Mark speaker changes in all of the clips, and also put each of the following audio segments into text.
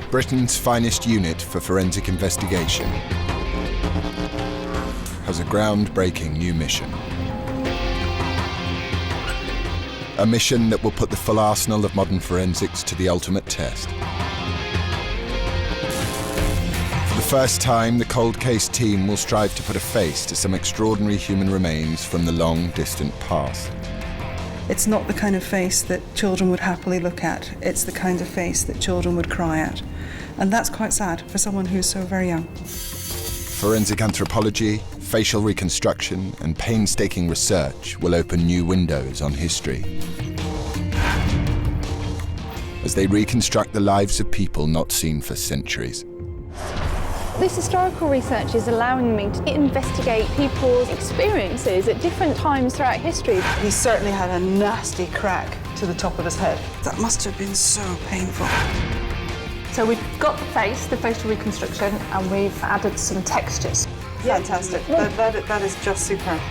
Speaker 1: Britain's finest unit for forensic investigation, has a groundbreaking new mission. A mission that will put the full arsenal of modern forensics to the ultimate test. For the first time, the cold case team will strive to put a face to some extraordinary human remains from the long, distant past.
Speaker 2: It's not the kind of face that children would happily look at. It's the kind of face that children would cry at. And that's quite sad for someone who's so very young.
Speaker 1: Forensic anthropology, facial reconstruction, and painstaking research will open new windows on history as they reconstruct the lives of people not seen for centuries.
Speaker 3: This historical research is allowing me to investigate people's experiences at different times throughout history.
Speaker 2: He certainly had a nasty crack to the top of his head. That must have been so painful.
Speaker 3: So we've got the face, the facial reconstruction, and we've added some textures.
Speaker 2: Fantastic. That is just superb.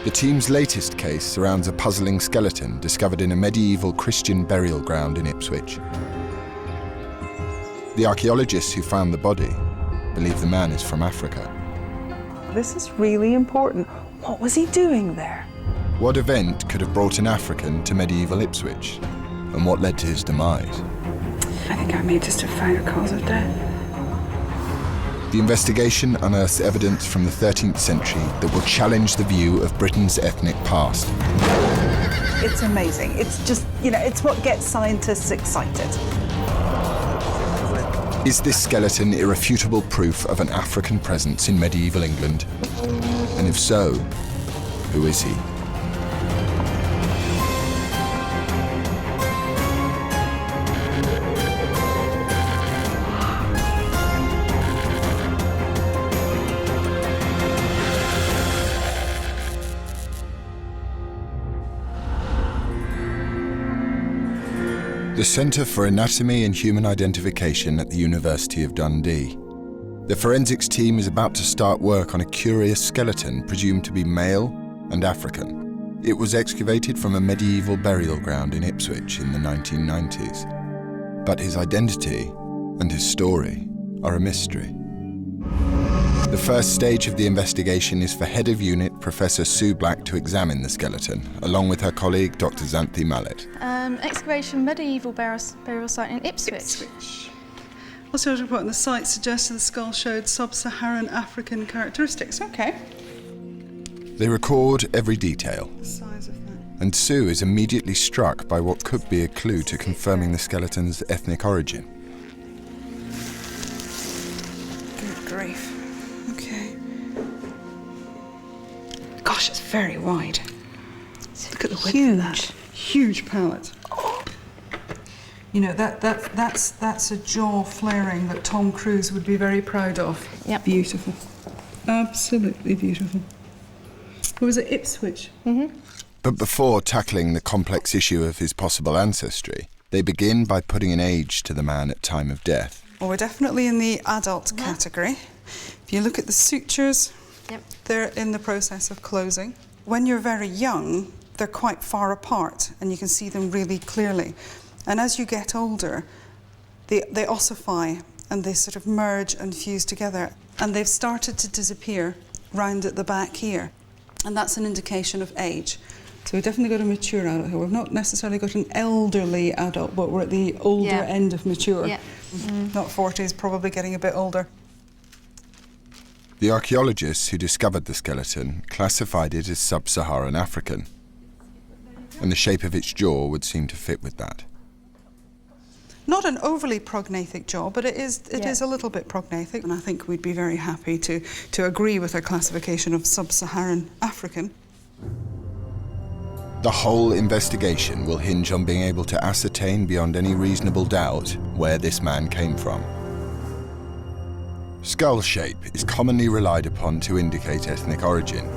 Speaker 1: The team's latest case surrounds a puzzling skeleton discovered in a medieval Christian burial ground in Ipswich. The archaeologists who found the body believe the man is from Africa.
Speaker 2: This is really important. What was he doing there?
Speaker 1: What event could have brought an African to medieval Ipswich? And what led to his demise?
Speaker 2: I think I may just have found a cause of death.
Speaker 1: The investigation unearths evidence from the 13th century that will challenge the view of Britain's ethnic past.
Speaker 2: It's amazing. It's just, it's what gets scientists excited.
Speaker 1: Is this skeleton irrefutable proof of an African presence in medieval England? And if so, who is he? The Centre for Anatomy and Human Identification at the University of Dundee. The forensics team is about to start work on a curious skeleton presumed to be male and African. It was excavated from a medieval burial ground in Ipswich in the 1990s. But his identity and his story are a mystery. The first stage of the investigation is for Head of Unit Professor Sue Black to examine the skeleton, along with her colleague Dr. Xanthi Mallet.
Speaker 3: Excavation medieval burial site in Ipswich.
Speaker 2: Also, the report on the site suggested the skull showed sub-Saharan African characteristics. Okay.
Speaker 1: They record every detail.
Speaker 2: The size of that.
Speaker 1: And Sue is immediately struck by what could be a clue to confirming the skeleton's ethnic origin.
Speaker 2: Good grief. Okay. Gosh, it's very wide. Look at the width of that. Huge palate. That's a jaw flaring that Tom Cruise would be very proud of.
Speaker 3: Yep.
Speaker 2: Beautiful. Absolutely beautiful. Or was it Ipswich?
Speaker 3: Mm-hmm.
Speaker 1: But before tackling the complex issue of his possible ancestry, they begin by putting an age to the man at time of death.
Speaker 2: Well, we're definitely in the adult category. If you look at the sutures, they're in the process of closing. When you're very young, they're quite far apart and you can see them really clearly. And as you get older, they ossify and they sort of merge and fuse together. And they've started to disappear round at the back here. And that's an indication of age. So we've definitely got a mature adult here. We've not necessarily got an elderly adult, but we're at the older end of mature.
Speaker 3: Yeah. Mm-hmm.
Speaker 2: Not 40s, probably getting a bit older.
Speaker 1: The archaeologists who discovered the skeleton classified it as sub-Saharan African, and the shape of its jaw would seem to fit with that.
Speaker 2: Not an overly prognathic jaw, but it is a little bit prognathic, and I think we'd be very happy to agree with our classification of sub-Saharan African.
Speaker 1: The whole investigation will hinge on being able to ascertain beyond any reasonable doubt where this man came from. Skull shape is commonly relied upon to indicate ethnic origin.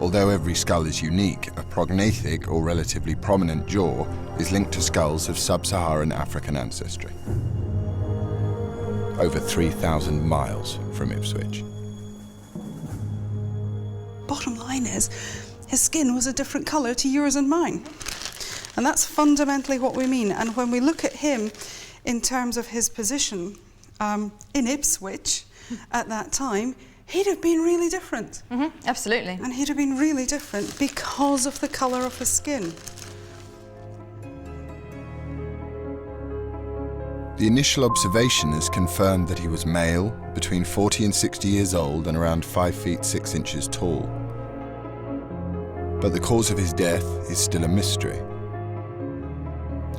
Speaker 1: Although every skull is unique, a prognathic or relatively prominent jaw is linked to skulls of sub-Saharan African ancestry. Over 3,000 miles from Ipswich.
Speaker 2: Bottom line is, his skin was a different colour to yours and mine. And that's fundamentally what we mean. And when we look at him in terms of his position in Ipswich at that time, he'd have been really different.
Speaker 3: Absolutely.
Speaker 2: And he'd have been really different because of the colour of his skin.
Speaker 1: The initial observation has confirmed that he was male, between 40 and 60 years old and around 5 feet 6 inches tall. But the cause of his death is still a mystery.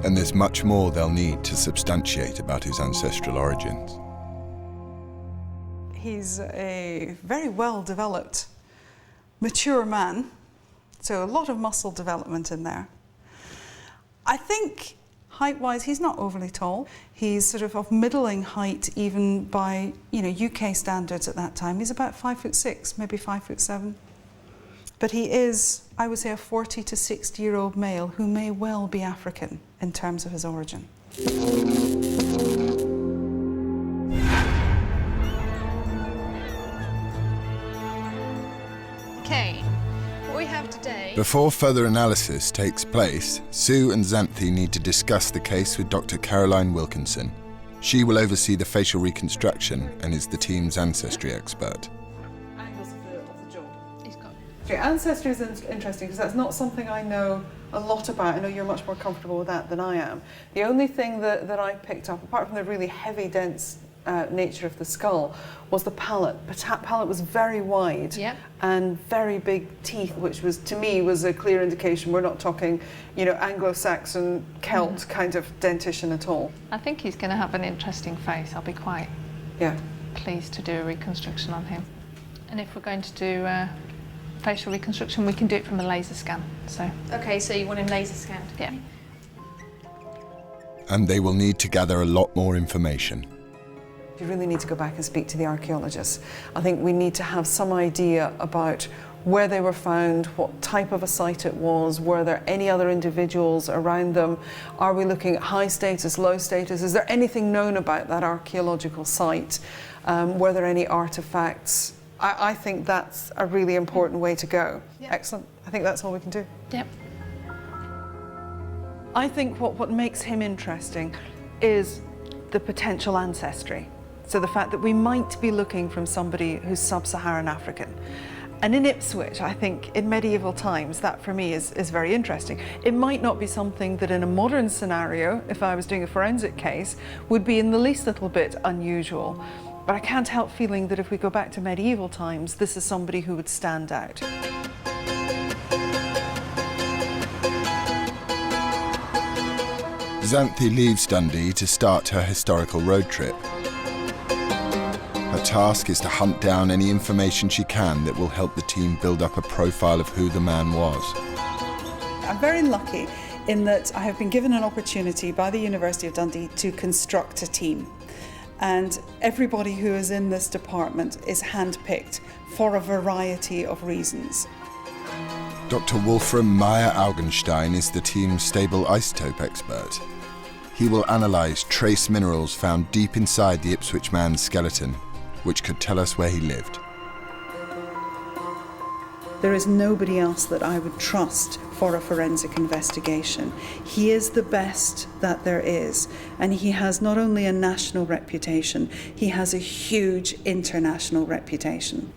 Speaker 1: And there's much more they'll need to substantiate about his ancestral origins.
Speaker 2: He's a very well-developed, mature man, so a lot of muscle development in there. I think height-wise, he's not overly tall. He's sort of middling height, even by UK standards at that time. He's about 5'6", maybe 5'7". But he is, I would say, a 40 to 60-year-old male who may well be African in terms of his origin.
Speaker 3: Okay, what we have today...
Speaker 1: Before further analysis takes place, Sue and Xanthi need to discuss the case with Dr. Caroline Wilkinson. She will oversee the facial reconstruction and is the team's ancestry expert.
Speaker 2: Angles of the jaw. Okay, ancestry is interesting because that's not something I know a lot about. I know you're much more comfortable with that than I am. The only thing that I picked up, apart from the really heavy, dense nature of the skull, was the palate. The palate was very wide and very big teeth, which was, to me, was a clear indication we're not talking, Anglo-Saxon, Celt kind of dentition at all.
Speaker 3: I think he's going to have an interesting face. I'll be quite pleased to do a reconstruction on him. And if we're going to do facial reconstruction, we can do it from a laser scan. So.
Speaker 4: Okay, so you want him laser scanned?
Speaker 3: Yeah.
Speaker 1: And they will need to gather a lot more information.
Speaker 2: You really need to go back and speak to the archaeologists. I think we need to have some idea about where they were found, what type of a site it was, were there any other individuals around them, are we looking at high status, low status, is there anything known about that archaeological site, were there any artefacts? I think that's a really important way to go. Yep. Excellent. I think that's all we can do.
Speaker 3: Yep.
Speaker 2: I think what makes him interesting is the potential ancestry. So the fact that we might be looking from somebody who's sub-Saharan African. And in Ipswich, I think in medieval times, that for me is very interesting. It might not be something that in a modern scenario, if I was doing a forensic case, would be in the least little bit unusual. But I can't help feeling that if we go back to medieval times, this is somebody who would stand out.
Speaker 1: Xanthi leaves Dundee to start her historical road trip. Her task is to hunt down any information she can that will help the team build up a profile of who the man was.
Speaker 2: I'm very lucky in that I have been given an opportunity by the University of Dundee to construct a team. And everybody who is in this department is handpicked for a variety of reasons.
Speaker 1: Dr. Wolfram Meyer-Augenstein is the team's stable isotope expert. He will analyse trace minerals found deep inside the Ipswich man's skeleton, which could tell us where he lived.
Speaker 2: There is nobody else that I would trust for a forensic investigation. He is the best that there is, and he has not only a national reputation, he has a huge international reputation.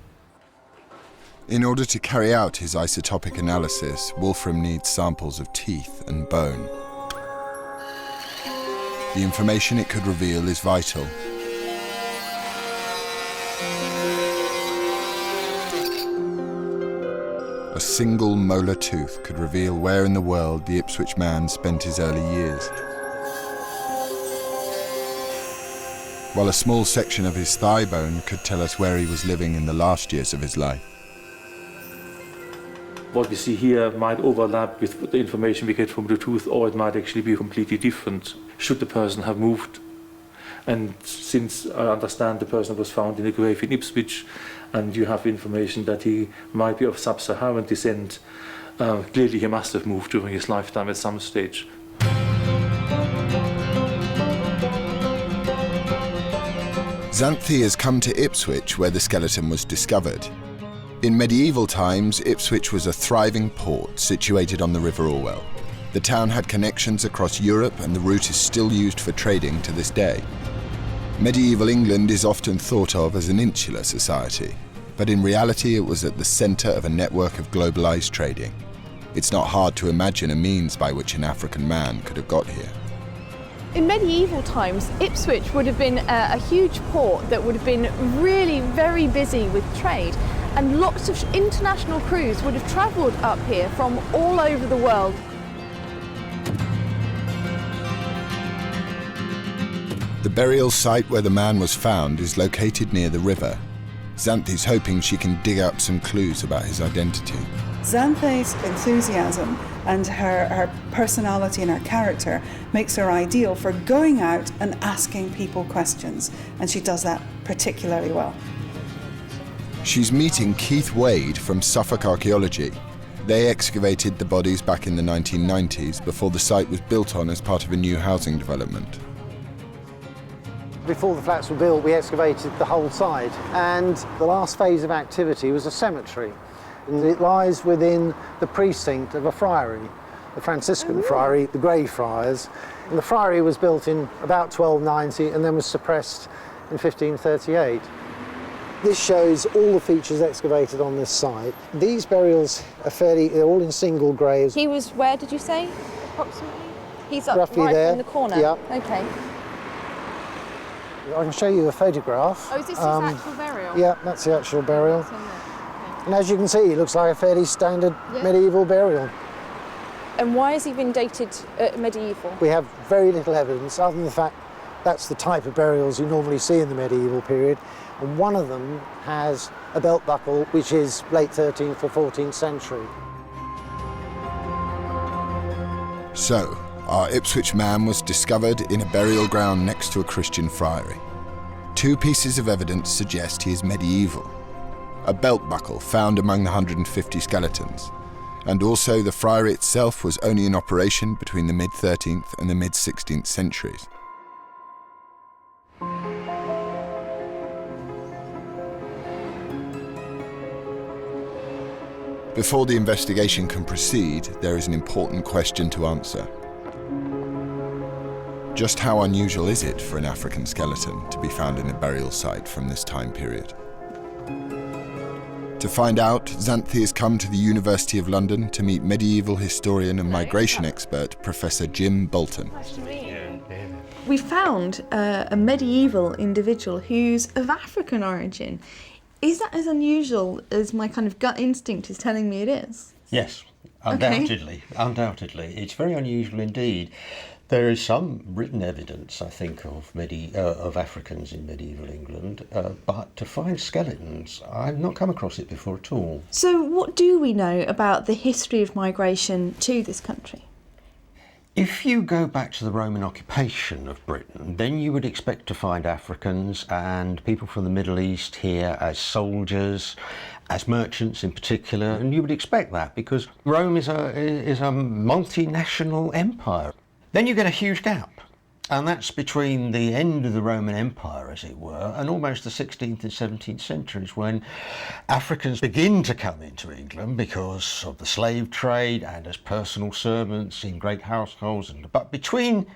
Speaker 1: In order to carry out his isotopic analysis, Wolfram needs samples of teeth and bone. The information it could reveal is vital. A single molar tooth could reveal where in the world the Ipswich man spent his early years, while a small section of his thigh bone could tell us where he was living in the last years of his life.
Speaker 5: What we see here might overlap with the information we get from the tooth, or it might actually be completely different, should the person have moved. And since I understand the person was found in a grave in Ipswich, and you have information that he might be of sub-Saharan descent, clearly he must have moved during his lifetime at some stage.
Speaker 1: Xanthi has come to Ipswich, where the skeleton was discovered. In medieval times, Ipswich was a thriving port situated on the River Orwell. The town had connections across Europe, and the route is still used for trading to this day. Medieval England is often thought of as an insular society, but in reality it was at the centre of a network of globalised trading. It's not hard to imagine a means by which an African man could have got here.
Speaker 4: In medieval times, Ipswich would have been a huge port that would have been really very busy with trade, and lots of international crews would have travelled up here from all over the world.
Speaker 1: The burial site where the man was found is located near the river. Xanthi's hoping she can dig up some clues about his identity.
Speaker 2: Xanthi's enthusiasm and her personality and her character makes her ideal for going out and asking people questions, and she does that particularly well.
Speaker 1: She's meeting Keith Wade from Suffolk Archaeology. They excavated the bodies back in the 1990s before the site was built on as part of a new housing development.
Speaker 6: Before the flats were built, we excavated the whole site, and the last phase of activity was a cemetery. And it lies within the precinct of a friary, the Franciscan friary, the Grey Friars. And the friary was built in about 1290 and then was suppressed in 1538. This shows all the features excavated on this site. These burials are they're all in single graves.
Speaker 4: He was where, did you say, approximately? He's up
Speaker 6: Roughly
Speaker 4: right
Speaker 6: there.
Speaker 4: in the corner?
Speaker 6: Yeah.
Speaker 4: Okay.
Speaker 6: I can show you a photograph.
Speaker 4: Oh, is this his actual burial?
Speaker 6: Yeah, that's the actual burial.
Speaker 4: It's in there. Okay.
Speaker 6: And as you can see, it looks like a fairly standard medieval burial.
Speaker 4: And why has he been dated medieval?
Speaker 6: We have very little evidence, other than the fact that's the type of burials you normally see in the medieval period. And one of them has a belt buckle, which is late 13th or 14th century.
Speaker 1: So, our Ipswich man was discovered in a burial ground next to a Christian friary. Two pieces of evidence suggest he is medieval. A belt buckle found among the 150 skeletons, and also the friary itself was only in operation between the mid-13th and the mid-16th centuries. Before the investigation can proceed, there is an important question to answer. Just how unusual is it for an African skeleton to be found in a burial site from this time period? To find out, Xanthi has come to the University of London to meet medieval historian and migration expert Professor Jim Bolton.
Speaker 4: Nice to meet you.
Speaker 7: We found a medieval individual who's of African origin. Is that as unusual as my kind of gut instinct is telling me it is?
Speaker 8: Yes, undoubtedly. Okay. Undoubtedly. It's very unusual indeed. There is some written evidence, I think, of Africans in medieval England, but to find skeletons, I've not come across it before at all.
Speaker 7: So what do we know about the history of migration to this country?
Speaker 8: If you go back to the Roman occupation of Britain, then you would expect to find Africans and people from the Middle East here as soldiers, as merchants in particular, and you would expect that because Rome is a multinational empire. Then you get a huge gap, and that's between the end of the Roman Empire, as it were, and almost the 16th and 17th centuries, when Africans begin to come into England because of the slave trade and as personal servants in great households. But between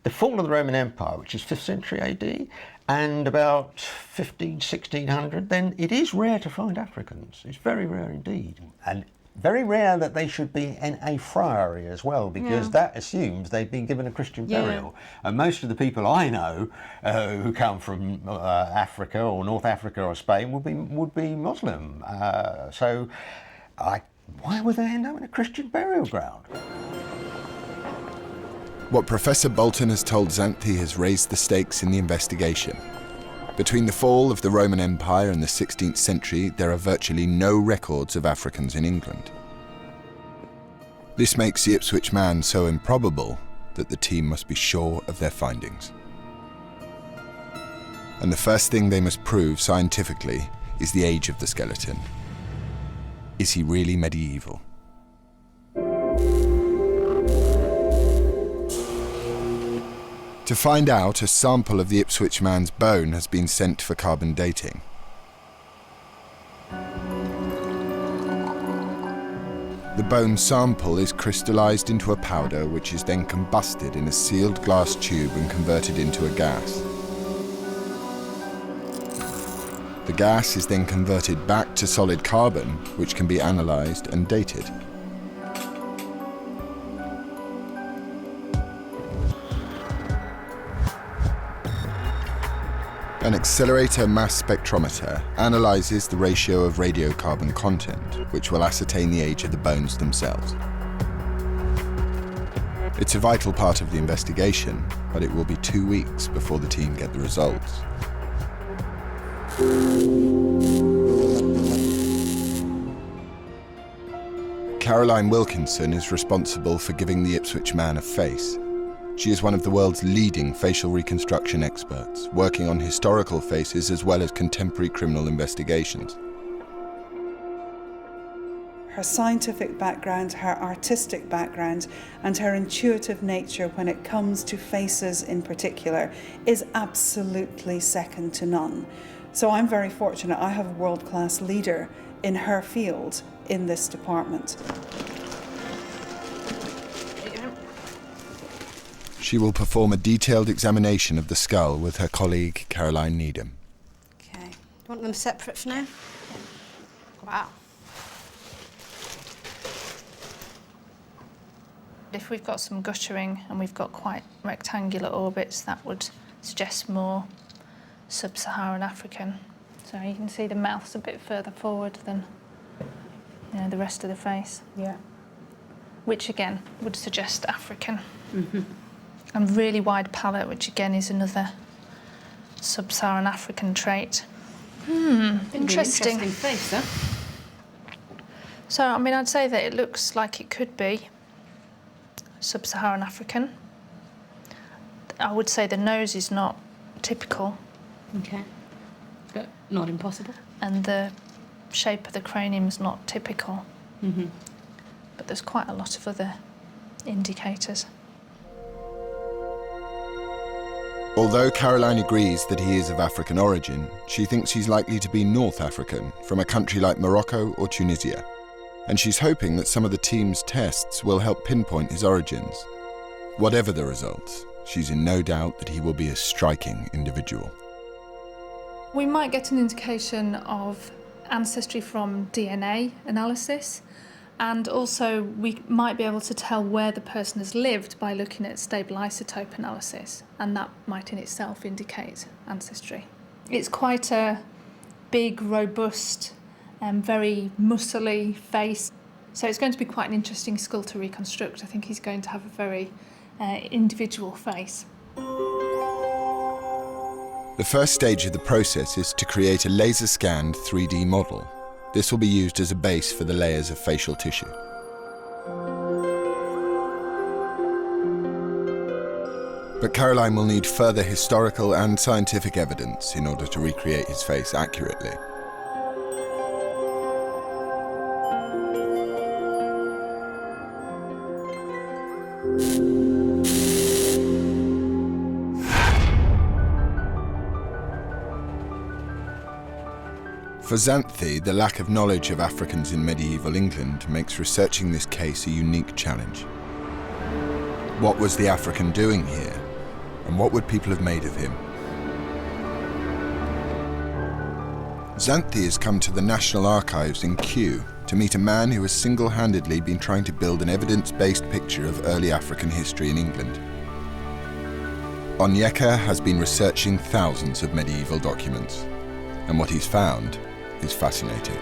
Speaker 8: the fall of the Roman Empire, which is 5th century AD, and about 1600, then it is rare to find Africans. It's very rare indeed. And very rare that they should be in a friary as well, because that assumes they've been given a Christian burial. And most of the people I know who come from Africa or North Africa or Spain would be Muslim. So why would they end up in a Christian burial ground?
Speaker 1: What Professor Bolton has told Xanthi has raised the stakes in the investigation. Between the fall of the Roman Empire and the 16th century, there are virtually no records of Africans in England. This makes the Ipswich man so improbable that the team must be sure of their findings. And the first thing they must prove scientifically is the age of the skeleton. Is he really medieval? To find out, a sample of the Ipswich man's bone has been sent for carbon dating. The bone sample is crystallized into a powder which is then combusted in a sealed glass tube and converted into a gas. The gas is then converted back to solid carbon, which can be analysed and dated. An accelerator mass spectrometer analyses the ratio of radiocarbon content, which will ascertain the age of the bones themselves. It's a vital part of the investigation, but it will be 2 weeks before the team get the results. Caroline Wilkinson is responsible for giving the Ipswich man a face. She is one of the world's leading facial reconstruction experts, working on historical faces as well as contemporary criminal investigations.
Speaker 2: Her scientific background, her artistic background, and her intuitive nature when it comes to faces in particular is absolutely second to none. So I'm very fortunate I have a world-class leader in her field in this department.
Speaker 1: She will perform a detailed examination of the skull with her colleague Caroline Needham.
Speaker 9: Okay. Do you want them separate for now? Wow.
Speaker 3: If we've got some guttering and we've got quite rectangular orbits, that would suggest more sub-Saharan African. So you can see the mouth's a bit further forward than the rest of the face.
Speaker 9: Yeah.
Speaker 3: Which again would suggest African. Mm-hmm. And really wide palate, which again is another sub-Saharan African trait. Interesting.
Speaker 9: Interesting face, huh?
Speaker 3: So, I mean, I'd say that it looks like it could be sub-Saharan African. I would say the nose is not typical.
Speaker 9: Okay. But not impossible.
Speaker 3: And the shape of the cranium is not typical.
Speaker 9: Mm-hmm.
Speaker 3: But there's quite a lot of other indicators.
Speaker 1: Although Caroline agrees that he is of African origin, she thinks he's likely to be North African, from a country like Morocco or Tunisia. And she's hoping that some of the team's tests will help pinpoint his origins. Whatever the results, she's in no doubt that he will be a striking individual.
Speaker 3: We might get an indication of ancestry from DNA analysis, and also we might be able to tell where the person has lived by looking at stable isotope analysis, and that might in itself indicate ancestry. It's quite a big, robust, very muscly face, so it's going to be quite an interesting skull to reconstruct. I think he's going to have a very individual face.
Speaker 1: The first stage of the process is to create a laser-scanned 3D model. This will be used as a base for the layers of facial tissue. But Caroline will need further historical and scientific evidence in order to recreate his face accurately. For Xanthi, the lack of knowledge of Africans in medieval England makes researching this case a unique challenge. What was the African doing here? And what would people have made of him? Xanthi has come to the National Archives in Kew to meet a man who has single-handedly been trying to build an evidence-based picture of early African history in England. Onyeka has been researching thousands of medieval documents, and what he's found is fascinating.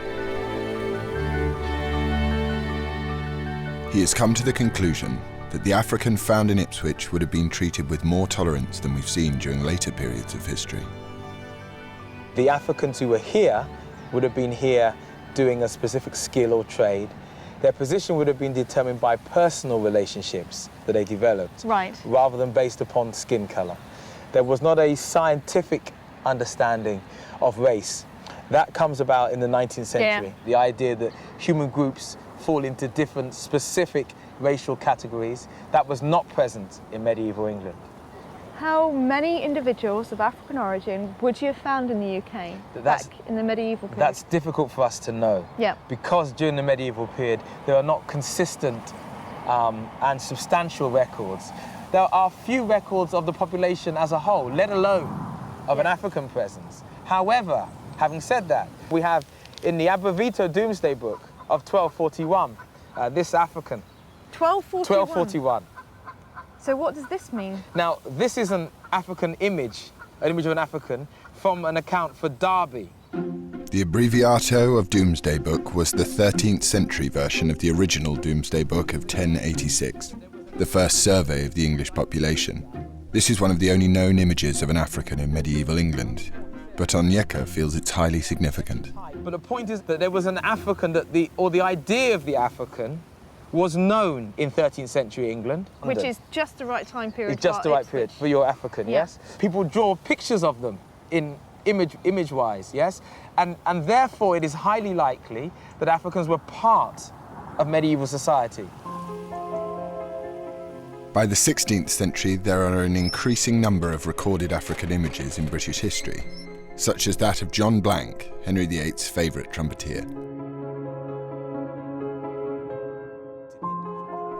Speaker 1: He has come to the conclusion that the African found in Ipswich would have been treated with more tolerance than we've seen during later periods of history.
Speaker 10: The Africans who were here would have been here doing a specific skill or trade. Their position would have been determined by personal relationships that they developed,
Speaker 4: Right.
Speaker 10: rather than based upon skin color. There was not a scientific understanding of race. That comes about in the 19th century.
Speaker 4: Yeah.
Speaker 10: The idea that human groups fall into different specific racial categories, that was not present in medieval England.
Speaker 4: How many individuals of African origin would you have found in the UK back in the medieval period?
Speaker 10: That's difficult for us to know.
Speaker 4: Yeah.
Speaker 10: Because during the medieval period, there are not consistent and substantial records. There are few records of the population as a whole, let alone of an African presence. However, having said that, we have in the Abrevito Doomsday Book of 1241, this African.
Speaker 4: 1241?
Speaker 10: 1241.
Speaker 4: So what does this mean?
Speaker 10: Now, this is an African image, an image of an African, from an account for Derby.
Speaker 1: The Abbreviato of Doomsday Book was the 13th century version of the original Doomsday Book of 1086, the first survey of the English population. This is one of the only known images of an African in medieval England, but Onyeka feels it's highly significant.
Speaker 10: But the point is that there was an African that the idea of the African was known in 13th century England.
Speaker 4: Which is just the right time period.
Speaker 10: It's just the right period for your African, yes? People draw pictures of them in image-wise, yes? And therefore it is highly likely that Africans were part of medieval society.
Speaker 1: By the 16th century, there are an increasing number of recorded African images in British history, such as that of John Blank, Henry VIII's favourite trumpeter.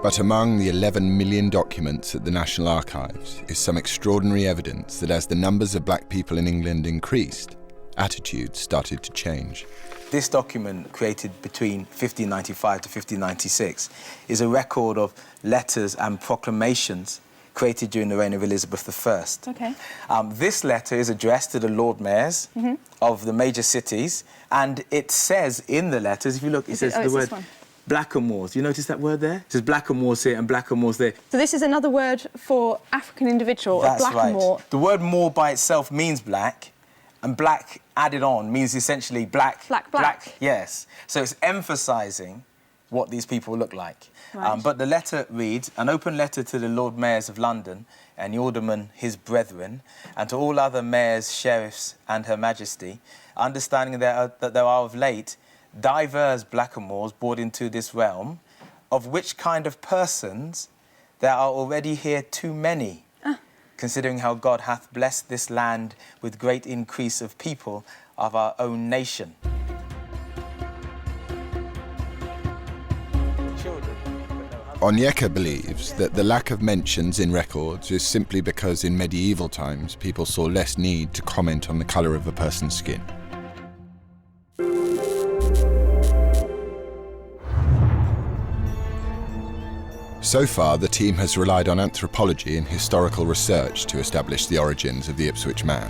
Speaker 1: But among the 11 million documents at the National Archives is some extraordinary evidence that as the numbers of black people in England increased, attitudes started to change.
Speaker 10: This document, created between 1595 to 1596, is a record of letters and proclamations created during the reign of Elizabeth I.
Speaker 4: Okay.
Speaker 10: This letter is addressed to the Lord Mayors of the major cities, and it says in the letters, if you look, it says the word blackamoors. You notice that word there? It says blackamoors here and blackamoors there.
Speaker 4: So this is another word for African individual,
Speaker 10: That's
Speaker 4: a blackamoor.
Speaker 10: Right. The word moor by itself means black, and black added on means essentially black.
Speaker 4: Black.
Speaker 10: Yes. So it's emphasising what these people look like.
Speaker 4: Right.
Speaker 10: But the letter reads, an open letter to the Lord Mayors of London and the Aldermen, his brethren, and to all other mayors, sheriffs, and Her Majesty, understanding that there are of late divers blackamoors brought into this realm, of which kind of persons there are already here too many, considering how God hath blessed this land with great increase of people of our own nation.
Speaker 1: Onyeka believes that the lack of mentions in records is simply because in medieval times people saw less need to comment on the colour of a person's skin. So far, the team has relied on anthropology and historical research to establish the origins of the Ipswich man.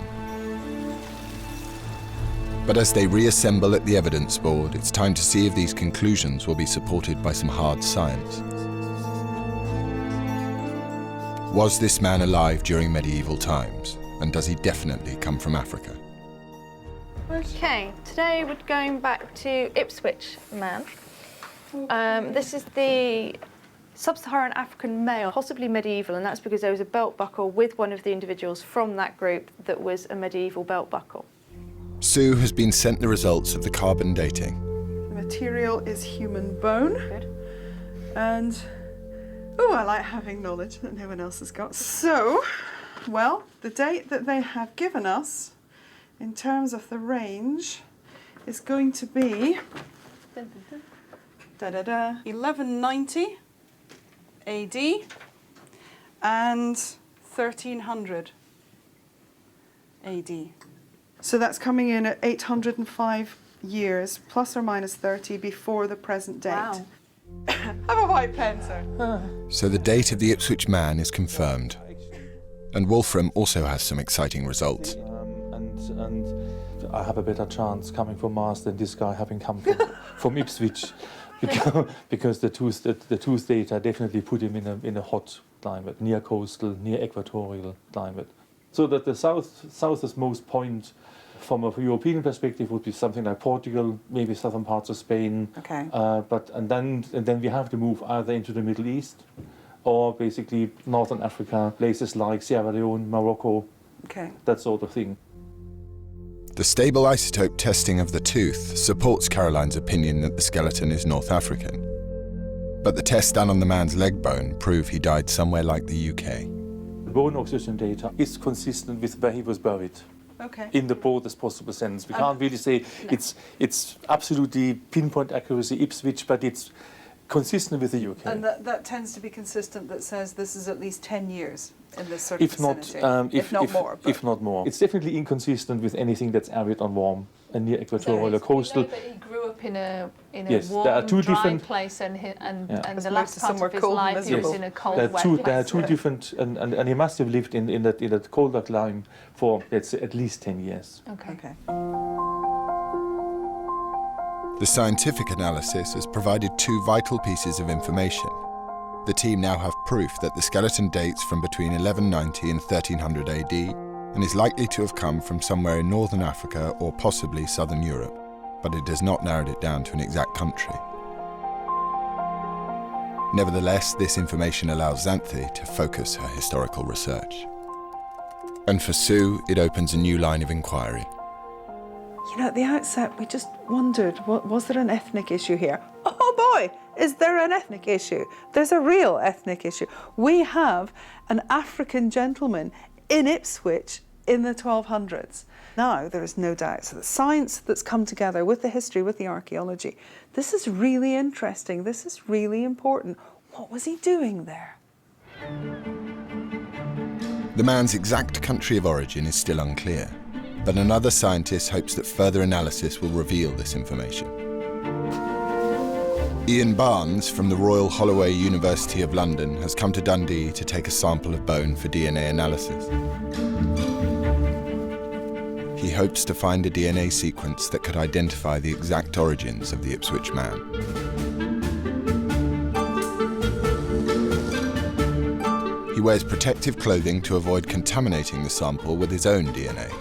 Speaker 1: But as they reassemble at the evidence board, it's time to see if these conclusions will be supported by some hard science. Was this man alive during medieval times? And does he definitely come from Africa?
Speaker 4: Okay, today we're going back to Ipswich man. This is the Sub-Saharan African male, possibly medieval, and that's because there was a belt buckle with one of the individuals from that group that was a medieval belt buckle.
Speaker 1: Sue has been sent the results of the carbon dating.
Speaker 2: The material is human bone.
Speaker 4: Good.
Speaker 2: And, oh, I like having knowledge that no one else has got. So, well, the date that they have given us in terms of the range is going to be 1190 AD and 1300 AD. So that's coming in at 805 years, plus or minus 30, before the present date.
Speaker 4: Wow.
Speaker 2: Have a white pen, sir.
Speaker 1: So the date of the Ipswich man is confirmed. And Wolfram also has some exciting results.
Speaker 5: And I have a better chance coming from Mars than this guy having come from Ipswich. Because the tooth data definitely put him in a hot climate, near coastal, near equatorial climate. So that the southernmost point from a European perspective would be something like Portugal, maybe southern parts of Spain.
Speaker 2: Okay.
Speaker 5: And then we have to move either into the Middle East or basically northern Africa, places like Sierra Leone, Morocco, that sort of thing.
Speaker 1: The stable isotope testing of the tooth supports Caroline's opinion that the skeleton is North African. But the tests done on the man's leg bone prove he died somewhere like the UK.
Speaker 5: The bone oxygen data is consistent with where he was buried.
Speaker 2: Okay.
Speaker 5: In the broadest possible sense. We can't really say it's absolutely pinpoint accuracy Ipswich, but it's consistent with the UK.
Speaker 2: And that tends to be consistent, that says this is at least 10 years in this sort of vicinity. If not more.
Speaker 5: If not more. It's definitely inconsistent with anything that's arid and warm and near equatorial or coastal.
Speaker 4: We know that he grew up in a
Speaker 5: Yes,
Speaker 4: warm,
Speaker 5: there are two
Speaker 4: dry
Speaker 5: different
Speaker 4: place, and
Speaker 2: As
Speaker 4: the
Speaker 2: opposed
Speaker 4: last
Speaker 2: to
Speaker 4: part
Speaker 2: somewhere
Speaker 4: of his
Speaker 2: cold and
Speaker 4: life he was
Speaker 2: miserable.
Speaker 4: in a cold,
Speaker 5: There
Speaker 4: wet
Speaker 5: are
Speaker 4: place.
Speaker 5: two different, and he must have lived in that colder climate for, let's say, at least 10 years.
Speaker 2: Okay.
Speaker 1: The scientific analysis has provided two vital pieces of information. The team now have proof that the skeleton dates from between 1190 and 1300 AD and is likely to have come from somewhere in northern Africa or possibly southern Europe, but it has not narrowed it down to an exact country. Nevertheless, this information allows Xanthi to focus her historical research. And for Sue, it opens a new line of inquiry.
Speaker 2: You know, at the outset, we just wondered, was there an ethnic issue here? Oh boy, is there an ethnic issue? There's a real ethnic issue. We have an African gentleman in Ipswich in the 1200s. Now, there is no doubt. So the science that's come together with the history, with the archaeology, this is really interesting. This is really important. What was he doing there?
Speaker 1: The man's exact country of origin is still unclear, but another scientist hopes that further analysis will reveal this information. Ian Barnes from the Royal Holloway University of London has come to Dundee to take a sample of bone for DNA analysis. He hopes to find a DNA sequence that could identify the exact origins of the Ipswich man. He wears protective clothing to avoid contaminating the sample with his own DNA.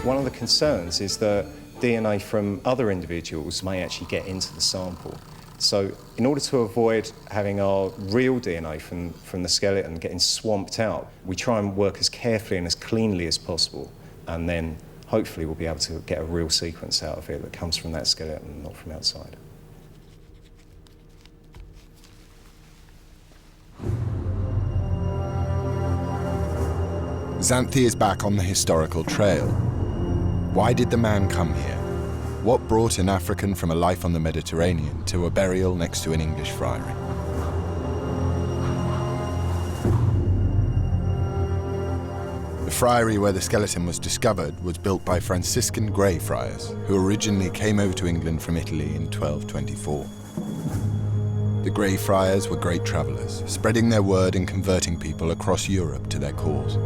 Speaker 11: One of the concerns is that DNA from other individuals may actually get into the sample. So in order to avoid having our real DNA from the skeleton getting swamped out, we try and work as carefully and as cleanly as possible, and then hopefully we'll be able to get a real sequence out of it that comes from that skeleton, not from outside.
Speaker 1: Xanthi is back on the historical trail. Why did the man come here? What brought an African from a life on the Mediterranean to a burial next to an English friary? The friary where the skeleton was discovered was built by Franciscan Grey Friars, who originally came over to England from Italy in 1224. The Grey Friars were great travellers, spreading their word and converting people across Europe to their cause.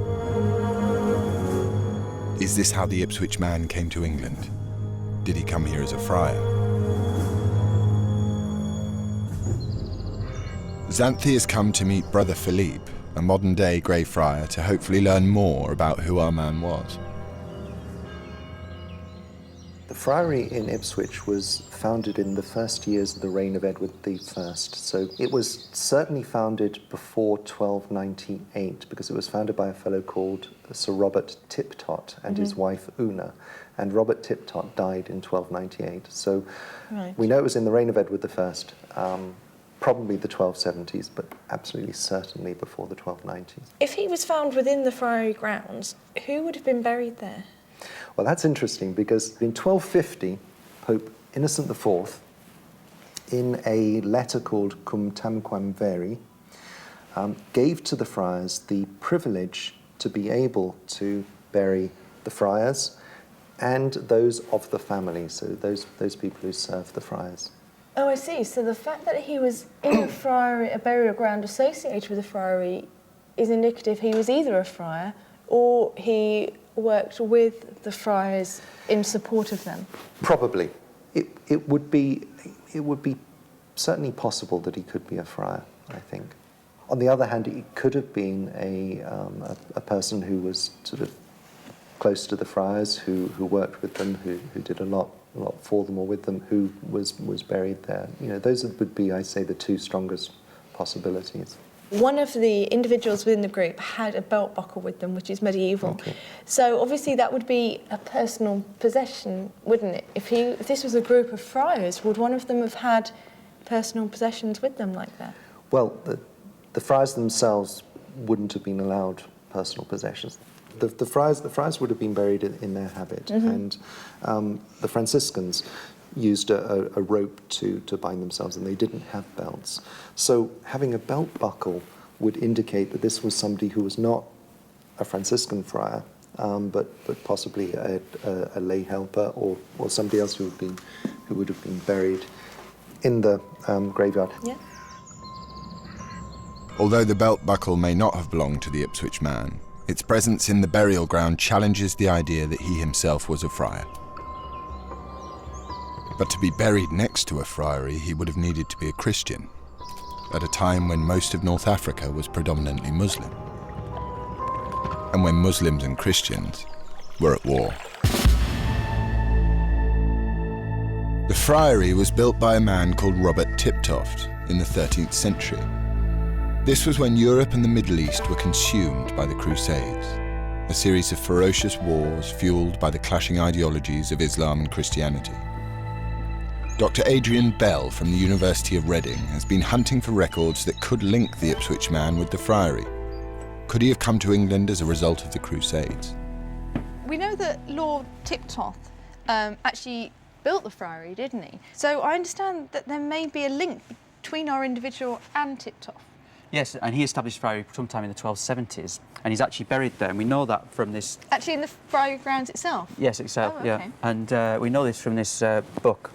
Speaker 1: Is this how the Ipswich man came to England? Did he come here as a friar? Xanthi has come to meet Brother Philippe, a modern-day Grey Friar, to hopefully learn more about who our man was.
Speaker 12: The friary in Ipswich was founded in the first years of the reign of Edward I, so it was certainly founded before 1298 because it was founded by a fellow called Sir Robert Tiptot and his wife Una, and Robert Tiptot died in 1298. So we know it was in the reign of Edward I, probably the 1270s, but absolutely certainly before the 1290s.
Speaker 13: If he was found within the friary grounds, who would have been buried there?
Speaker 12: Well, that's interesting because in 1250, Pope Innocent IV, in a letter called Cum Tamquam Veri, gave to the friars the privilege to be able to bury the friars and those of the family, so those people who served the friars.
Speaker 13: Oh, I see. So the fact that he was in a friary, a burial ground associated with a friary, is indicative he was either a friar or he worked with the friars in support of them.
Speaker 12: Probably. It would be certainly possible that he could be a friar, I think. On the other hand, it could have been a person who was sort of close to the friars, who worked with them, who did a lot for them or with them, who was buried there. You know, those would be, I say, the two strongest possibilities.
Speaker 13: One of the individuals within the group had a belt buckle with them, which is medieval. Okay. So obviously that would be a personal possession, wouldn't it? If this was a group of friars, would one of them have had personal possessions with them like that?
Speaker 12: Well, the friars themselves wouldn't have been allowed personal possessions. The friars would have been buried in their habit, and the Franciscans used a rope to bind themselves, and they didn't have belts. So having a belt buckle would indicate that this was somebody who was not a Franciscan friar, but possibly a lay helper or somebody else who would have been buried in the graveyard.
Speaker 13: Yeah.
Speaker 1: Although the belt buckle may not have belonged to the Ipswich man, its presence in the burial ground challenges the idea that he himself was a friar. But to be buried next to a friary, he would have needed to be a Christian, at a time when most of North Africa was predominantly Muslim, and when Muslims and Christians were at war. The friary was built by a man called Robert Tiptoft in the 13th century. This was when Europe and the Middle East were consumed by the Crusades, a series of ferocious wars fueled by the clashing ideologies of Islam and Christianity. Dr. Adrian Bell from the University of Reading has been hunting for records that could link the Ipswich man with the friary. Could he have come to England as a result of the Crusades?
Speaker 4: We know that Lord Tiptoft actually built the friary, didn't he? So I understand that there may be a link between our individual and Tiptoft.
Speaker 14: Yes, and he established friary sometime in the 1270s, and he's actually buried there, and we know that from this...
Speaker 4: Actually in the friary grounds itself?
Speaker 14: Yes, itself,
Speaker 4: Oh, okay.
Speaker 14: yeah. And we know this from this book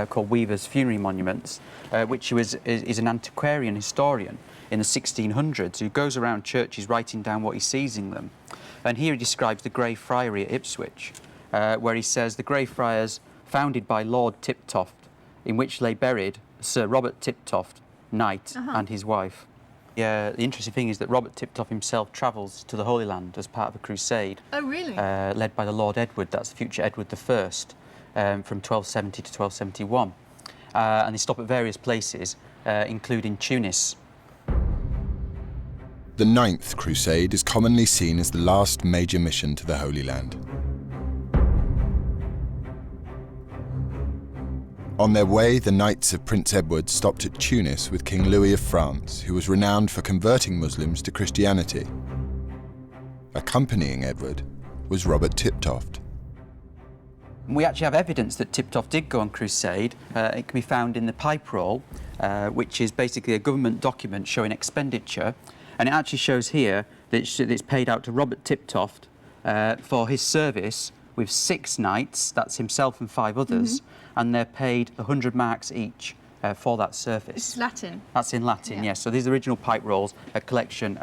Speaker 14: called Weaver's Funerary Monuments, which is an antiquarian historian in the 1600s who goes around churches writing down what he sees in them. And here he describes the Grey Friary at Ipswich, where he says the Grey Friars founded by Lord Tiptoft, in which lay buried Sir Robert Tiptoft, knight, and his wife. The interesting thing is that Robert Tiptoft himself travels to the Holy Land as part of a crusade.
Speaker 4: Oh, really?
Speaker 14: Led by the Lord Edward, that's the future Edward I, from 1270 to 1271. And they stop at various places, including Tunis.
Speaker 1: The Ninth Crusade is commonly seen as the last major mission to the Holy Land. On their way, the Knights of Prince Edward stopped at Tunis with King Louis of France, who was renowned for converting Muslims to Christianity. Accompanying Edward was Robert Tiptoft.
Speaker 14: We actually have evidence that Tiptoft did go on crusade. It can be found in the Pipe Roll, which is basically a government document showing expenditure, and it actually shows here that it's paid out to Robert Tiptoft for his service with 6 knights, that's himself and 5 others, and they're paid 100 marks each for that service.
Speaker 4: It's Latin.
Speaker 14: That's in Latin, yes. So these are original Pipe Rolls, a collection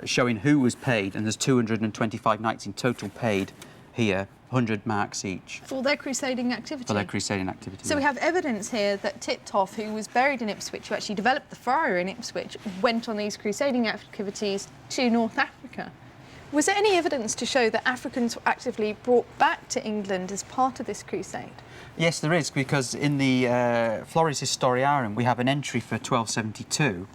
Speaker 14: showing who was paid, and there's 225 knights in total paid here, 100 marks each.
Speaker 4: For their crusading activity?
Speaker 14: For their crusading activity.
Speaker 4: So we have evidence here that Tiptoft, who was buried in Ipswich, who actually developed the friary in Ipswich, went on these crusading activities to North Africa. Was there any evidence to show that Africans were actively brought back to England as part of this crusade?
Speaker 14: Yes, there is, because in the Floris Historiarum we have an entry for 1272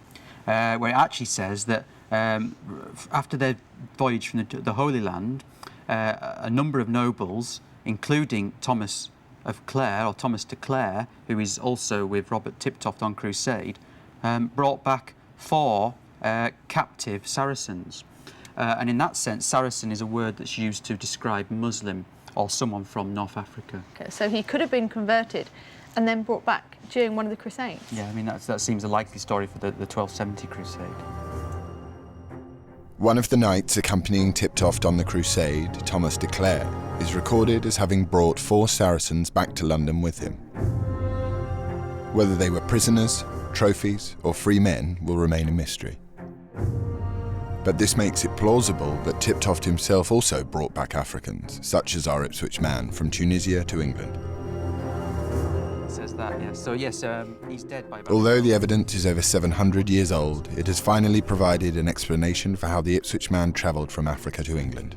Speaker 14: where it actually says that after their voyage from the Holy Land, a number of nobles, including Thomas of Clare, or Thomas de Clare, who is also with Robert Tiptoft on crusade, brought back 4 captive Saracens. And in that sense, Saracen is a word that's used to describe Muslim or someone from North Africa.
Speaker 4: Okay, so he could have been converted and then brought back during one of the crusades?
Speaker 14: Yeah, I mean, that seems a likely story for the 1270 crusade.
Speaker 1: One of the knights accompanying Tiptoft on the crusade, Thomas de Clare, is recorded as having brought 4 Saracens back to London with him. Whether they were prisoners, trophies, or free men will remain a mystery. But this makes it plausible that Tiptoft himself also brought back Africans, such as our Ipswich man, from Tunisia to England.
Speaker 14: It says that, yes. So yes, he's dead by about...
Speaker 1: Although the evidence is over 700 years old, it has finally provided an explanation for how the Ipswich man travelled from Africa to England.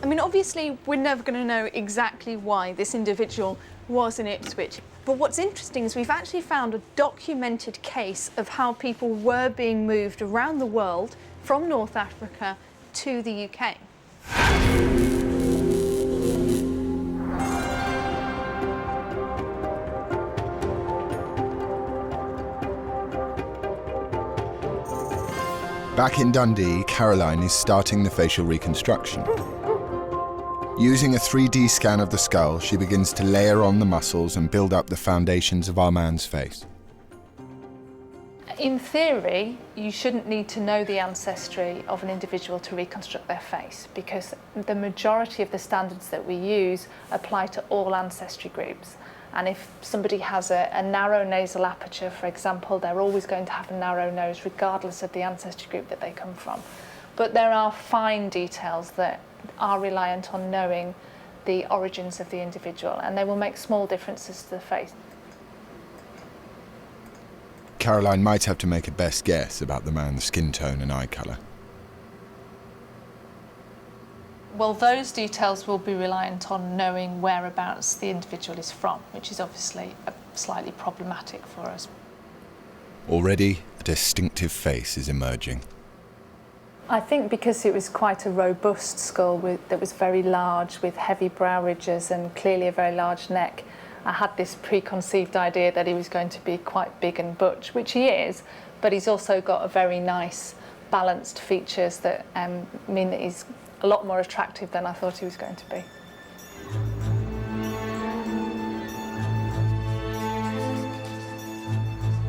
Speaker 4: I mean, obviously, we're never going to know exactly why this individual was in Ipswich. But what's interesting is we've actually found a documented case of how people were being moved around the world from North Africa to the UK.
Speaker 1: Back in Dundee, Caroline is starting the facial reconstruction. Using a 3D scan of the skull, she begins to layer on the muscles and build up the foundations of our man's face.
Speaker 3: In theory, you shouldn't need to know the ancestry of an individual to reconstruct their face, because the majority of the standards that we use apply to all ancestry groups. And if somebody has a narrow nasal aperture, for example, they're always going to have a narrow nose regardless of the ancestry group that they come from. But there are fine details that are reliant on knowing the origins of the individual, and they will make small differences to the face.
Speaker 1: Caroline might have to make a best guess about the man's skin tone and eye colour.
Speaker 3: Well, those details will be reliant on knowing whereabouts the individual is from, which is obviously slightly problematic for us.
Speaker 1: Already, a distinctive face is emerging.
Speaker 3: I think because it was quite a robust skull that was very large, with heavy brow ridges and clearly a very large neck, I had this preconceived idea that he was going to be quite big and butch, which he is, but he's also got a very nice balanced features that mean that he's a lot more attractive than I thought he was going to be.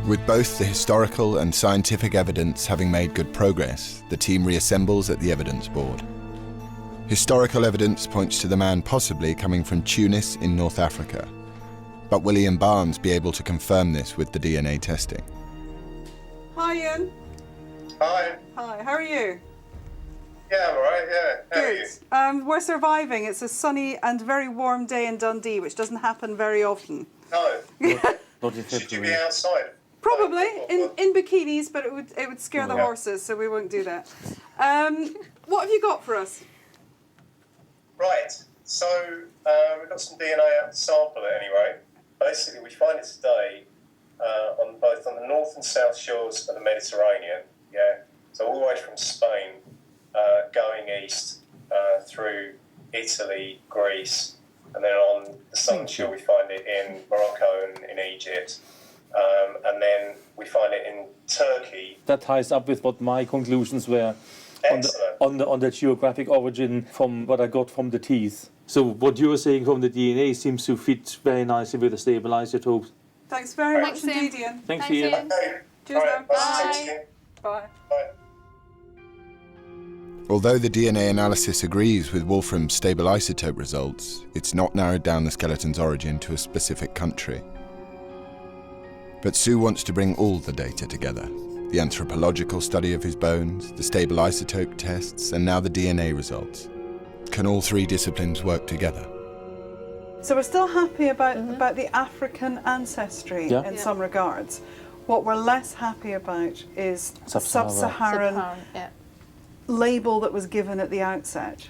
Speaker 1: With both the historical and scientific evidence having made good progress, the team reassembles at the evidence board. Historical evidence points to the man possibly coming from Tunis in North Africa. But will Ian Barnes be able to confirm this with the DNA testing?
Speaker 2: Hi, Ian.
Speaker 15: Hi.
Speaker 2: Hi, how are you?
Speaker 15: Yeah, I'm all right, yeah. How are you?
Speaker 2: We're surviving. It's a sunny and very warm day in Dundee, which doesn't happen very often.
Speaker 15: No. Should you be outside?
Speaker 2: Probably, in bikinis, but it would scare the horses, so we won't do that. What have you got for us?
Speaker 15: Right, so we've got some DNA out to sample it anyway. Basically, we find it today on both on the north and south shores of the Mediterranean, yeah? So all the way from Spain, going east through Italy, Greece, and then on the southern shore we find it in Morocco and in Egypt. And then we find it in Turkey.
Speaker 5: That ties up with what my conclusions were on the geographic origin from what I got from the teeth. So what you were saying from the DNA seems to fit very nicely with the stabilised isotopes.
Speaker 2: Thanks very much indeed, Ian.
Speaker 5: Thanks, Ian.
Speaker 15: Okay.
Speaker 2: Cheers,
Speaker 15: right,
Speaker 2: bye. Bye.
Speaker 15: Bye.
Speaker 1: Although the DNA analysis agrees with Wolfram's stable isotope results, it's not narrowed down the skeleton's origin to a specific country. But Sue wants to bring all the data together. The anthropological study of his bones, the stable isotope tests, and now the DNA results. Can all three disciplines work together?
Speaker 2: So we're still happy about the African ancestry in some regards. What we're less happy about is sub-Saharan label that was given at the outset.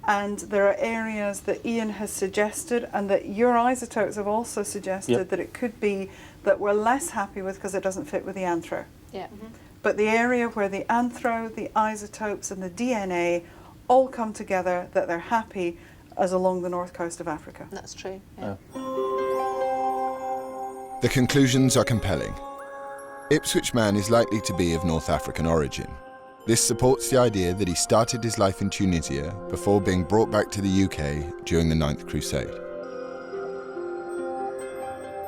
Speaker 2: And there are areas that Ian has suggested and that your isotopes have also suggested that it could be that we're less happy with because it doesn't fit with the anthro. But the area where the anthro, the isotopes and the DNA all come together, that they're happy as along the north coast of Africa.
Speaker 9: That's true.
Speaker 1: The conclusions are compelling. Ipswich man is likely to be of North African origin. This supports the idea that he started his life in Tunisia before being brought back to the UK during the Ninth Crusade.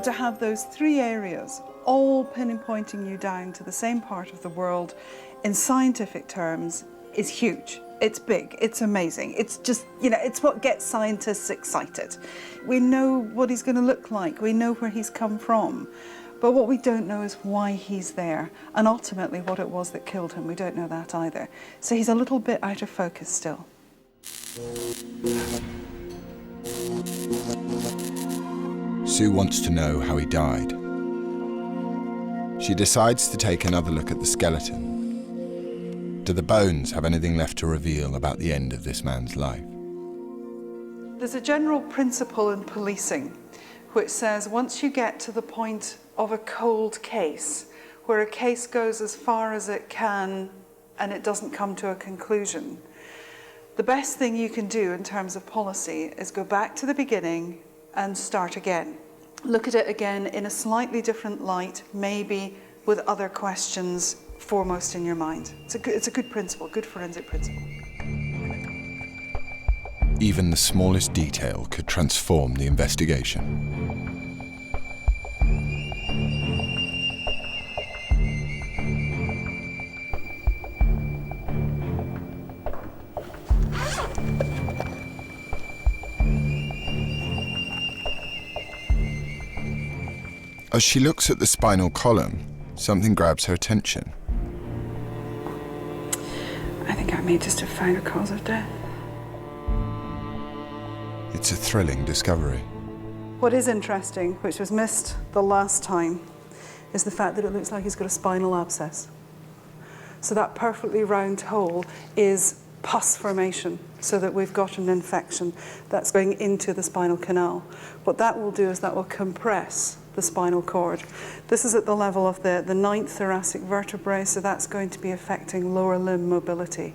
Speaker 2: To have those three areas all pinpointing you down to the same part of the world in scientific terms is huge. It's big, it's amazing. It's just, it's what gets scientists excited. We know what he's going to look like, we know where he's come from. But what we don't know is why he's there, and ultimately what it was that killed him. We don't know that either. So he's a little bit out of focus still.
Speaker 1: Sue wants to know how he died. She decides to take another look at the skeleton. Do the bones have anything left to reveal about the end of this man's life?
Speaker 2: There's a general principle in policing which says once you get to the point of a cold case, where a case goes as far as it can and it doesn't come to a conclusion, the best thing you can do in terms of policy is go back to the beginning and start again. Look at it again in a slightly different light, maybe with other questions foremost in your mind. It's a good principle, good forensic principle.
Speaker 1: Even the smallest detail could transform the investigation. As she looks at the spinal column, something grabs her attention.
Speaker 2: I think I may just have found a cause of death.
Speaker 1: It's a thrilling discovery.
Speaker 2: What is interesting, which was missed the last time, is the fact that it looks like he's got a spinal abscess. So that perfectly round hole is pus formation, so that we've got an infection that's going into the spinal canal. What that will do is that will compress the spinal cord. This is at the level of the 9th thoracic vertebrae, so that's going to be affecting lower limb mobility.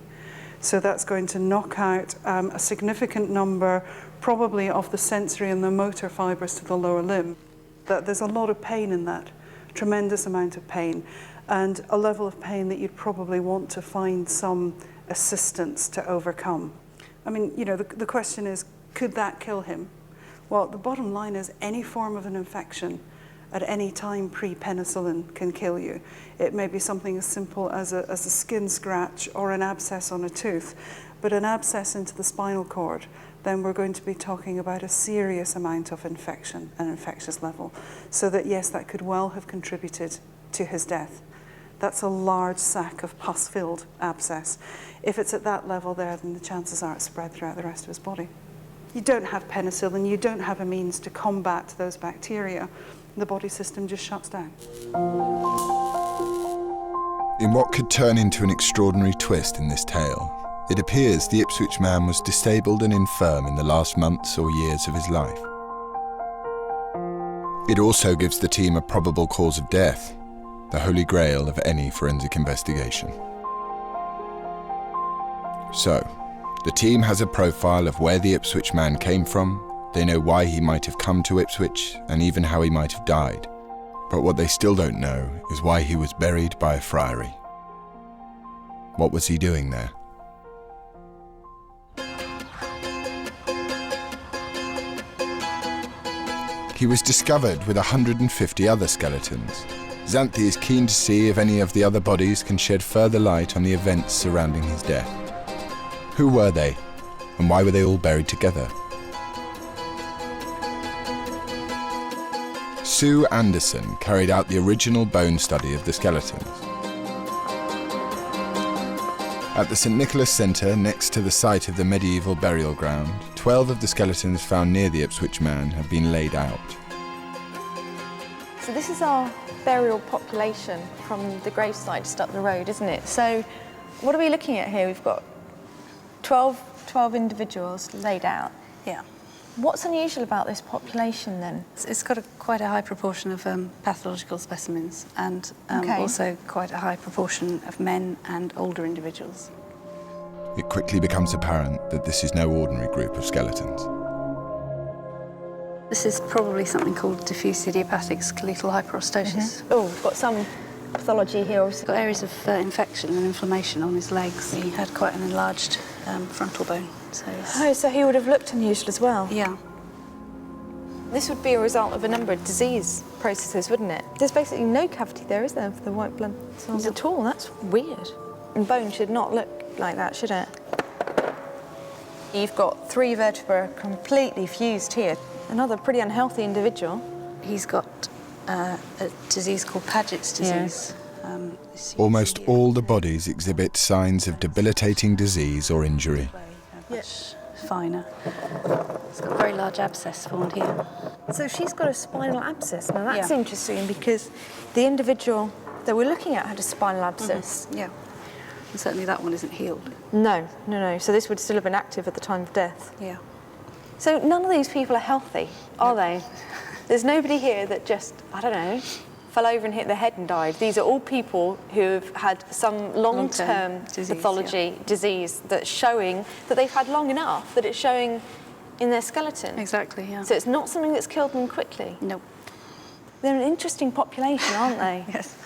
Speaker 2: So that's going to knock out a significant number, probably of the sensory and the motor fibres to the lower limb. There's a lot of pain in that, tremendous amount of pain, and a level of pain that you'd probably want to find some assistance to overcome. I mean, you know, the question is, could that kill him? Well, the bottom line is any form of an infection at any time pre-penicillin can kill you. It may be something as simple as a skin scratch or an abscess on a tooth, but an abscess into the spinal cord, then we're going to be talking about a serious amount of infection, an infectious level. So that, yes, that could well have contributed to his death. That's a large sac of pus-filled abscess. If it's at that level there, then the chances are it's spread throughout the rest of his body. You don't have penicillin, you don't have a means to combat those bacteria. The body system just shuts down.
Speaker 1: In what could turn into an extraordinary twist in this tale, it appears the Ipswich man was disabled and infirm in the last months or years of his life. It also gives the team a probable cause of death, the holy grail of any forensic investigation. So, the team has a profile of where the Ipswich man came from, they know why he might have come to Ipswich, and even how he might have died. But what they still don't know is why he was buried by a friary. What was he doing there? He was discovered with 150 other skeletons. Xanthi is keen to see if any of the other bodies can shed further light on the events surrounding his death. Who were they, and why were they all buried together? Sue Anderson carried out the original bone study of the skeletons. At the St Nicholas Centre, next to the site of the medieval burial ground, 12 of the skeletons found near the Ipswich man have been laid out.
Speaker 4: So this is our burial population from the gravesite just up the road, isn't it? So what are we looking at here? We've got 12 individuals laid out.
Speaker 9: Yeah.
Speaker 4: What's unusual about this population then?
Speaker 9: It's got quite a high proportion of pathological specimens and also quite a high proportion of men and older individuals.
Speaker 1: It quickly becomes apparent that this is no ordinary group of skeletons.
Speaker 9: This is probably something called diffuse idiopathic skeletal hyperostosis.
Speaker 4: Oh, we've got some pathology here.
Speaker 9: He's got areas of infection and inflammation on his legs. He had quite an enlarged frontal bone.
Speaker 4: So he would have looked unusual as well?
Speaker 9: Yeah.
Speaker 4: This would be a result of a number of disease processes, wouldn't it? There's basically no cavity there, is there, for the white blood cells at all? That's weird. And bone should not look like that, should it? You've got 3 vertebrae completely fused here. Another pretty unhealthy individual.
Speaker 9: He's got a disease called Paget's disease.
Speaker 1: Almost all the bodies exhibit signs of debilitating disease or injury.
Speaker 9: Much finer. It's got a very large abscess formed here.
Speaker 4: So she's got a spinal abscess. Now that's interesting because the individual that we're looking at had a spinal abscess.
Speaker 9: Yeah. And certainly that one isn't healed.
Speaker 4: No. So this would still have been active at the time of death.
Speaker 9: Yeah.
Speaker 4: So none of these people are healthy, are they? There's nobody here that just, I don't know, fell over and hit their head and died. These are all people who've had some long-term pathology, disease that's showing that they've had long enough that it's showing in their skeleton.
Speaker 9: Exactly, yeah.
Speaker 4: So it's not something that's killed them quickly.
Speaker 9: No.
Speaker 4: They're an interesting population, aren't they?
Speaker 9: Yes.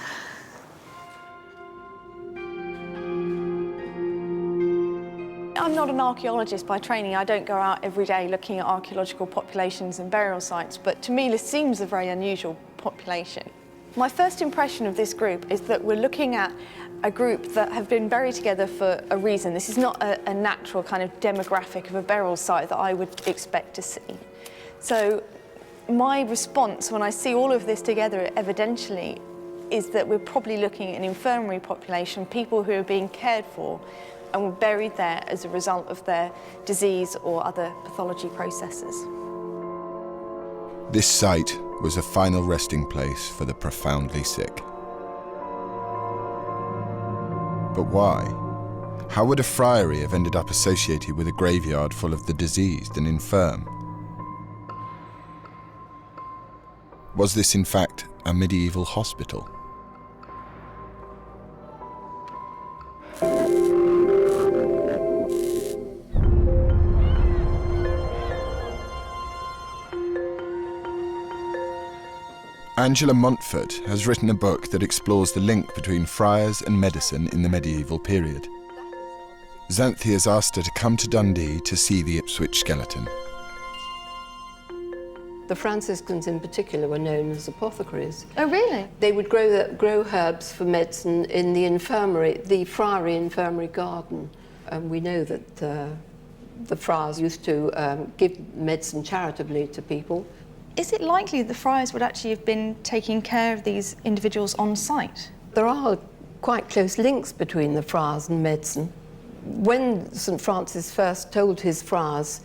Speaker 4: I'm not an archaeologist by training. I don't go out every day looking at archaeological populations and burial sites, but to me this seems a very unusual population. My first impression of this group is that we're looking at a group that have been buried together for a reason. This is not a natural kind of demographic of a burial site that I would expect to see. So my response when I see all of this together evidentially is that we're probably looking at an infirmary population, people who are being cared for and were buried there as a result of their disease or other pathology processes.
Speaker 1: This site was a final resting place for the profoundly sick. But why? How would a friary have ended up associated with a graveyard full of the diseased and infirm? Was this in fact a medieval hospital? Angela Montfort has written a book that explores the link between friars and medicine in the medieval period. Xanthi has asked her to come to Dundee to see the Ipswich skeleton.
Speaker 16: The Franciscans in particular were known as apothecaries.
Speaker 4: Oh, really?
Speaker 16: They would grow herbs for medicine in the infirmary, the friary infirmary garden. And we know that the friars used to give medicine charitably to people.
Speaker 4: Is it likely that the friars would actually have been taking care of these individuals on site?
Speaker 16: There are quite close links between the friars and medicine. When St. Francis first told his friars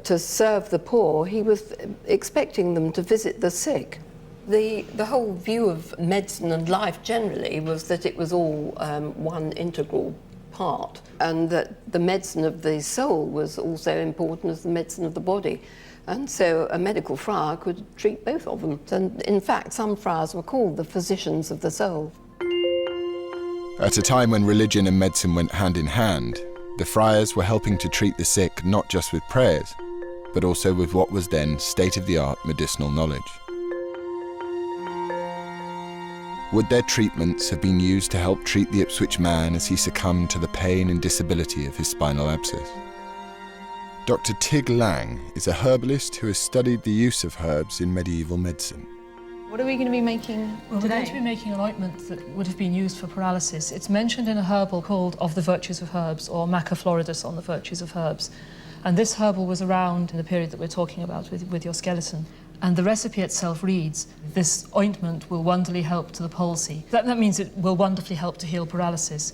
Speaker 16: to serve the poor, he was expecting them to visit the sick. The whole view of medicine and life generally was that it was all one integral part, and that the medicine of the soul was also important as the medicine of the body. And so a medical friar could treat both of them. And in fact, some friars were called the physicians of the soul.
Speaker 1: At a time when religion and medicine went hand in hand, the friars were helping to treat the sick not just with prayers, but also with what was then state-of-the-art medicinal knowledge. Would their treatments have been used to help treat the Ipswich man as he succumbed to the pain and disability of his spinal abscess? Dr. Tig Lang is a herbalist who has studied the use of herbs in medieval medicine.
Speaker 4: What are we going to be making
Speaker 17: Well,
Speaker 4: today?
Speaker 17: we're going to be making an ointment that would have been used for paralysis. It's mentioned in a herbal called Of the Virtues of Herbs, or Maca Floridus on the Virtues of Herbs. And this herbal was around in the period that we're talking about with your skeleton. And the recipe itself reads, this ointment will wonderfully help to the palsy. That means it will wonderfully help to heal paralysis.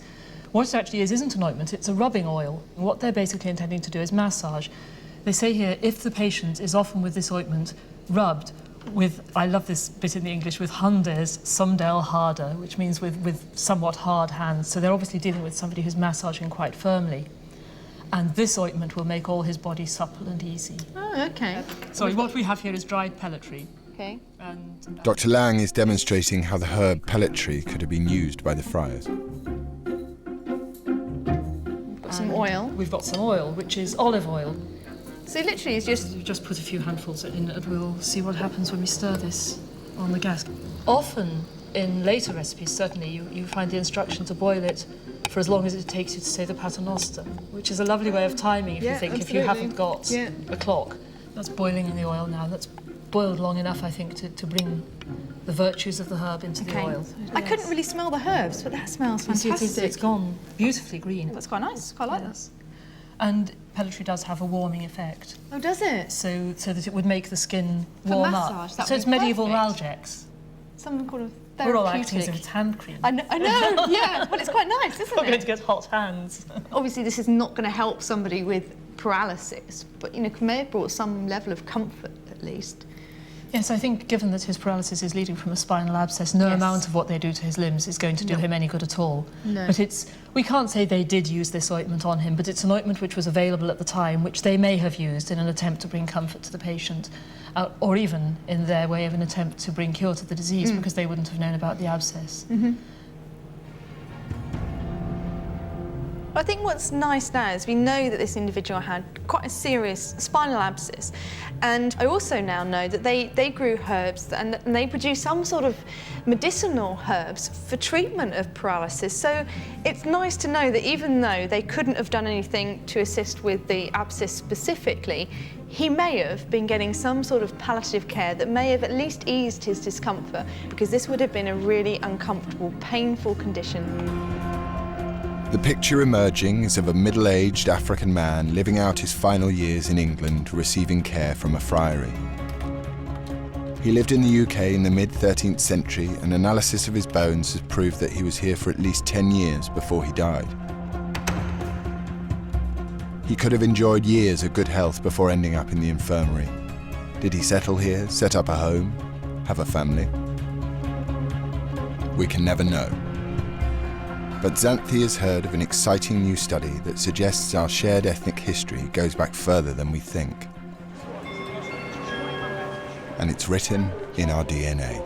Speaker 17: What it actually is isn't an ointment, it's a rubbing oil. What they're basically intending to do is massage. They say here, if the patient is often with this ointment rubbed with, I love this bit in the English, with hundes sumdel harder, which means with somewhat hard hands. So they're obviously dealing with somebody who's massaging quite firmly. And this ointment will make all his body supple and easy.
Speaker 4: Oh, okay.
Speaker 17: Sorry, what we have here is dried pellitory.
Speaker 4: Okay.
Speaker 17: And
Speaker 1: Dr. Lang is demonstrating how the herb pellitory could have been used by the friars.
Speaker 4: Some oil.
Speaker 17: We've got some oil, which is olive oil.
Speaker 4: So literally it's just...
Speaker 17: You just put a few handfuls in and we'll see what happens when we stir this on the gas. Often, in later recipes, certainly, you find the instruction to boil it for as long as it takes you to say the Paternoster, which is a lovely way of timing, if you think, if you haven't got a clock. That's boiling in the oil now. That's boiled long enough, I think, to bring the virtues of the herb into the oil.
Speaker 4: I couldn't really smell the herbs, but that smells
Speaker 17: You see,
Speaker 4: fantastic.
Speaker 17: it's gone beautifully green.
Speaker 4: That's quite nice. Quite like that.
Speaker 17: And pellitory does have a warming effect.
Speaker 4: Oh, does it?
Speaker 17: So that it would make the skin
Speaker 4: For
Speaker 17: warm
Speaker 4: massage,
Speaker 17: up.
Speaker 4: that
Speaker 17: So
Speaker 4: would
Speaker 17: it's
Speaker 4: be
Speaker 17: medieval
Speaker 4: perfect.
Speaker 17: Ralgex.
Speaker 4: Some kind of therapeutic.
Speaker 17: We're all acting as if it's hand cream.
Speaker 4: I know, yeah. Well, it's quite nice, isn't
Speaker 17: We're
Speaker 4: it?
Speaker 17: going to get hot hands.
Speaker 4: Obviously, this is not going to help somebody with paralysis, but, you know, may have brought some level of comfort, at least.
Speaker 17: Yes, I think given that his paralysis is leading from a spinal abscess, no amount of what they do to his limbs is going to do him any good at all.
Speaker 4: No.
Speaker 17: But we can't say they did use this ointment on him, but it's an ointment which was available at the time, which they may have used in an attempt to bring comfort to the patient, or even in their way of an attempt to bring cure to the disease, because they wouldn't have known about the abscess.
Speaker 7: But I think what's nice now is we know that this individual had quite a serious spinal abscess, and I also now know that they grew herbs and they produced some sort of medicinal herbs for treatment of paralysis. So it's nice to know that even though they couldn't have done anything to assist with the abscess specifically, he may have been getting some sort of palliative care that may have at least eased his discomfort, because this would have been a really uncomfortable, painful condition.
Speaker 1: The picture emerging is of a middle-aged African man living out his final years in England, receiving care from a friary. He lived in the UK in the mid-13th century, and analysis of his bones has proved that he was here for at least 10 years before he died. He could have enjoyed years of good health before ending up in the infirmary. Did he settle here, set up a home, have a family? We can never know. But Xanthi has heard of an exciting new study that suggests our shared ethnic history goes back further than we think. And it's written in our DNA.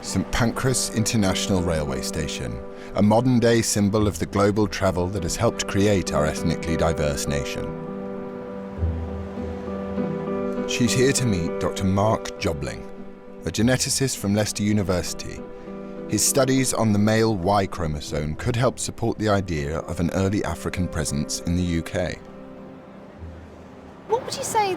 Speaker 1: St Pancras International Railway Station, a modern-day symbol of the global travel that has helped create our ethnically diverse nation. She's here to meet Dr. Mark Jobling, a geneticist from Leicester University. His studies on the male Y chromosome could help support the idea of an early African presence in the UK.
Speaker 4: What would you say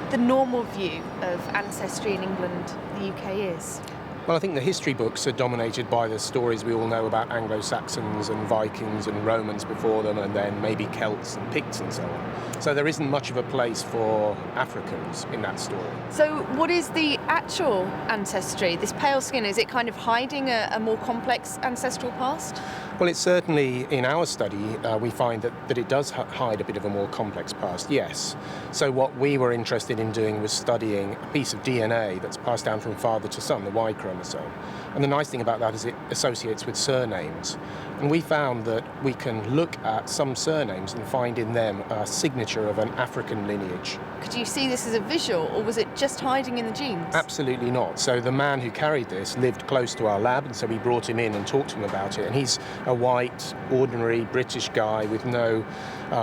Speaker 4: the normal view of ancestry in England, the UK, is?
Speaker 18: Well, I think the history books are dominated by the stories we all know about Anglo-Saxons and Vikings and Romans before them, and then maybe Celts and Picts and so on. So there isn't much of a place for Africans in that story.
Speaker 4: So what is the actual ancestry? This pale skin, is it kind of hiding a more complex ancestral past?
Speaker 18: Well, it's certainly, in our study, we find that it does hide a bit of a more complex past, yes. So what we were interested in doing was studying a piece of DNA that's passed down from father to son, the Y chromosome. And the nice thing about that is it associates with surnames. And we found that we can look at some surnames and find in them a signature of an African lineage.
Speaker 4: Could you see this as a visual, or was it just hiding in the genes?
Speaker 18: Absolutely not. So the man who carried this lived close to our lab, and so we brought him in and talked to him about it. And he's a white, ordinary British guy with no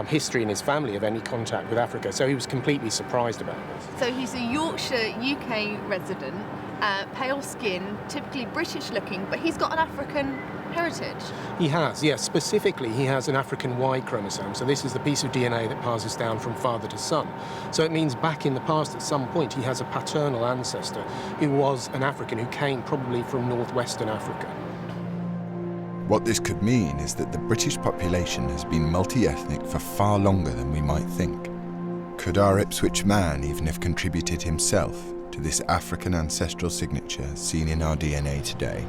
Speaker 18: history in his family of any contact with Africa. So he was completely surprised about this.
Speaker 4: So he's a Yorkshire, UK resident, pale skin, typically British looking, but he's got an African heritage.
Speaker 18: He has, yes. Specifically, he has an African Y chromosome. So this is the piece of DNA that passes down from father to son. So it means back in the past, at some point, he has a paternal ancestor who was an African who came probably from northwestern Africa.
Speaker 1: What this could mean is that the British population has been multi-ethnic for far longer than we might think. Could our Ipswich man even have contributed himself to this African ancestral signature seen in our DNA today?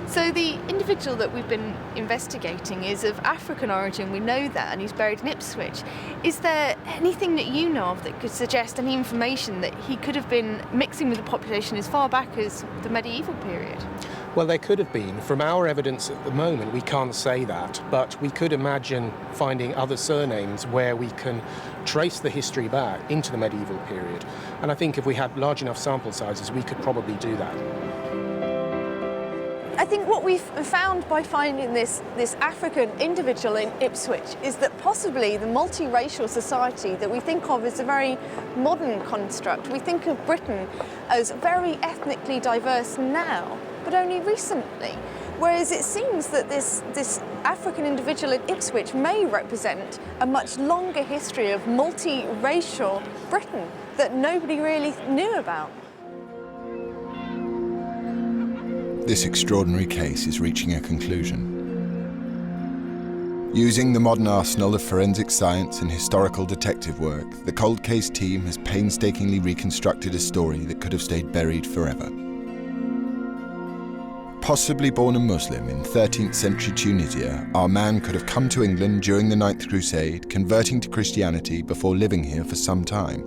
Speaker 4: So the individual that we've been investigating is of African origin, we know that, and he's buried in Ipswich. Is there anything that you know of that could suggest any information that he could have been mixing with the population as far back as the medieval period?
Speaker 18: Well, there could have been. From our evidence at the moment, we can't say that, but we could imagine finding other surnames where we can trace the history back into the medieval period. And I think if we had large enough sample sizes, we could probably do that.
Speaker 4: I think what we've found by finding this African individual in Ipswich is that possibly the multiracial society that we think of as a very modern construct, we think of Britain as very ethnically diverse now, but only recently. Whereas it seems that this African individual in Ipswich may represent a much longer history of multiracial Britain that nobody really knew about.
Speaker 1: This extraordinary case is reaching a conclusion. Using the modern arsenal of forensic science and historical detective work, the cold case team has painstakingly reconstructed a story that could have stayed buried forever. Possibly born a Muslim in 13th century Tunisia, our man could have come to England during the Ninth Crusade, converting to Christianity before living here for some time.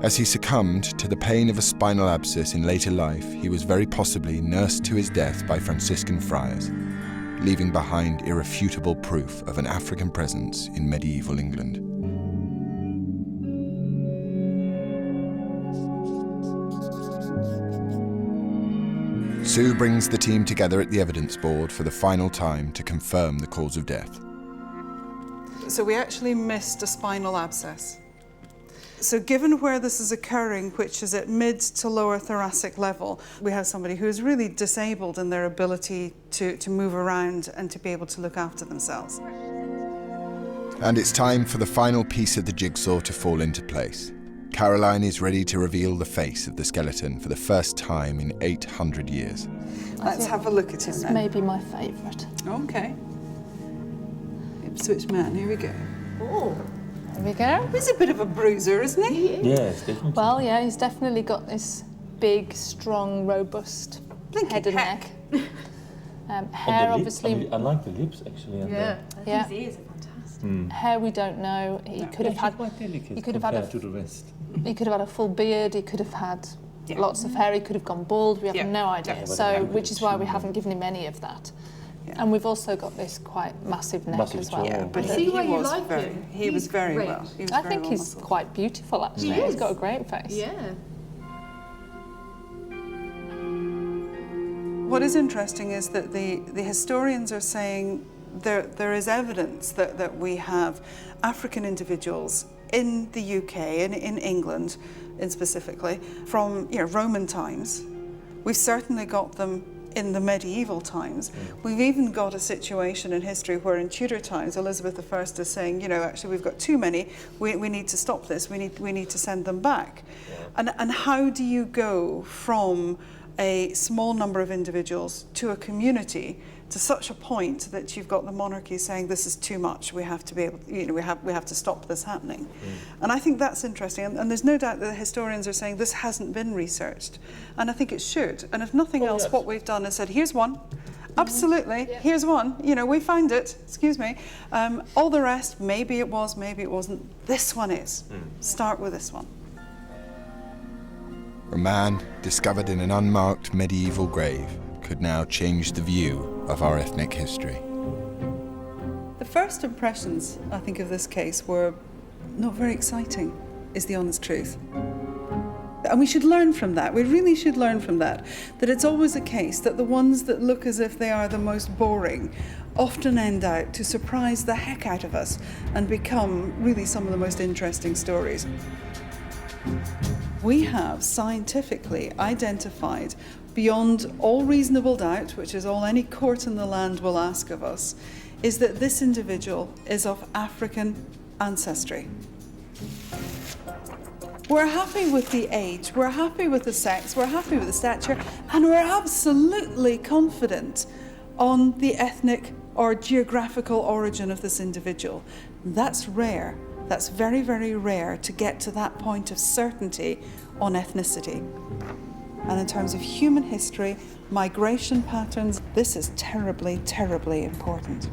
Speaker 1: As he succumbed to the pain of a spinal abscess in later life, he was very possibly nursed to his death by Franciscan friars, leaving behind irrefutable proof of an African presence in medieval England. Sue brings the team together at the evidence board for the final time to confirm the cause of death.
Speaker 2: So we actually missed a spinal abscess. So given where this is occurring, which is at mid to lower thoracic level, we have somebody who is really disabled in their ability to move around and to be able to look after themselves.
Speaker 1: And it's time for the final piece of the jigsaw to fall into place. Caroline is ready to reveal the face of the skeleton for the first time in 800 years.
Speaker 2: Let's have a look at him then.
Speaker 3: Maybe my favourite.
Speaker 2: Okay. Ipswich man, here we go.
Speaker 3: Oh. There we go.
Speaker 2: He's a bit of a bruiser, isn't he?
Speaker 5: Yes, definitely.
Speaker 3: Well, yeah, he's definitely got this big, strong, robust head and neck. Hair, obviously.
Speaker 5: I like the lips, actually.
Speaker 3: Yeah.
Speaker 13: I think his ears are fantastic.
Speaker 3: Hair, we don't know. He could have had.
Speaker 5: Quite delicate
Speaker 3: He could have had
Speaker 5: to the rest.
Speaker 3: He could have had a full beard. He could have had lots of hair. He could have gone bald. We have no idea. So, which is why we haven't given him any of that. And we've also got this quite massive neck as well.
Speaker 2: Yeah, but he was very well.
Speaker 3: I think he's quite beautiful, actually. He's got a great face.
Speaker 13: Yeah.
Speaker 2: What is interesting is that the historians are saying there is evidence that we have African individuals in the UK and in England, specifically from Roman times. We've certainly got them in the medieval times. We've even got a situation in history where in Tudor times, Elizabeth I is saying, actually we've got too many, we need to stop this, we need to send them back. And how do you go from a small number of individuals to a community to such a point that you've got the monarchy saying this is too much, we have to be able, we have to stop this happening. And I think that's interesting, and there's no doubt that the historians are saying this hasn't been researched, and I think it should. And if nothing else, what we've done is said, here's one, absolutely, here's one, we found it, excuse me. All the rest, maybe it was, maybe it wasn't. This one is. Start with this one.
Speaker 1: A man discovered in an unmarked medieval grave could now change the view of our ethnic history.
Speaker 2: The first impressions, I think, of this case were not very exciting, is the honest truth. And we should learn from that. We really should learn from that. That it's always the case that the ones that look as if they are the most boring often end out to surprise the heck out of us and become really some of the most interesting stories. We have scientifically identified beyond all reasonable doubt, which is all any court in the land will ask of us, is that this individual is of African ancestry. We're happy with the age, we're happy with the sex, we're happy with the stature, and we're absolutely confident on the ethnic or geographical origin of this individual. That's rare. That's very, very rare to get to that point of certainty on ethnicity. And in terms of human history, migration patterns, this is terribly, terribly important.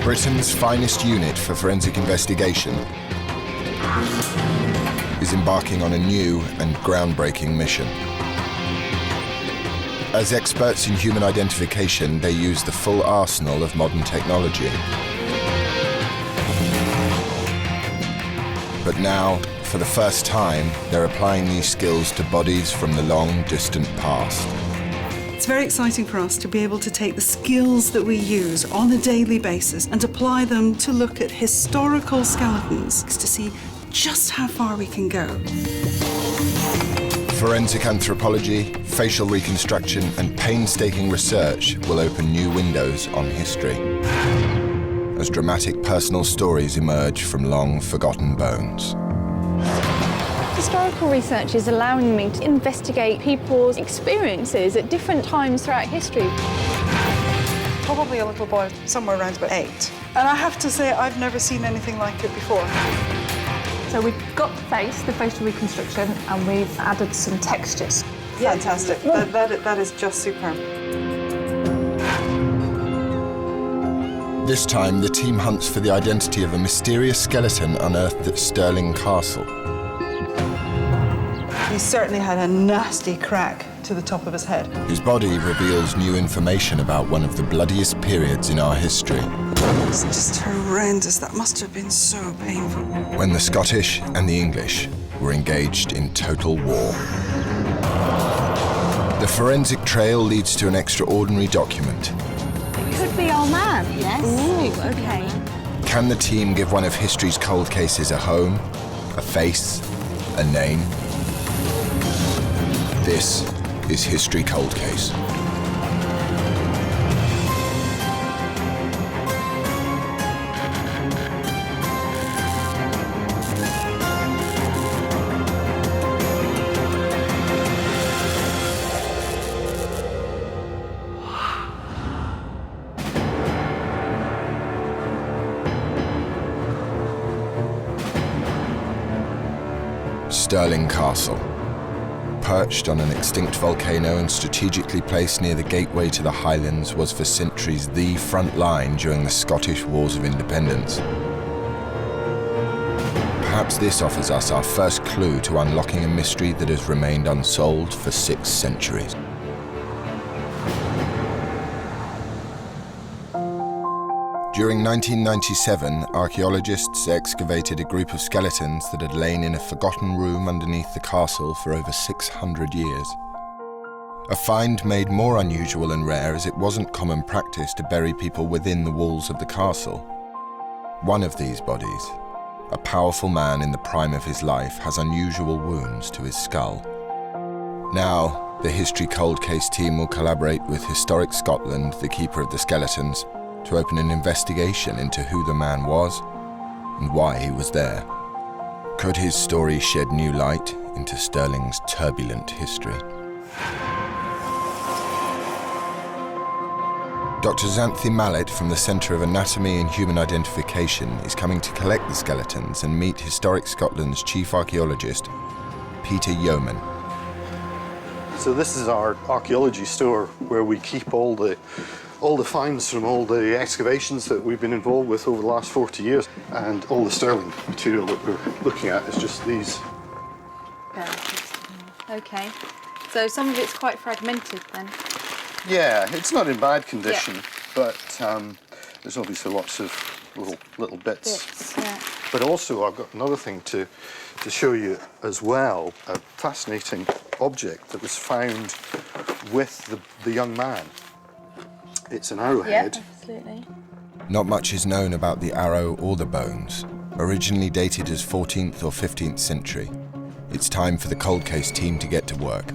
Speaker 1: Britain's finest unit for forensic investigation is embarking on a new and groundbreaking mission. As experts in human identification, they use the full arsenal of modern technology. But now, for the first time, they're applying these skills to bodies from the long, distant past.
Speaker 2: It's very exciting for us to be able to take the skills that we use on a daily basis and apply them to look at historical skeletons to see just how far we can go.
Speaker 1: Forensic anthropology, facial reconstruction, and painstaking research will open new windows on history as dramatic personal stories emerge from long forgotten bones.
Speaker 4: historical research is allowing me to investigate people's experiences at different times throughout history.
Speaker 2: Probably a little boy, somewhere around about 8. And I have to say, I've never seen anything like it before.
Speaker 3: So we've got the facial reconstruction, and we've added some textures.
Speaker 2: Fantastic. That is just superb.
Speaker 1: This time, the team hunts for the identity of a mysterious skeleton unearthed at Stirling Castle.
Speaker 2: He certainly had a nasty crack to the top of his head.
Speaker 1: His body reveals new information about one of the bloodiest periods in our history.
Speaker 2: It's just horrendous. That must have been so painful.
Speaker 1: When the Scottish and the English were engaged in total war. The forensic trail leads to an extraordinary document.
Speaker 4: It could be our man. Yes. Ooh, okay.
Speaker 1: Can the team give one of history's cold cases a home, a face, a name? This is History Cold Case. Stirling Castle. Perched on an extinct volcano and strategically placed near the gateway to the Highlands, was for centuries the front line during the Scottish Wars of Independence. Perhaps this offers us our first clue to unlocking a mystery that has remained unsolved for 6 centuries. During 1997, archaeologists excavated a group of skeletons that had lain in a forgotten room underneath the castle for over 600 years. A find made more unusual and rare as it wasn't common practice to bury people within the walls of the castle. One of these bodies, a powerful man in the prime of his life, has unusual wounds to his skull. Now, the History Cold Case team will collaborate with Historic Scotland, the keeper of the skeletons, to open an investigation into who the man was and why he was there. Could his story shed new light into Stirling's turbulent history? Dr. Xanthi Mallet from the Centre of Anatomy and Human Identification is coming to collect the skeletons and meet Historic Scotland's chief archaeologist, Peter Yeoman.
Speaker 19: So this is our archaeology store where we keep all the finds from all the excavations that we've been involved with over the last 40 years. And all the Stirling material that we're looking at is just these.
Speaker 7: Okay, so some of it's quite fragmented then.
Speaker 19: Yeah, it's not in bad condition, but there's obviously lots of little bits.
Speaker 7: Yeah.
Speaker 19: But also I've got another thing to show you as well, a fascinating object that was found with the young man. It's an arrowhead.
Speaker 7: Yeah, absolutely.
Speaker 1: Not much is known about the arrow or the bones. Originally dated as 14th or 15th century, it's time for the cold case team to get to work.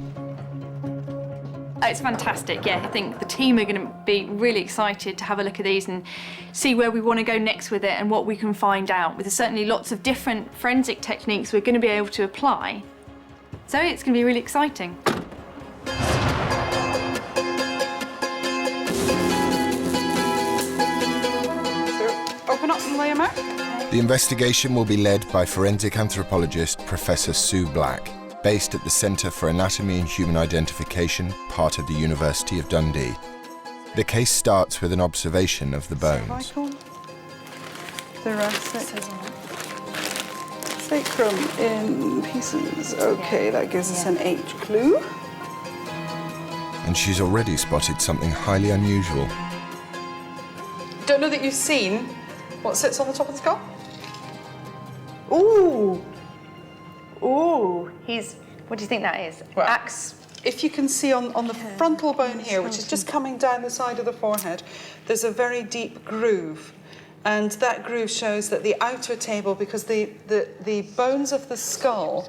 Speaker 20: It's fantastic, yeah. I think the team are going to be really excited to have a look at these and see where we want to go next with it and what we can find out. There's certainly lots of different forensic techniques we're going to be able to apply. So it's going to be really exciting.
Speaker 2: Open up and lay them out.
Speaker 1: The investigation will be led by forensic anthropologist Professor Sue Black, based at the Centre for Anatomy and Human Identification, part of the University of Dundee. The case starts with an observation of the bones.
Speaker 2: Sacrum in pieces. Okay, that gives us an H clue.
Speaker 1: And she's already spotted something highly unusual.
Speaker 2: Don't know that you've seen what sits on the top of the skull? Ooh!
Speaker 20: Ooh, what do you think that is?
Speaker 2: Well,
Speaker 20: Axe?
Speaker 2: If you can see on the frontal bone here, which is just coming down the side of the forehead, there's a very deep groove. And that groove shows that the outer table, because the bones of the skull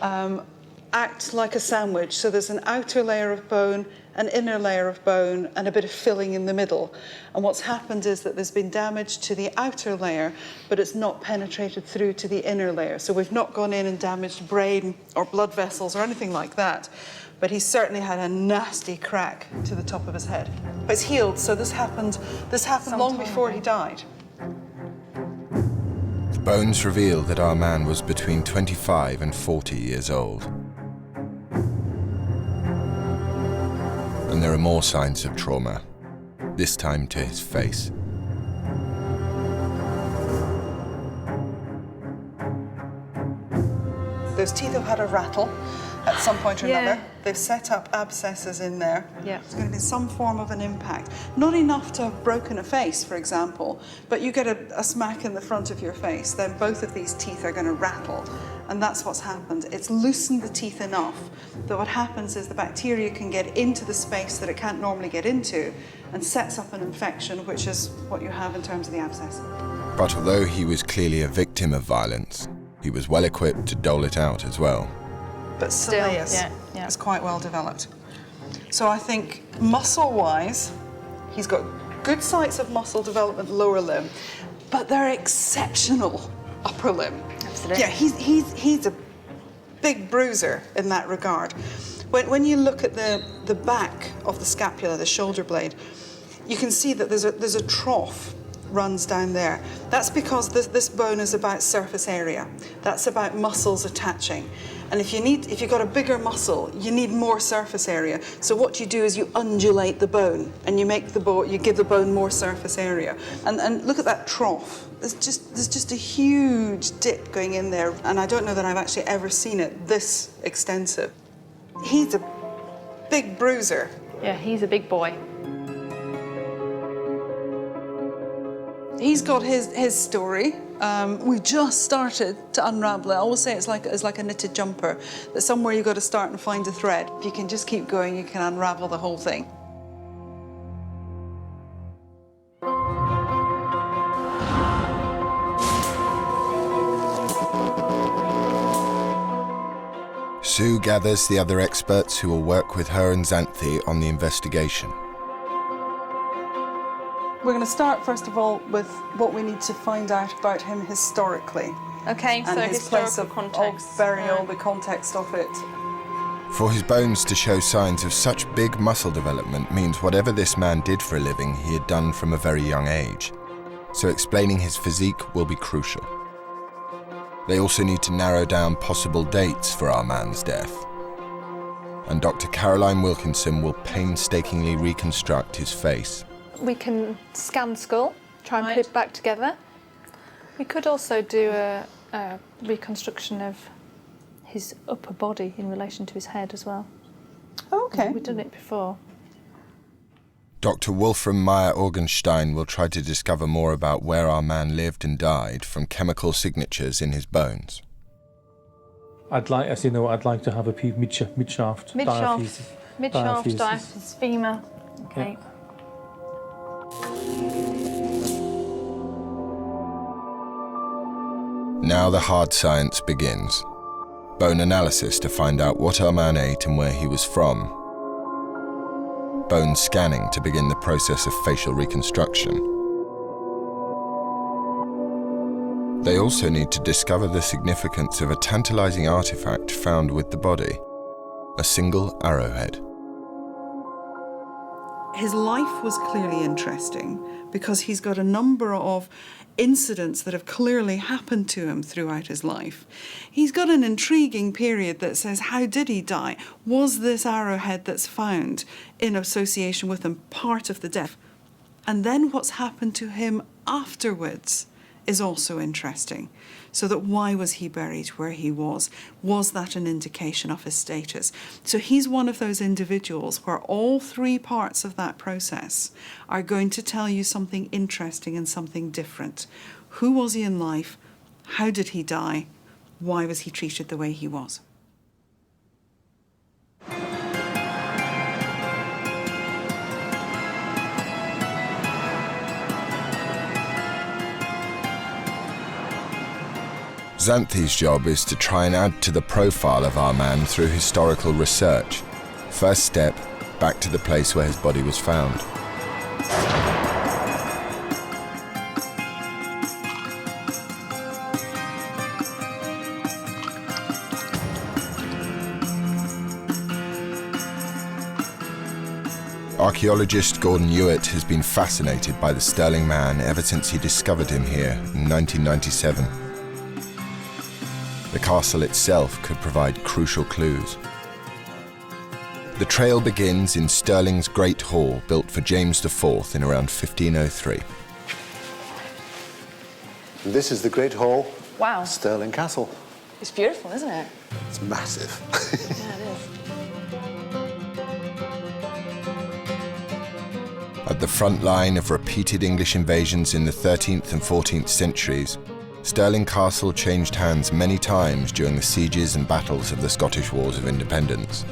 Speaker 2: act like a sandwich. So there's an outer layer of bone an inner layer of bone and a bit of filling in the middle. And what's happened is that there's been damage to the outer layer, but it's not penetrated through to the inner layer. So we've not gone in and damaged brain or blood vessels or anything like that. But he's certainly had a nasty crack to the top of his head. But it's healed, so this happened long before he died.
Speaker 1: The bones reveal that our man was between 25 and 40 years old. And there are more signs of trauma, this time to his face.
Speaker 2: Those teeth have had a rattle at some point or another. They've set up abscesses in there.
Speaker 7: Yeah.
Speaker 2: There's going to be some form of an impact. Not enough to have broken a face, for example, but you get a smack in the front of your face, then both of these teeth are going to rattle. And that's what's happened. It's loosened the teeth enough that what happens is the bacteria can get into the space that it can't normally get into and sets up an infection, which is what you have in terms of the abscess.
Speaker 1: But although he was clearly a victim of violence, he was well equipped to dole it out as well.
Speaker 2: But Soleus is quite well developed. So I think muscle-wise, he's got good sites of muscle development lower limb, but they're exceptional upper limb.
Speaker 7: Absolutely.
Speaker 2: Yeah, he's a big bruiser in that regard. When you look at the back of the scapula, the shoulder blade, you can see that there's a trough runs down there. That's because this bone is about surface area. That's about muscles attaching. And if you've got a bigger muscle, you need more surface area. So what you do is you undulate the bone and you give the bone more surface area. And look at that trough. There's just a huge dip going in there. And I don't know that I've actually ever seen it this extensive. He's a big bruiser.
Speaker 7: Yeah, he's a big boy.
Speaker 2: He's got his story. We've just started to unravel it. I always say it's like a knitted jumper, that somewhere you've got to start and find a thread. If you can just keep going, you can unravel the whole thing.
Speaker 1: Sue gathers the other experts who will work with her and Xanthi on the investigation.
Speaker 2: We're going to start, first of all, with what we need to find out about him historically.
Speaker 7: Okay,
Speaker 2: and
Speaker 7: so
Speaker 2: his place of
Speaker 7: context.
Speaker 2: Burial, the context of it.
Speaker 1: For his bones to show signs of such big muscle development means whatever this man did for a living, he had done from a very young age. So explaining his physique will be crucial. They also need to narrow down possible dates for our man's death. And Dr. Caroline Wilkinson will painstakingly reconstruct his face.
Speaker 3: We can scan skull, try and put it back together. We could also do a reconstruction of his upper body in relation to his head as well.
Speaker 2: Oh, okay.
Speaker 3: We've done it before.
Speaker 1: Dr. Wolfram Meyer-Orgenstein will try to discover more about where our man lived and died from chemical signatures in his bones.
Speaker 5: I'd like to have a mid-shaft diaphysis.
Speaker 7: Mid-shaft diaphysis, femur. Okay.
Speaker 5: Yeah.
Speaker 1: Now the hard science begins. Bone analysis to find out what our man ate and where he was from. Bone scanning to begin the process of facial reconstruction. They also need to discover the significance of a tantalizing artifact found with the body, a single arrowhead.
Speaker 2: His life was clearly interesting because he's got a number of incidents that have clearly happened to him throughout his life. He's got an intriguing period that says, how did he die? Was this arrowhead that's found in association with him part of the death? And then what's happened to him afterwards is also interesting. So that why was he buried where he was? Was that an indication of his status? So he's one of those individuals where all three parts of that process are going to tell you something interesting and something different. Who was he in life? How did he die? Why was he treated the way he was?
Speaker 1: Xanthi's job is to try and add to the profile of our man through historical research. First step, back to the place where his body was found. Archaeologist Gordon Hewitt has been fascinated by the Stirling man ever since he discovered him here in 1997. The castle itself could provide crucial clues. The trail begins in Stirling's Great Hall, built for James IV in around 1503.
Speaker 12: This is the Great Hall.
Speaker 7: Wow.
Speaker 12: Stirling Castle.
Speaker 7: It's beautiful, isn't it?
Speaker 12: It's massive.
Speaker 7: Yeah, it is.
Speaker 1: At the front line of repeated English invasions in the 13th and 14th centuries, Stirling Castle changed hands many times during the sieges and battles of the Scottish Wars of Independence.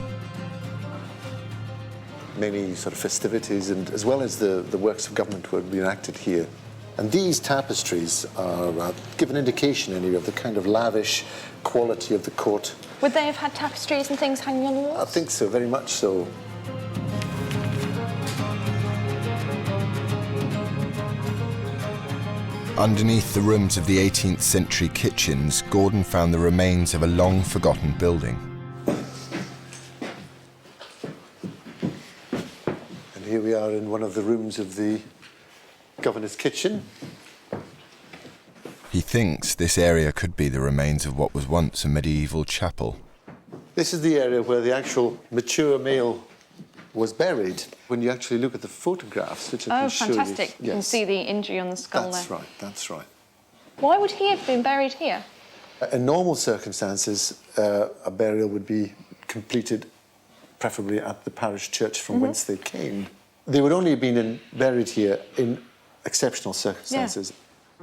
Speaker 12: Many sort of festivities, and as well as the works of government were enacted here. And these tapestries are give an indication anyway of the kind of lavish quality of the court.
Speaker 7: Would they have had tapestries and things hanging on the walls?
Speaker 12: I think so, very much so.
Speaker 1: Underneath the rooms of the 18th century kitchens, Gordon found the remains of a long-forgotten building.
Speaker 12: And here we are in one of the rooms of the governor's kitchen.
Speaker 1: He thinks this area could be the remains of what was once a medieval chapel.
Speaker 12: This is the area where the actual mature male was buried. When you actually look at the photographs, which I can show you.
Speaker 7: Oh, fantastic. You can see the injury on the skull
Speaker 12: That's
Speaker 7: there.
Speaker 12: right, that's right.
Speaker 7: Why would he have been buried here?
Speaker 12: In normal circumstances, a burial would be completed preferably at the parish church from whence they came. They would only have been buried here in exceptional circumstances.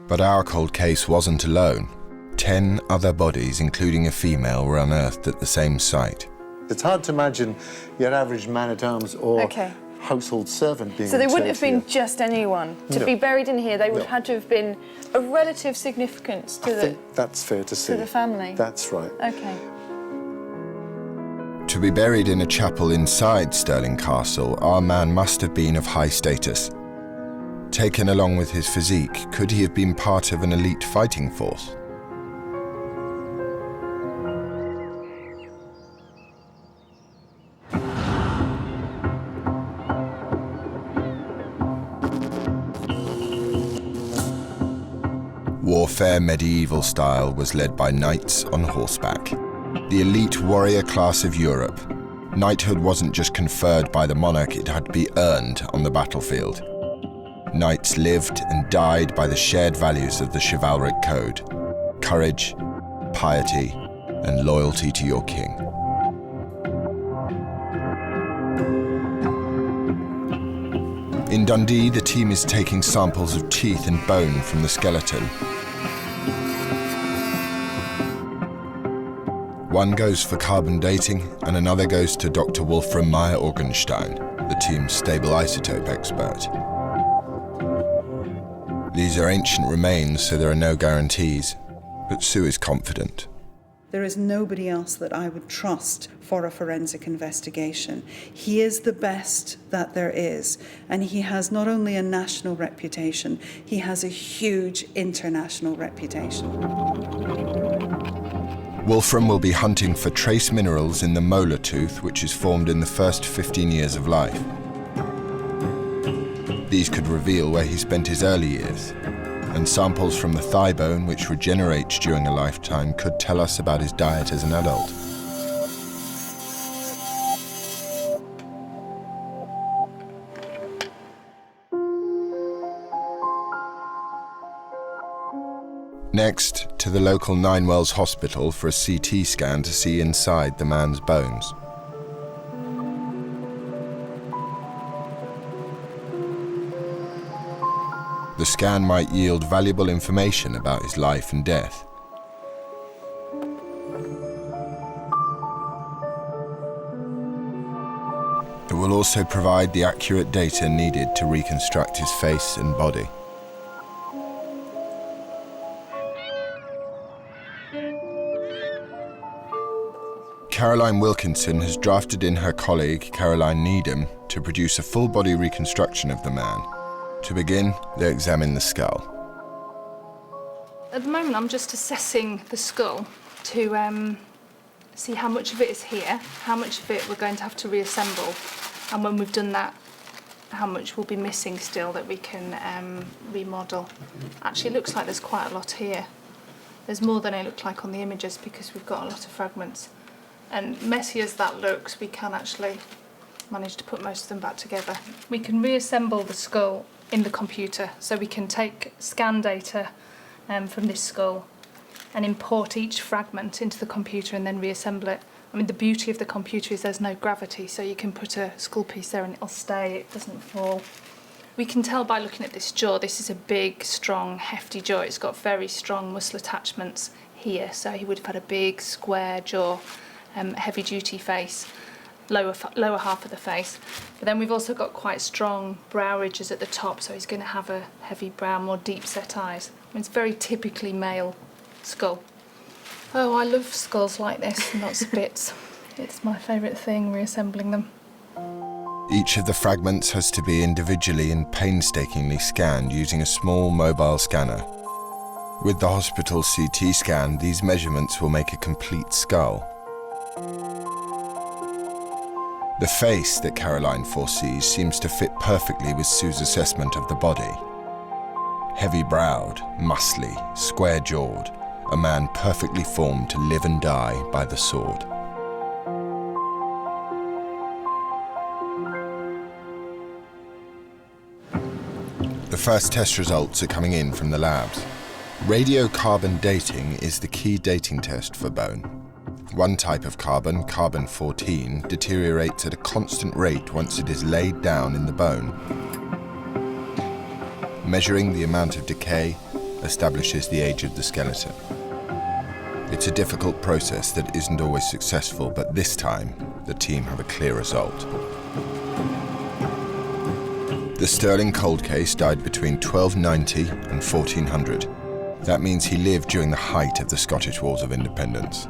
Speaker 1: But our cold case wasn't alone. 10 other bodies, including a female, were unearthed at the same site.
Speaker 12: It's hard to imagine your average man-at-arms or household servant being
Speaker 13: So they wouldn't
Speaker 12: interred
Speaker 13: have been
Speaker 12: here.
Speaker 13: just anyone. To
Speaker 12: No.
Speaker 13: be buried in here, they would
Speaker 12: No.
Speaker 13: have had to have been of relative significance to
Speaker 12: I think that's fair to say.
Speaker 13: the family.
Speaker 12: That's right.
Speaker 13: Okay.
Speaker 1: To be buried in a chapel inside Stirling Castle, our man must have been of high status. Taken along with his physique, could he have been part of an elite fighting force? Warfare medieval style was led by knights on horseback, the elite warrior class of Europe. Knighthood wasn't just conferred by the monarch, it had to be earned on the battlefield. Knights lived and died by the shared values of the chivalric code: courage, piety, and loyalty to your king. In Dundee, the team is taking samples of teeth and bone from the skeleton. One goes for carbon dating, and another goes to Dr. Wolfram Meyer-Orgenstein, the team's stable isotope expert. These are ancient remains, so there are no guarantees, but Sue is confident.
Speaker 2: There is nobody else that I would trust for a forensic investigation. He is the best that there is, and he has not only a national reputation, he has a huge international reputation.
Speaker 1: Wolfram will be hunting for trace minerals in the molar tooth, which is formed in the first 15 years of life. These could reveal where he spent his early years, and samples from the thigh bone, which regenerates during a lifetime, could tell us about his diet as an adult. Next, to the local Ninewells Hospital for a CT scan to see inside the man's bones. The scan might yield valuable information about his life and death. It will also provide the accurate data needed to reconstruct his face and body. Caroline Wilkinson has drafted in her colleague, Caroline Needham, to produce a full-body reconstruction of the man. To begin, they examine the skull.
Speaker 3: At the moment, I'm just assessing the skull to see how much of it is here, how much of it we're going to have to reassemble, and when we've done that, how much will be missing still that we can remodel. Actually, it looks like there's quite a lot here. There's more than it looked like on the images because we've got a lot of fragments. And messy as that looks, we can actually manage to put most of them back together. We can reassemble the skull in the computer, so we can take scan data from this skull and import each fragment into the computer and then reassemble it. I mean, the beauty of the computer is there's no gravity, so you can put a skull piece there and it'll stay, it doesn't fall. We can tell by looking at this jaw, this is a big, strong, hefty jaw. It's got very strong muscle attachments here, so he would have had a big, square jaw, heavy-duty face, lower half of the face. But then we've also got quite strong brow ridges at the top, so he's going to have a heavy brow, more deep-set eyes. I mean, it's very typically male skull. Oh, I love skulls like this, lots of bits. It's my favourite thing, reassembling them.
Speaker 1: Each of the fragments has to be individually and painstakingly scanned using a small mobile scanner. With the hospital CT scan, these measurements will make a complete skull. The face that Caroline foresees seems to fit perfectly with Sue's assessment of the body. Heavy-browed, muscly, square-jawed, a man perfectly formed to live and die by the sword. The first test results are coming in from the labs. Radiocarbon dating is the key dating test for bone. One type of carbon, carbon-14, deteriorates at a constant rate once it is laid down in the bone. Measuring the amount of decay establishes the age of the skeleton. It's a difficult process that isn't always successful, but this time the team have a clear result. The Stirling cold case died between 1290 and 1400. That means he lived during the height of the Scottish Wars of Independence,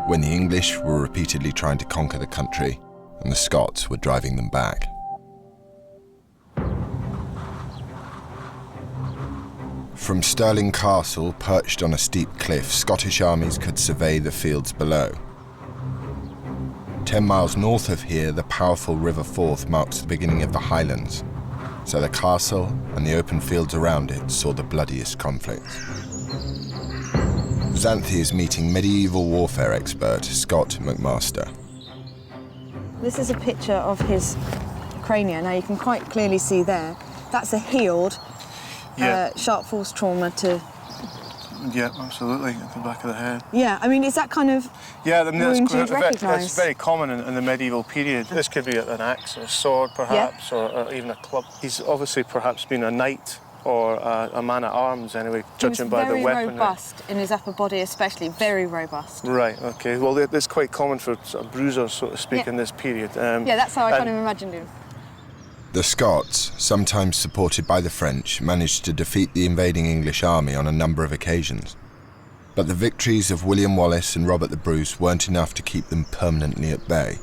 Speaker 1: when the English were repeatedly trying to conquer the country and the Scots were driving them back. From Stirling Castle, perched on a steep cliff, Scottish armies could survey the fields below. 10 miles north of here, the powerful River Forth marks the beginning of the Highlands, so the castle and the open fields around it saw the bloodiest conflicts. Xanthi is meeting medieval warfare expert Scott McMaster.
Speaker 13: This is a picture of his cranium. Now you can quite clearly see there, that's a healed sharp force trauma to...
Speaker 21: Yeah, absolutely, at the back of the head.
Speaker 13: Yeah, I mean, is that kind of wound you'd recognise?
Speaker 21: It's very common in the medieval period. This could be an axe or a sword, perhaps, or even a club. He's obviously perhaps been a knight or a man-at-arms, anyway, judging by the weaponry.
Speaker 13: Very robust in his upper body, especially, very robust.
Speaker 21: Right, OK. Well, it's quite common for sort of bruisers, so to speak, in this period.
Speaker 13: Yeah, that's how I kind of imagined him.
Speaker 1: The Scots, sometimes supported by the French, managed to defeat the invading English army on a number of occasions. But the victories of William Wallace and Robert the Bruce weren't enough to keep them permanently at bay.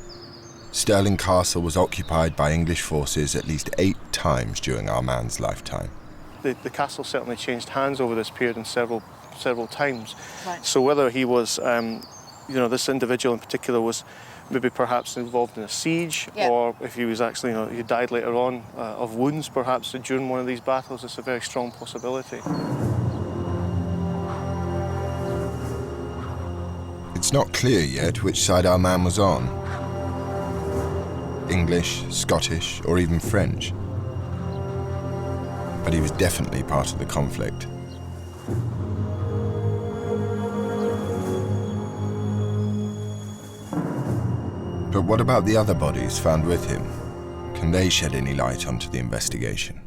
Speaker 1: Stirling Castle was occupied by English forces at least 8 times during our man's lifetime.
Speaker 21: The castle certainly changed hands over this period and several times.
Speaker 13: Right.
Speaker 21: So whether he was, this individual in particular was maybe perhaps involved in a siege, or if he was actually, he died later on of wounds perhaps during one of these battles, it's a very strong possibility.
Speaker 1: It's not clear yet which side our man was on. English, Scottish, or even French. But he was definitely part of the conflict. But what about the other bodies found with him? Can they shed any light onto the investigation?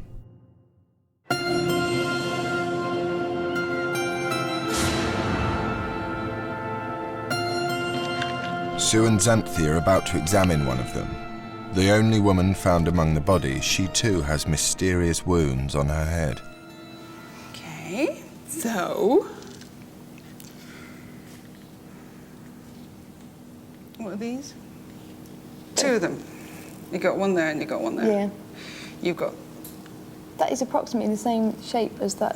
Speaker 1: Sue and Xanthi are about to examine one of them. The only woman found among the bodies, she too has mysterious wounds on her head.
Speaker 2: Okay, so... What are these? Two of them. You got one there and you got one there.
Speaker 13: Yeah.
Speaker 2: You've got...
Speaker 13: That is approximately the same shape as that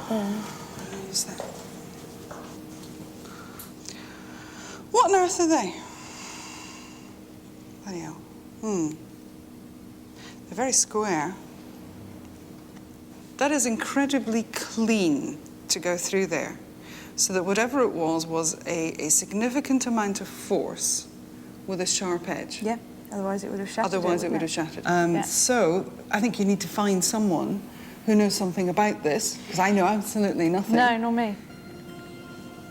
Speaker 13: there.
Speaker 2: Who's that? What on earth are they? Bloody hell. They're very square. That is incredibly clean to go through there. So that whatever it was a significant amount of force with a sharp edge.
Speaker 13: Yeah, otherwise it would have shattered.
Speaker 2: Otherwise it would have shattered. So I think you need to find someone who knows something about this, because I know absolutely nothing.
Speaker 13: No, not me.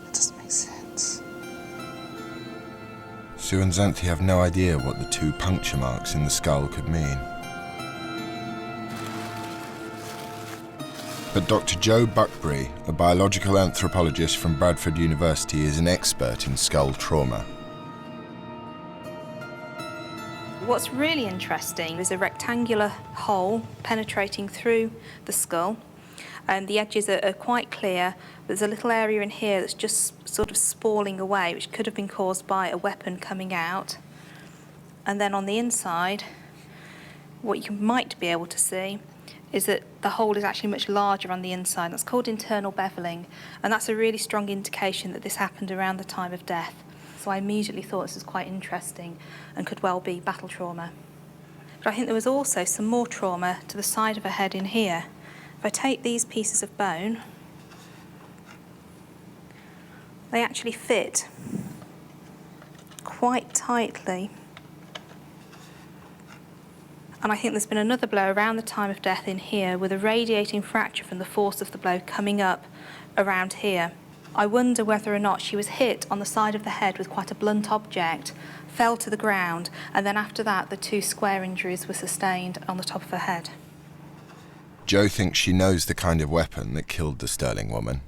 Speaker 2: That doesn't make sense.
Speaker 1: Sue and Xanthi have no idea what the two puncture marks in the skull could mean. But Dr. Joe Buckbury, a biological anthropologist from Bradford University, is an expert in skull trauma.
Speaker 6: What's really interesting is a rectangular hole penetrating through the skull. The edges are quite clear. There's a little area in here that's just sort of spalling away, which could have been caused by a weapon coming out. And then on the inside, what you might be able to see is that the hole is actually much larger on the inside. That's called internal beveling, and that's a really strong indication that this happened around the time of death. So I immediately thought this was quite interesting and could well be battle trauma. But I think there was also some more trauma to the side of her head in here. If I take these pieces of bone, they actually fit quite tightly. And I think there's been another blow around the time of death in here with a radiating fracture from the force of the blow coming up around here. I wonder whether or not she was hit on the side of the head with quite a blunt object, fell to the ground, and then after that the two square injuries were sustained on the top of her head.
Speaker 1: Joe thinks she knows the kind of weapon that killed the Stirling woman.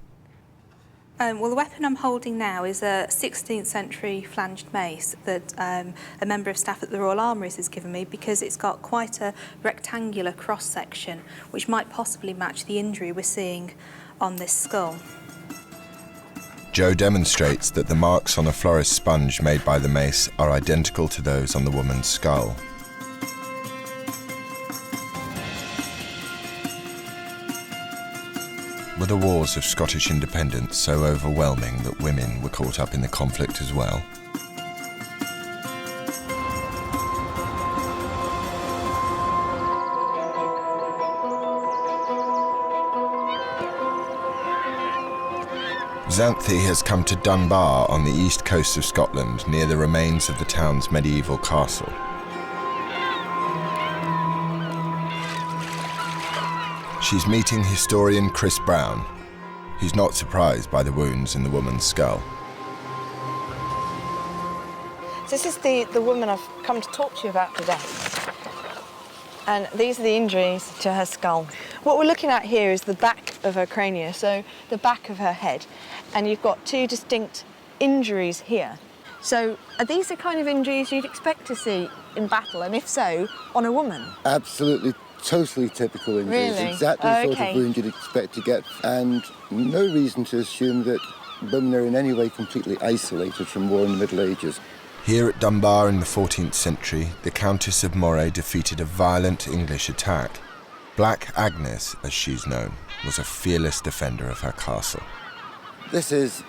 Speaker 6: Well, the weapon I'm holding now is a 16th century flanged mace that a member of staff at the Royal Armouries has given me because it's got quite a rectangular cross-section which might possibly match the injury we're seeing on this skull.
Speaker 1: Joe demonstrates that the marks on a florist's sponge made by the mace are identical to those on the woman's skull. Were the wars of Scottish independence so overwhelming that women were caught up in the conflict as well? Xanthi has come to Dunbar on the east coast of Scotland, near the remains of the town's medieval castle. She's meeting historian Chris Brown, who's not surprised by the wounds in the woman's skull.
Speaker 4: So this is the woman I've come to talk to you about today. And these are the injuries to her skull. What we're looking at here is the back of her crania, so the back of her head. And you've got two distinct injuries here. So are these the kind of injuries you'd expect to see in battle, and if so, on a woman?
Speaker 22: Absolutely. Totally typical injuries,
Speaker 4: really?
Speaker 22: Exactly the sort of wound you'd expect to get, and no reason to assume that women are in any way completely isolated from war in the Middle Ages.
Speaker 1: Here at Dunbar in the 14th century, the Countess of Moray defeated a violent English attack. Black Agnes, as she's known, was a fearless defender of her castle.
Speaker 22: This is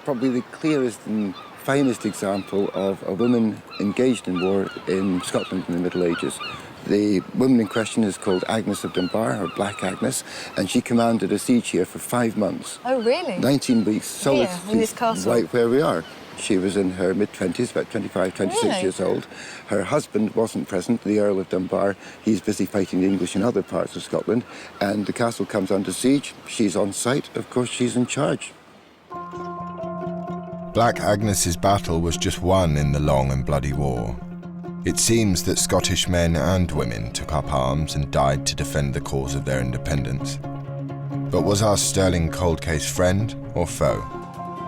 Speaker 22: probably the clearest and finest example of a woman engaged in war in Scotland in the Middle Ages. The woman in question is called Agnes of Dunbar, or Black Agnes, and she commanded a siege here for 5 months.
Speaker 4: Oh, really?
Speaker 22: 19 weeks solid.
Speaker 4: Here, in this castle?
Speaker 22: Right where we are. She was in her mid-20s, about 25, 26
Speaker 4: really?
Speaker 22: years old. Her husband wasn't present, the Earl of Dunbar. He's busy fighting the English in other parts of Scotland. And the castle comes under siege. She's on site. Of course, she's in charge.
Speaker 1: Black Agnes's battle was just one in the long and bloody war. It seems that Scottish men and women took up arms and died to defend the cause of their independence. But was our Stirling cold case friend or foe?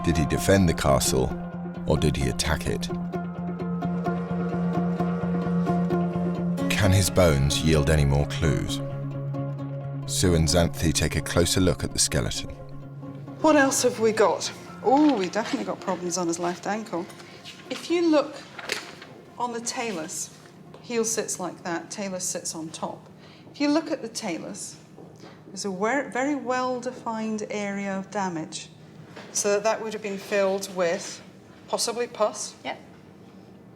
Speaker 1: Did he defend the castle, or did he attack it? Can his bones yield any more clues? Sue and Xanthi take a closer look at the skeleton.
Speaker 2: What else have we got? Oh, we definitely got problems on his left ankle. If you look on the talus, heel sits like that, talus sits on top. If you look at the talus, there's a very well-defined area of damage. So that would have been filled with possibly pus,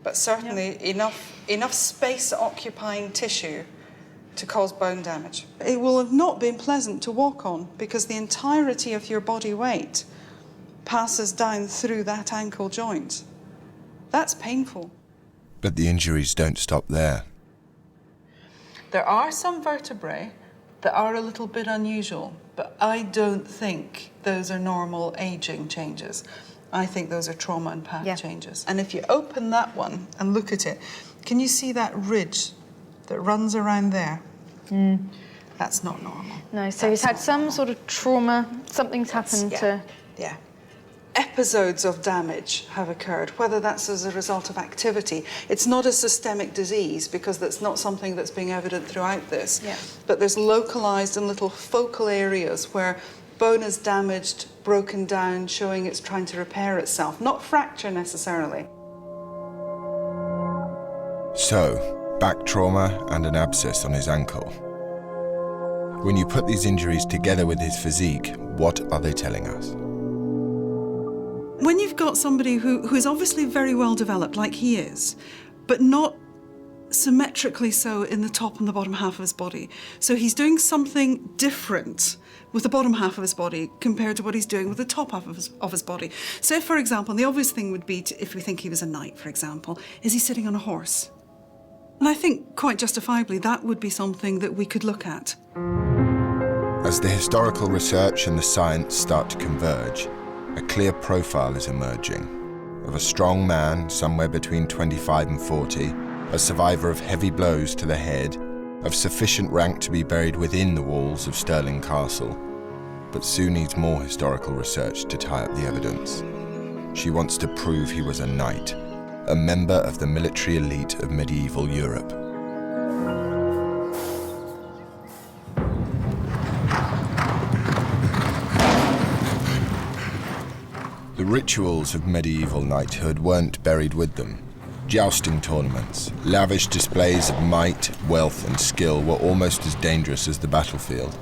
Speaker 2: but certainly enough space-occupying tissue to cause bone damage. It will have not been pleasant to walk on because the entirety of your body weight passes down through that ankle joint. That's painful.
Speaker 1: But the injuries don't stop there.
Speaker 2: There are some vertebrae that are a little bit unusual, but I don't think those are normal aging changes. I think those are trauma and path changes. And if you open that one and look at it, can you see that ridge that runs around there? That's not normal.
Speaker 20: No, so he's had some sort of trauma, something's happened to...
Speaker 2: Yeah. Episodes of damage have occurred, whether that's as a result of activity. It's not a systemic disease because that's not something that's being evident throughout this. But there's localized and little focal areas where bone is damaged, broken down, showing it's trying to repair itself, not fracture necessarily.
Speaker 1: So, back trauma and an abscess on his ankle. When you put these injuries together with his physique, what are they telling us?
Speaker 2: When you've got somebody who is obviously very well developed, like he is, but not symmetrically so in the top and the bottom half of his body. So he's doing something different with the bottom half of his body compared to what he's doing with the top half of his body. So if, for example, the obvious thing would be, if we think he was a knight, for example, is he sitting on a horse? And I think, quite justifiably, that would be something that we could look at.
Speaker 1: As the historical research and the science start to converge, a clear profile is emerging of a strong man somewhere between 25 and 40, a survivor of heavy blows to the head, of sufficient rank to be buried within the walls of Stirling Castle, but Sue needs more historical research to tie up the evidence. She wants to prove he was a knight, a member of the military elite of medieval Europe. The rituals of medieval knighthood weren't buried with them. Jousting tournaments, lavish displays of might, wealth and skill were almost as dangerous as the battlefield.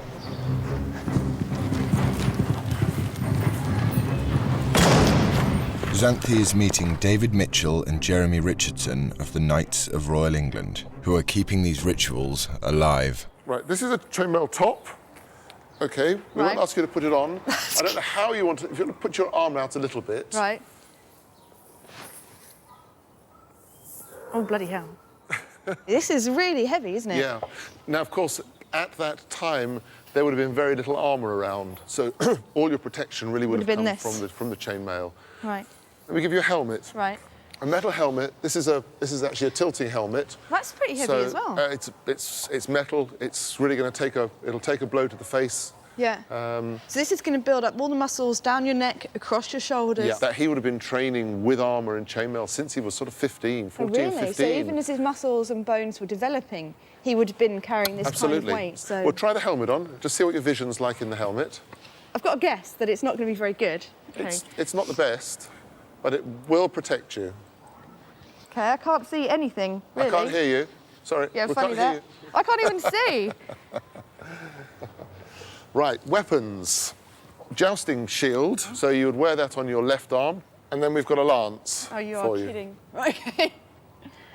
Speaker 1: Xanthi is meeting David Mitchell and Jeremy Richardson of the Knights of Royal England, who are keeping these rituals alive.
Speaker 8: Right, this is a chainmail top. Okay, we won't ask you to put it on. I don't know how you want to, if you want to put your arm out a little bit.
Speaker 13: Right. Oh, bloody hell. This is really heavy, isn't it?
Speaker 8: Yeah. Now, of course, at that time, there would have been very little armour around, so all your protection really would have come from the chainmail.
Speaker 13: Right.
Speaker 8: Let me give you a helmet.
Speaker 13: Right.
Speaker 8: A metal helmet. This is actually a tilting helmet.
Speaker 13: That's pretty heavy as well.
Speaker 8: It's metal. It's really going to it'll take a blow to the face.
Speaker 13: Yeah. So this is going to build up all the muscles down your neck, across your shoulders.
Speaker 8: Yeah. That he would have been training with armour and chainmail since he was sort of 15, 14,
Speaker 13: really?
Speaker 8: 15.
Speaker 13: So even as his muscles and bones were developing, he would have been carrying this kind of weight. So
Speaker 8: Well, try the helmet on. Just see what your vision's like in the helmet.
Speaker 13: I've got a guess that it's not going to be very good. Okay.
Speaker 8: It's not the best, but it will protect you.
Speaker 13: Okay, I can't see anything, really.
Speaker 8: I can't hear you. Sorry.
Speaker 13: Yeah,
Speaker 8: we
Speaker 13: funny
Speaker 8: can't hear
Speaker 13: that. I can't even see.
Speaker 8: Right, weapons. Jousting shield, so you would wear that on your left arm, and then we've got a lance
Speaker 13: Oh, you
Speaker 8: for
Speaker 13: are
Speaker 8: you.
Speaker 13: kidding. Okay.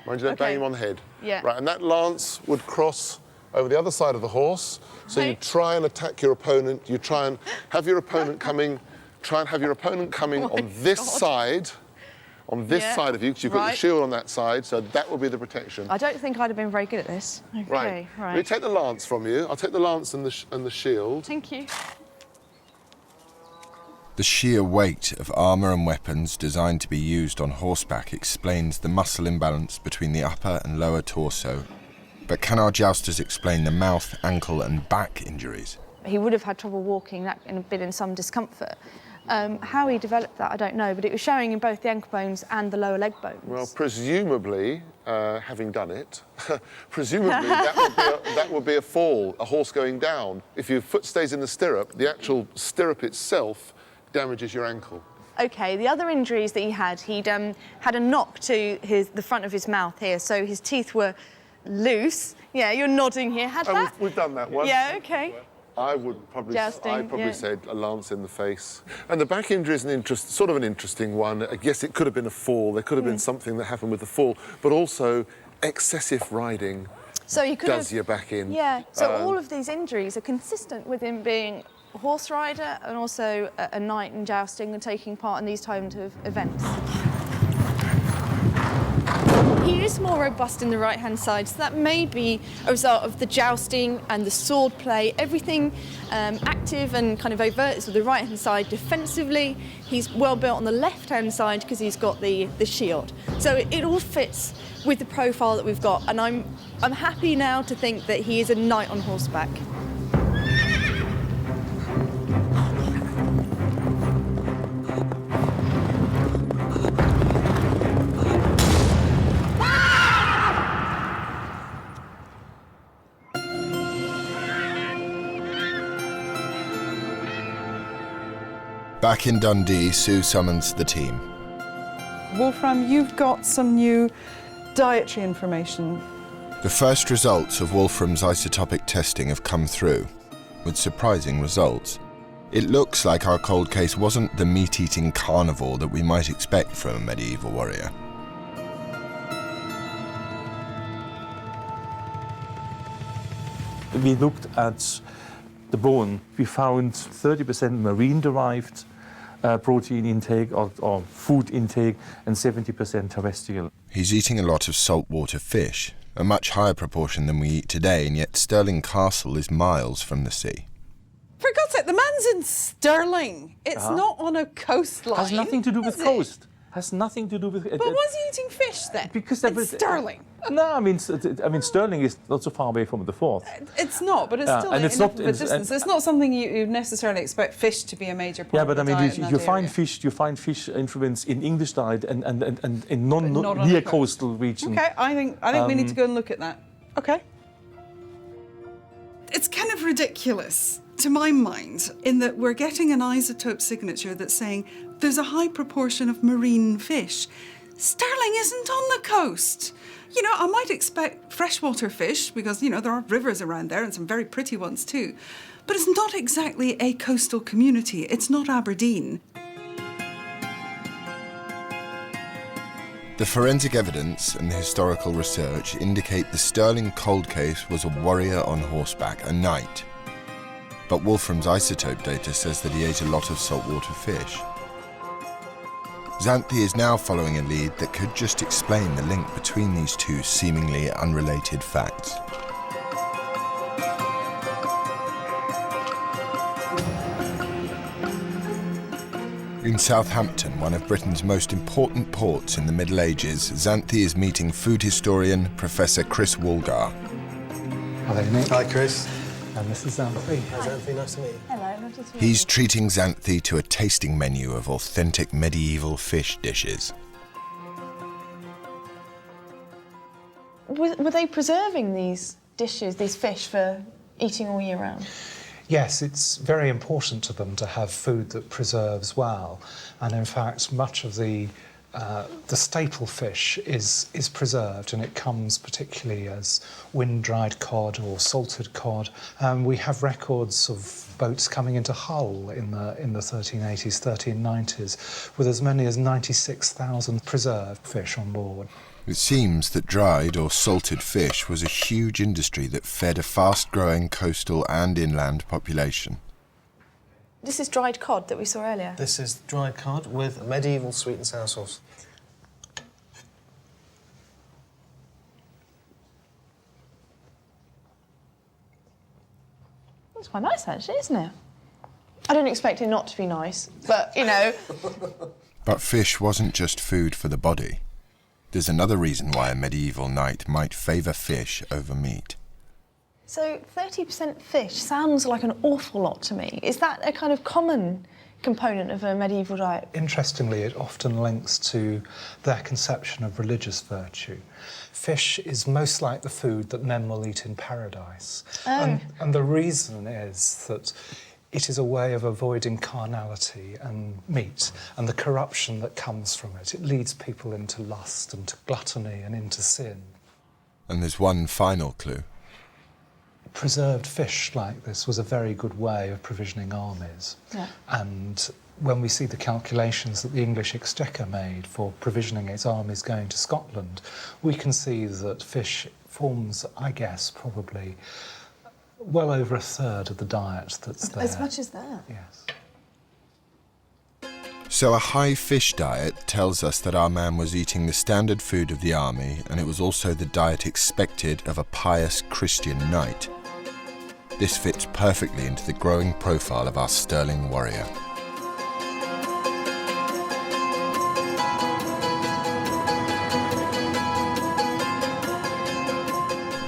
Speaker 8: Mind you don't bang him on the head.
Speaker 13: Yeah.
Speaker 8: Right, and that lance would cross over the other side of the horse, so you try and attack your opponent, you try and have your opponent coming, on this side, side of you, because you've got your shield on that side, so that will be the protection.
Speaker 13: I don't think I'd have been very good at this. Okay,
Speaker 8: Right. Let me take the lance from you. I'll take the lance and the shield.
Speaker 13: Thank you.
Speaker 1: The sheer weight of armour and weapons designed to be used on horseback explains the muscle imbalance between the upper and lower torso. But can our jousters explain the mouth, ankle and back injuries?
Speaker 13: He would have had trouble walking, that and been in some discomfort. How he developed that, I don't know, but it was showing in both the ankle bones and the lower leg bones.
Speaker 8: Well, presumably, having done it, presumably that would be a fall, a horse going down. If your foot stays in the stirrup, the actual stirrup itself damages your ankle.
Speaker 7: Okay, the other injuries that he had, he'd had a knock to the front of his mouth here, so his teeth were loose. Yeah, you're nodding here. Had that?
Speaker 8: We've done that once.
Speaker 7: Yeah, okay.
Speaker 8: I would probably,
Speaker 7: Jousting, yeah.
Speaker 8: said a lance in the face. And the back injury is sort of an interesting one. I guess it could have been a fall. There could have been something that happened with the fall, but also excessive riding
Speaker 7: so he could
Speaker 8: does your back in.
Speaker 7: Yeah, so all of these injuries are consistent with him being a horse rider and also a knight in jousting and taking part in these types of events. He is more robust in the right-hand side, so that may be a result of the jousting and the sword play, everything active and kind of overt is with the right-hand side. Defensively, he's well built on the left-hand side because he's got the shield. So it all fits with the profile that we've got, and I'm happy now to think that he is a knight on horseback.
Speaker 1: Back in Dundee, Sue summons the team.
Speaker 2: Wolfram, you've got some new dietary information.
Speaker 1: The first results of Wolfram's isotopic testing have come through, with surprising results. It looks like our cold case wasn't the meat-eating carnivore that we might expect from a medieval warrior.
Speaker 5: We looked at the bone. We found 30% marine-derived protein intake or food intake and 70% terrestrial.
Speaker 1: He's eating a lot of saltwater fish, a much higher proportion than we eat today, and yet Stirling Castle is miles from the sea.
Speaker 2: For God's sake, the man's in Stirling. It's not on a coastline.
Speaker 5: Has nothing to do with coast. Has nothing to do with...
Speaker 2: But was he eating fish then?
Speaker 5: Because
Speaker 2: it's Stirling.
Speaker 5: No, I mean Stirling is not so far away from the Forth.
Speaker 2: It's not, but it's still enough of a distance. It's not something you necessarily expect fish to be a major part of the diet.
Speaker 5: Yeah, but I mean, you find fish influence in English diet and in near coastal regions.
Speaker 2: Okay, I think we need to go and look at that. Okay. It's kind of ridiculous, to my mind, in that we're getting an isotope signature that's saying there's a high proportion of marine fish. Stirling isn't on the coast. You know, I might expect freshwater fish because, you know, there are rivers around there and some very pretty ones too. But it's not exactly a coastal community. It's not Aberdeen.
Speaker 1: The forensic evidence and the historical research indicate the Stirling cold case was a warrior on horseback, a knight. But Wolfram's isotope data says that he ate a lot of saltwater fish. Xanthi is now following a lead that could just explain the link between these two seemingly unrelated facts. In Southampton, one of Britain's most important ports in the Middle Ages, Xanthi is meeting food historian Professor Chris Woolgar.
Speaker 10: Hello, Nick. Hi, Chris. And this is Xanthi. Hi, Xanthi. Nice to meet you.
Speaker 7: Hello, lovely to meet you.
Speaker 1: He's treating Xanthi to a tasting menu of authentic medieval fish dishes.
Speaker 13: Were they preserving these dishes, these fish, for eating all year round?
Speaker 10: Yes, it's very important to them to have food that preserves well. And in fact, much of the staple fish is preserved, and it comes particularly as wind-dried cod or salted cod. We have records of boats coming into Hull in the 1380s, 1390s, with as many as 96,000 preserved fish on board.
Speaker 1: It seems that dried or salted fish was a huge industry that fed a fast-growing coastal and inland population.
Speaker 7: This is dried cod that we saw earlier.
Speaker 10: This is dried cod with a medieval sweet and sour sauce.
Speaker 7: That's quite nice, actually, isn't it? I don't expect it not to be nice, but, you know...
Speaker 1: But fish wasn't just food for the body. There's another reason why a medieval knight might favour fish over meat.
Speaker 7: So 30% fish sounds like an awful lot to me. Is that a kind of common component of a medieval diet?
Speaker 10: Interestingly, it often links to their conception of religious virtue. Fish is most like the food that men will eat in paradise.
Speaker 7: Oh.
Speaker 10: And the reason is that it is a way of avoiding carnality and meat and the corruption that comes from it. It leads people into lust and to gluttony and into sin.
Speaker 1: And there's one final clue.
Speaker 10: Preserved fish like this was a very good way of provisioning armies.
Speaker 9: Yeah.
Speaker 10: And when we see the calculations that the English Exchequer made for provisioning its armies going to Scotland, we can see that fish forms, I guess, probably well over a third of the diet that's there.
Speaker 13: As much as that?
Speaker 10: Yes.
Speaker 1: So a high fish diet tells us that our man was eating the standard food of the army, and it was also the diet expected of a pious Christian knight. This fits perfectly into the growing profile of our Stirling warrior.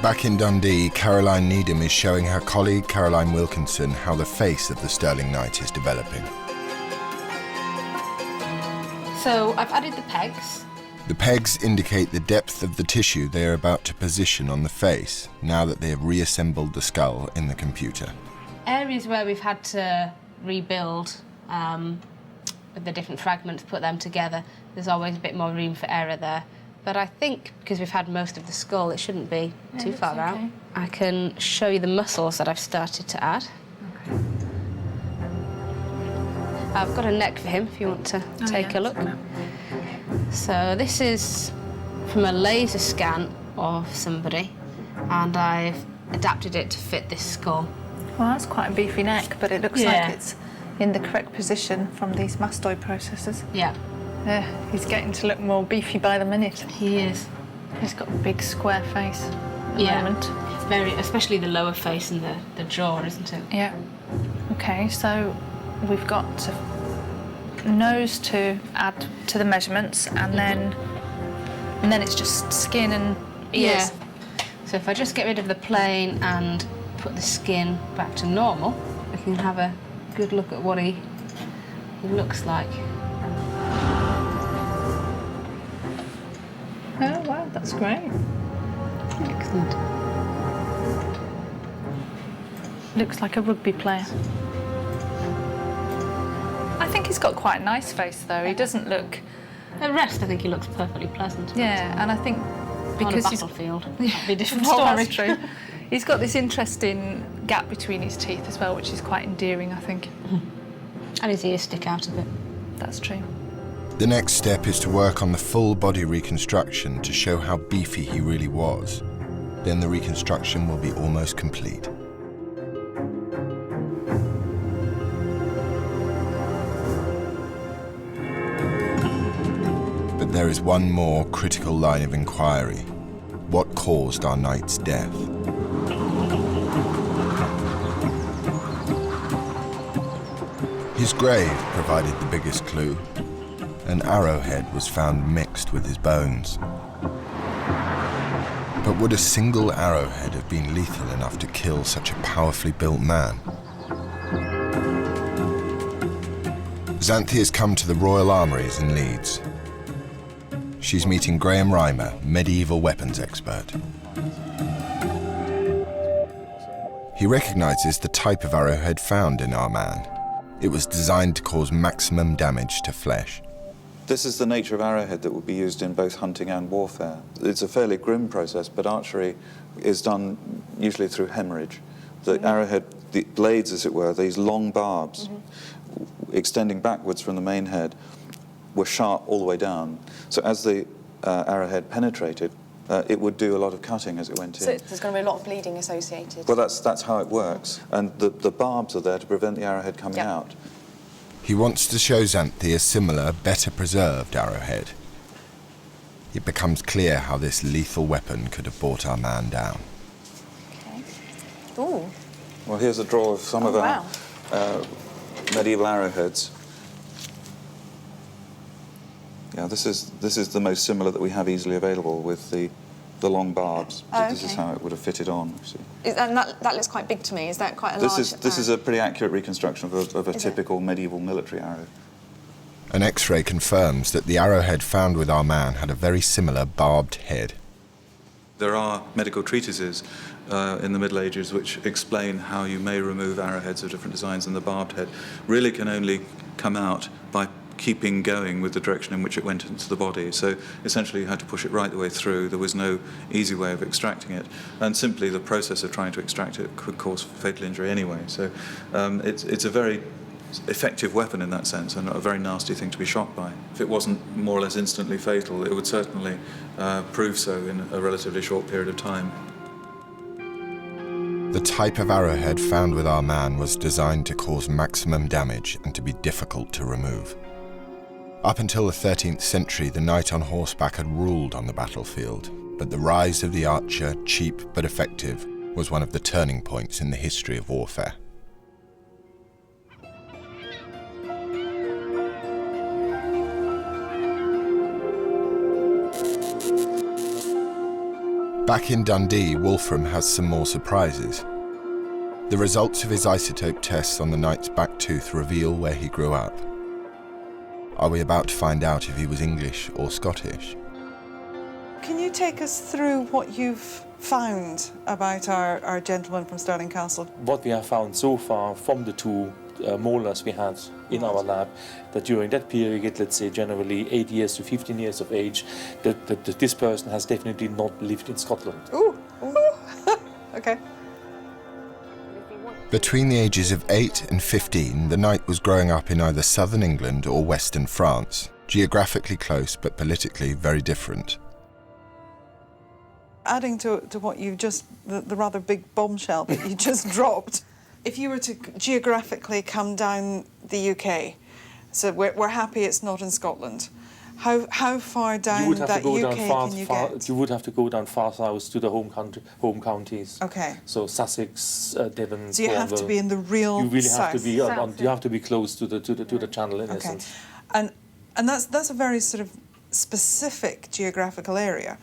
Speaker 1: Back in Dundee, Caroline Needham is showing her colleague Caroline Wilkinson how the face of the Stirling Knight is developing.
Speaker 11: So I've added the pegs.
Speaker 1: The pegs indicate the depth of the tissue they are about to position on the face, now that they have reassembled the skull in the computer.
Speaker 11: Areas where we've had to rebuild with the different fragments, put them together, there's always a bit more room for error there. But I think because we've had most of the skull, it shouldn't be too far out. I can show you the muscles that I've started to add. Okay. I've got a neck for him if you want to take a look. So this is from a laser scan of somebody, and I've adapted it to fit this skull.
Speaker 3: Well, that's quite a beefy neck, but it looks like it's in the correct position from these mastoid processes.
Speaker 11: Yeah.
Speaker 3: Yeah, he's getting to look more beefy by the minute.
Speaker 11: He is.
Speaker 3: He's got a big square face at the moment.
Speaker 11: Very, especially the lower face and the jaw, isn't it?
Speaker 3: Yeah. Okay, so we've got nose to add to the measurements, and then it's just skin and ears.
Speaker 11: Yeah. So if I just get rid of the plane and put the skin back to normal, we can have a good look at what he looks like.
Speaker 3: Oh, wow, that's great.
Speaker 11: Excellent.
Speaker 3: Looks like a rugby player. I think he's got quite a nice face, though. He doesn't look...
Speaker 11: At rest, I think he looks perfectly pleasant.
Speaker 3: Yeah, and I think because
Speaker 11: on a battlefield, that'd be a different
Speaker 3: well,
Speaker 11: story.
Speaker 3: That's true. He's got this interesting gap between his teeth as well, which is quite endearing, I think.
Speaker 11: And his ears stick out a bit.
Speaker 3: That's true.
Speaker 1: The next step is to work on the full body reconstruction to show how beefy he really was. Then the reconstruction will be almost complete. But there is one more critical line of inquiry. What caused our knight's death? His grave provided the biggest clue. An arrowhead was found mixed with his bones. But would a single arrowhead have been lethal enough to kill such a powerfully built man? Xanthi has come to the Royal Armouries in Leeds. She's meeting Graham Reimer, medieval weapons expert. He recognises the type of arrowhead found in our man. It was designed to cause maximum damage to flesh.
Speaker 14: This is the nature of arrowhead that would be used in both hunting and warfare. It's a fairly grim process, but archery is done usually through hemorrhage. The arrowhead, the blades, as it were, these long barbs extending backwards from the main head, were sharp all the way down. So as the arrowhead penetrated, it would do a lot of cutting as it went in.
Speaker 23: So there's going to be a lot of bleeding associated?
Speaker 14: Well, that's how it works. And the barbs are there to prevent the arrowhead coming out.
Speaker 1: He wants to show Xanthi a similar, better preserved arrowhead. It becomes clear how this lethal weapon could have brought our man down.
Speaker 23: Okay. Ooh.
Speaker 14: Well, here's a draw of some of our medieval arrowheads. Yeah, this is the most similar that we have easily available with the long barbs. This is how it would have fitted on. See.
Speaker 23: And that looks quite big to me. Is that quite a large...
Speaker 14: This is a pretty accurate reconstruction of a typical medieval military arrow.
Speaker 1: An X-ray confirms that the arrowhead found with our man had a very similar barbed head.
Speaker 14: There are medical treatises in the Middle Ages which explain how you may remove arrowheads of different designs, and the barbed head really can only come out by keeping going with the direction in which it went into the body. So essentially you had to push it right the way through. There was no easy way of extracting it, and simply the process of trying to extract it could cause fatal injury anyway. So it's a very effective weapon in that sense, and a very nasty thing to be shot by. If it wasn't more or less instantly fatal, it would certainly prove so in a relatively short period of time.
Speaker 1: The type of arrowhead found with our man was designed to cause maximum damage and to be difficult to remove. Up until the 13th century, the knight on horseback had ruled on the battlefield, but the rise of the archer, cheap but effective, was one of the turning points in the history of warfare. Back in Dundee, Wolfram has some more surprises. The results of his isotope tests on the knight's back tooth reveal where he grew up. Are we about to find out if he was English or Scottish?
Speaker 2: Can you take us through what you've found about our gentleman from Stirling Castle?
Speaker 5: What we have found so far from the two molars we had in our lab, that during that period, let's say generally 8 years to 15 years of age, that this person has definitely not lived in Scotland.
Speaker 2: Ooh. Okay.
Speaker 1: Between the ages of 8 and 15, the knight was growing up in either southern England or western France, geographically close but politically very different.
Speaker 2: Adding to what you just, the rather big bombshell that you just dropped, if you were to geographically come down the UK, so we're happy it's not in Scotland, how far down that UK can you get?
Speaker 5: You would have to go down far south to the home counties.
Speaker 2: Okay.
Speaker 5: So Sussex, Devon.
Speaker 2: So you have to be in the real
Speaker 5: You really
Speaker 2: south.
Speaker 5: have to be. You have to be close to the channel in essence.
Speaker 2: And that's a very sort of specific geographical area.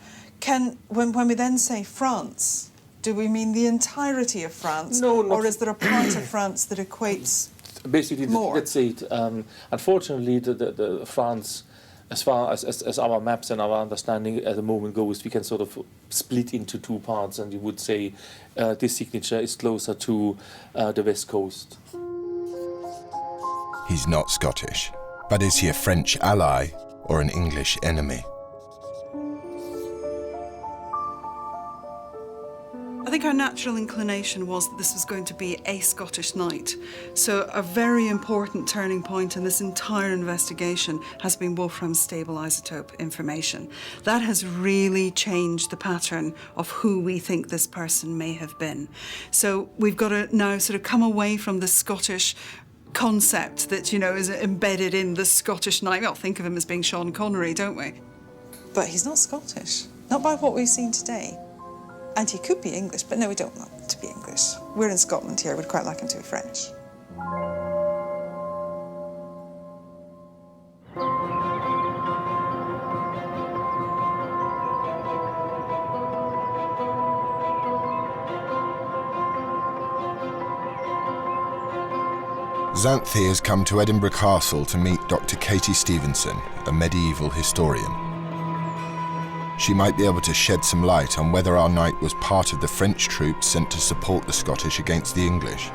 Speaker 2: When we then say France, do we mean the entirety of France?
Speaker 5: No, not.
Speaker 2: Or is there a part of France that equates
Speaker 5: basically
Speaker 2: more?
Speaker 5: Let's say it. Unfortunately, the France, as far as our maps and our understanding at the moment goes, we can sort of split into two parts, and you would say this signature is closer to the west coast.
Speaker 1: He's not Scottish, but is he a French ally or an English enemy?
Speaker 2: I think our natural inclination was that this was going to be a Scottish knight. So a very important turning point in this entire investigation has been Wolfram's stable isotope information. That has really changed the pattern of who we think this person may have been. So we've got to now sort of come away from the Scottish concept that, you know, is embedded in the Scottish knight. We all think of him as being Sean Connery, don't we? But he's not Scottish, not by what we've seen today. And he could be English, but no, we don't want him to be English. We're in Scotland here, we'd quite like him to be French.
Speaker 1: Xanthi has come to Edinburgh Castle to meet Dr. Katie Stevenson, a medieval historian. She might be able to shed some light on whether our knight was part of the French troops sent to support the Scottish against the English.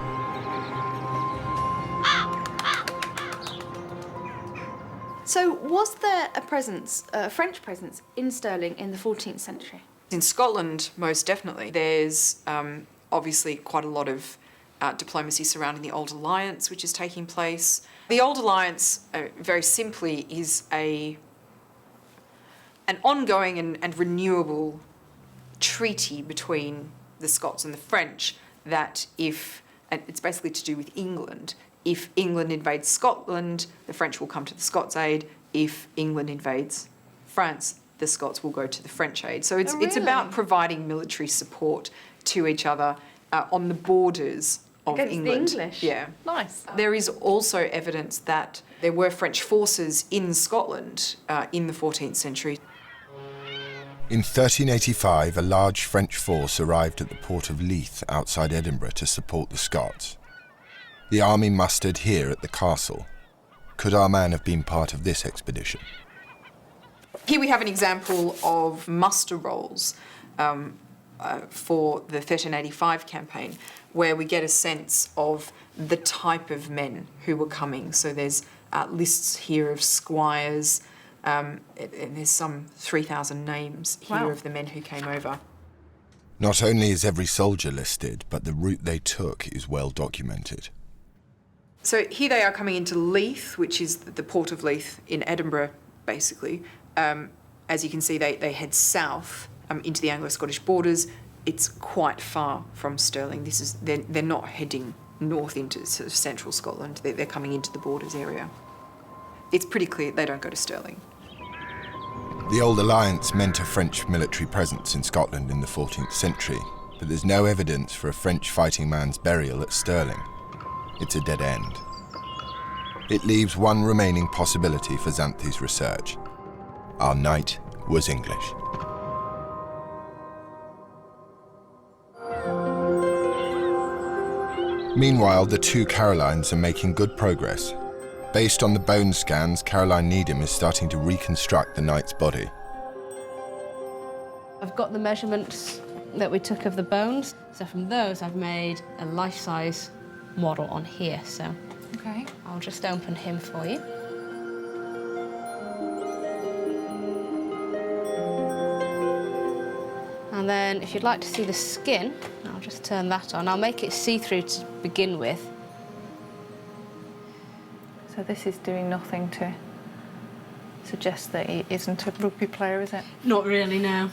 Speaker 20: So was there a presence, a French presence, in Stirling in the 14th century?
Speaker 15: In Scotland, most definitely. There's obviously quite a lot of diplomacy surrounding the Old Alliance, which is taking place. The Old Alliance, very simply, is an ongoing and renewable treaty between the Scots and the French that and it's basically to do with England. If England invades Scotland, the French will come to the Scots' aid. If England invades France, the Scots will go to the French aid. So it's about providing military support to each other on the borders of
Speaker 20: Against
Speaker 15: England.
Speaker 20: the English?
Speaker 15: Yeah.
Speaker 20: Nice.
Speaker 15: There is also evidence that there were French forces in Scotland in the 14th century.
Speaker 1: In 1385, a large French force arrived at the port of Leith outside Edinburgh to support the Scots. The army mustered here at the castle. Could our man have been part of this expedition?
Speaker 15: Here we have an example of muster rolls for the 1385 campaign, where we get a sense of the type of men who were coming. So there's lists here of squires, and there's some 3,000 names here of the men who came over.
Speaker 1: Not only is every soldier listed, but the route they took is well documented.
Speaker 15: So here they are coming into Leith, which is the port of Leith in Edinburgh, basically. As you can see, they head south into the Anglo-Scottish borders. It's quite far from Stirling. They're not heading north into sort of central Scotland. They're coming into the borders area. It's pretty clear they don't go to Stirling.
Speaker 1: The old alliance meant a French military presence in Scotland in the 14th century, but there's no evidence for a French fighting man's burial at Stirling. It's a dead end. It leaves one remaining possibility for Xanthe's research. Our knight was English. Meanwhile, the two Carolines are making good progress. Based on the bone scans, Caroline Needham is starting to reconstruct the knight's body.
Speaker 11: I've got the measurements that we took of the bones, so from those I've made a life-size model on here, so
Speaker 3: okay.
Speaker 11: I'll just open him for you. And then if you'd like to see the skin, I'll just turn that on. I'll make it see-through to begin with.
Speaker 3: So this is doing nothing to suggest that he isn't a rugby player, is it?
Speaker 11: Not really, no.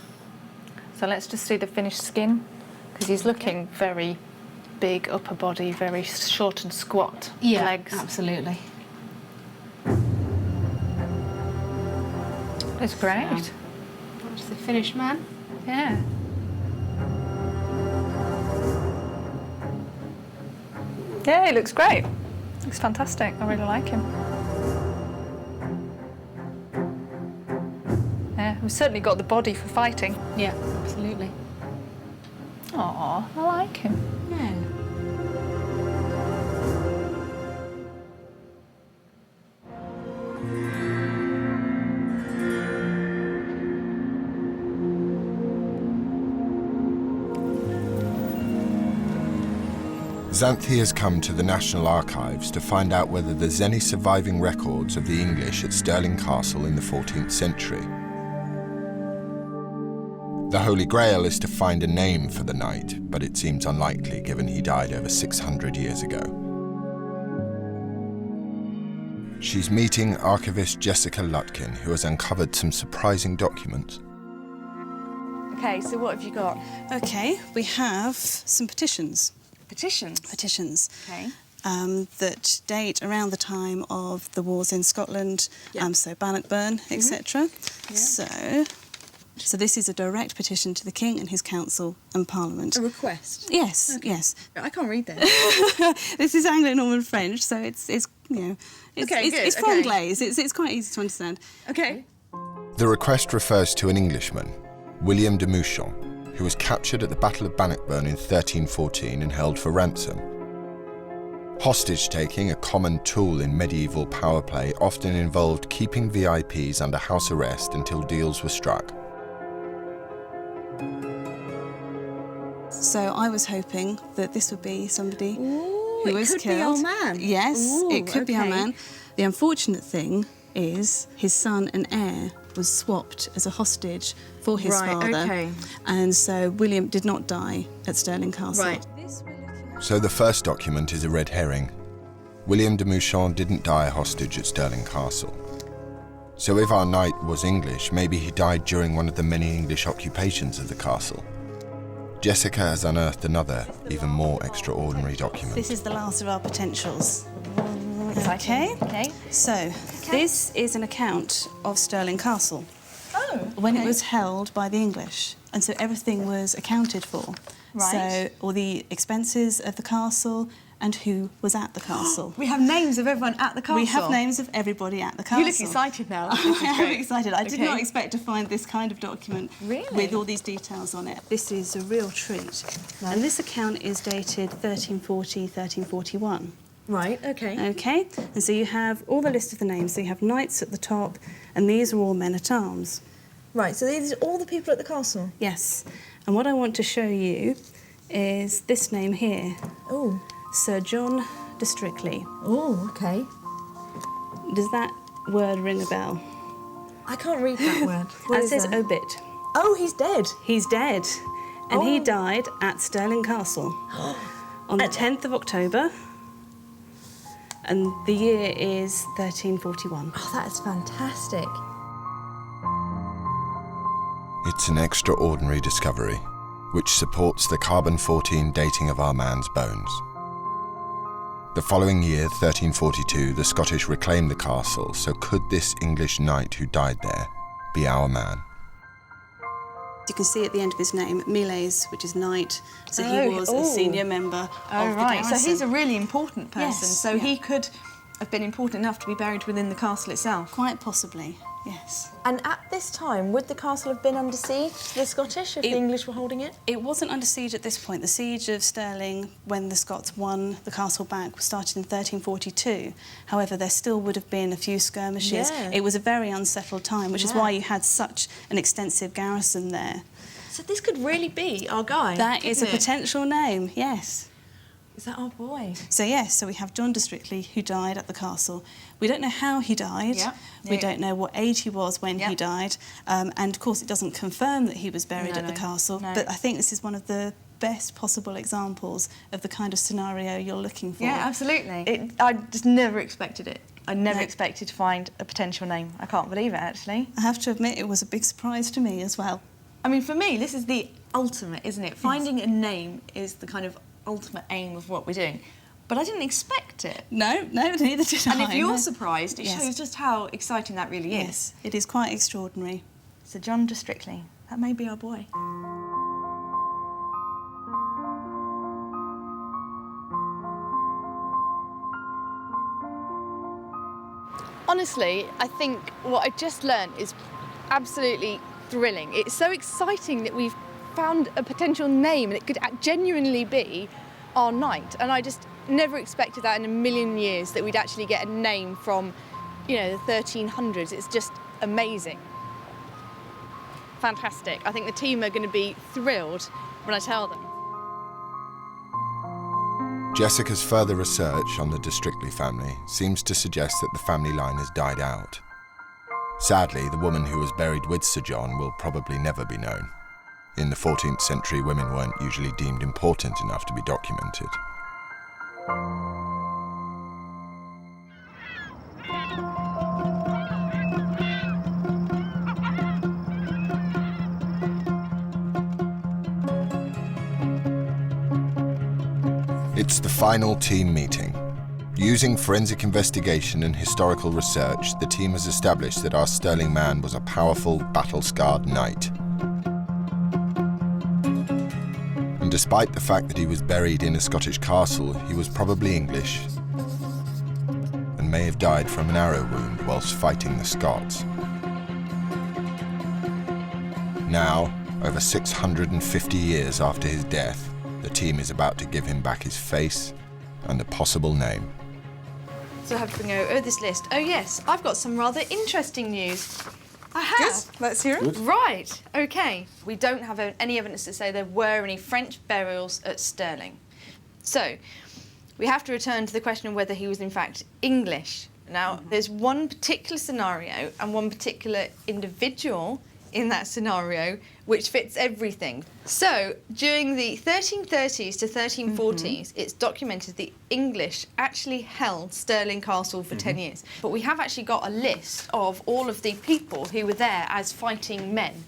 Speaker 3: So let's just see the finished skin, because he's looking very big upper body, very short and squat legs.
Speaker 11: Absolutely.
Speaker 3: It's great.
Speaker 11: So, that's the finished man.
Speaker 3: Yeah. Yeah, he looks great. Looks fantastic. I really like him. Yeah, we've certainly got the body for fighting.
Speaker 11: Yeah, absolutely.
Speaker 3: Aw, I like him.
Speaker 11: Yeah.
Speaker 1: Xanthi has come to the National Archives to find out whether there's any surviving records of the English at Stirling Castle in the 14th century. The Holy Grail is to find a name for the knight, but it seems unlikely given he died over 600 years ago. She's meeting archivist Jessica Lutkin, who has uncovered some surprising documents.
Speaker 23: Okay, so what have you got?
Speaker 2: Okay, we have some petitions.
Speaker 23: Petitions?
Speaker 2: Petitions.
Speaker 23: Okay.
Speaker 2: That date around the time of the wars in Scotland, so Bannockburn, etc.
Speaker 23: Yeah.
Speaker 2: So this is a direct petition to the King and his Council and Parliament.
Speaker 23: A request?
Speaker 2: Yes,
Speaker 23: Okay.
Speaker 2: yes.
Speaker 23: I can't read that.
Speaker 2: This is Anglo-Norman French, so it's you know, it's franglais. It's quite easy to understand.
Speaker 23: Okay.
Speaker 1: The request refers to an Englishman, William de Mouchon, who was captured at the Battle of Bannockburn in 1314 and held for ransom. Hostage-taking, a common tool in medieval power play, often involved keeping VIPs under house arrest until deals were struck.
Speaker 2: So I was hoping that this would be somebody who was
Speaker 23: could
Speaker 2: killed.
Speaker 23: be our man.
Speaker 2: Yes,
Speaker 23: Ooh,
Speaker 2: it could be our
Speaker 23: okay.
Speaker 2: man. The unfortunate thing is his son and heir was swapped as a hostage for his father.
Speaker 23: Okay.
Speaker 2: And so William did not die at Stirling Castle.
Speaker 23: Right.
Speaker 1: So the first document is a red herring. William de Mouchon didn't die hostage at Stirling Castle. So if our knight was English, maybe he died during one of the many English occupations of the castle. Jessica has unearthed another, even more extraordinary document.
Speaker 2: This is the last of our potentials.
Speaker 23: Exciting.
Speaker 2: Okay. So this is an account of Stirling Castle.
Speaker 23: Oh.
Speaker 2: When it was held by the English. And so everything was accounted for.
Speaker 23: Right.
Speaker 2: So all the expenses of the castle and who was at the castle.
Speaker 23: We have names of everyone at the castle.
Speaker 2: We have names of everybody at the castle.
Speaker 23: You look excited now.
Speaker 2: I am excited. I did not expect to find this kind of document
Speaker 23: Really?
Speaker 2: with all these details on it. This is a real treat. And this account is dated 1340, 1341.
Speaker 23: Right, okay.
Speaker 2: Okay, and so you have all the list of the names. So you have knights at the top, and these are all men-at-arms.
Speaker 23: Right, so these are all the people at the castle?
Speaker 2: Yes,
Speaker 9: And what I want to show you is this name here.
Speaker 23: Oh.
Speaker 9: Sir John de Strictly.
Speaker 23: Oh, okay.
Speaker 9: Does that word ring a bell?
Speaker 23: I can't read that word. What
Speaker 9: That
Speaker 23: is
Speaker 9: says
Speaker 23: that?
Speaker 9: obit.
Speaker 23: Oh, he's dead.
Speaker 9: He's dead. And he
Speaker 23: Oh.
Speaker 9: died at Stirling Castle on the 10th of October. And the year is 1341.
Speaker 23: Oh, that is fantastic.
Speaker 1: It's an extraordinary discovery, which supports the carbon-14 dating of our man's bones. The following year, 1342, the Scottish reclaimed the castle, so could this English knight who died there be our man?
Speaker 9: You can see at the end of his name, Miles, which is knight, so he was a senior member of the
Speaker 23: right. So
Speaker 9: garrison.
Speaker 23: he's a really important person.
Speaker 9: Yes,
Speaker 23: So
Speaker 9: yeah.
Speaker 23: he could have been important enough to be buried within the castle itself.
Speaker 9: Quite possibly, yes.
Speaker 13: And at this time, would the castle have been under siege to the Scottish if the English were holding it?
Speaker 9: It wasn't under siege at this point. The siege of Stirling, when the Scots won the castle back, was started in 1342. However, there still would have been a few skirmishes.
Speaker 23: Yeah.
Speaker 9: It was a very unsettled time, which is
Speaker 23: Yeah.
Speaker 9: why you had such an extensive garrison there.
Speaker 23: So this could really be our guy.
Speaker 9: That is a
Speaker 23: couldn't it?
Speaker 9: potential name, yes.
Speaker 23: Is that our boy?
Speaker 9: So yes, so we have John de Strictly, who died at the castle. We don't know how he died.
Speaker 23: Yep.
Speaker 9: We
Speaker 23: Yeah.
Speaker 9: don't know what age he was when he died. And of course, it doesn't confirm that he was buried at the castle.
Speaker 23: No.
Speaker 9: But I think this is one of the best possible examples of the kind of scenario you're looking for.
Speaker 23: Yeah, absolutely. I just never expected it. I never expected to find a potential name. I can't believe it, actually.
Speaker 9: I have to admit, it was a big surprise to me as well.
Speaker 23: I mean, for me, this is the ultimate, isn't it? Finding a name is the kind of ultimate aim of what we're doing. But I didn't expect it.
Speaker 9: No, neither did I.
Speaker 23: And if you're
Speaker 9: no.
Speaker 23: surprised, it
Speaker 9: Yes.
Speaker 23: shows just how exciting that really is.
Speaker 9: Yes, it is quite extraordinary.
Speaker 23: So John de Strictly, that may be our boy.
Speaker 4: Honestly, I think what I just learned is absolutely thrilling. It's so exciting that we've found a potential name and it could genuinely be our knight. And I just never expected that in a million years, that we'd actually get a name from, you know, the 1300s. It's just amazing. Fantastic. I think the team are going to be thrilled when I tell them.
Speaker 1: Jessica's further research on the de Strictly family seems to suggest that the family line has died out. Sadly, the woman who was buried with Sir John will probably never be known. In the 14th century, women weren't usually deemed important enough to be documented. It's the final team meeting. Using forensic investigation and historical research, the team has established that our Stirling man was a powerful, battle-scarred knight. And despite the fact that he was buried in a Scottish castle, he was probably English and may have died from an arrow wound whilst fighting the Scots. Now, over 650 years after his death, the team is about to give him back his face and a possible name.
Speaker 4: So I have to bring over this list. Oh yes, I've got some rather interesting news. I have.
Speaker 2: Good, let's hear it. Good.
Speaker 4: Right, okay. We don't have any evidence to say there were any French burials at Stirling. So, we have to return to the question of whether he was in fact English. Now, there's one particular scenario and one particular individual in that scenario which fits everything. So, during the 1330s to 1340s, it's documented the English actually held Stirling Castle for 10 years. But we have actually got a list of all of the people who were there as fighting men.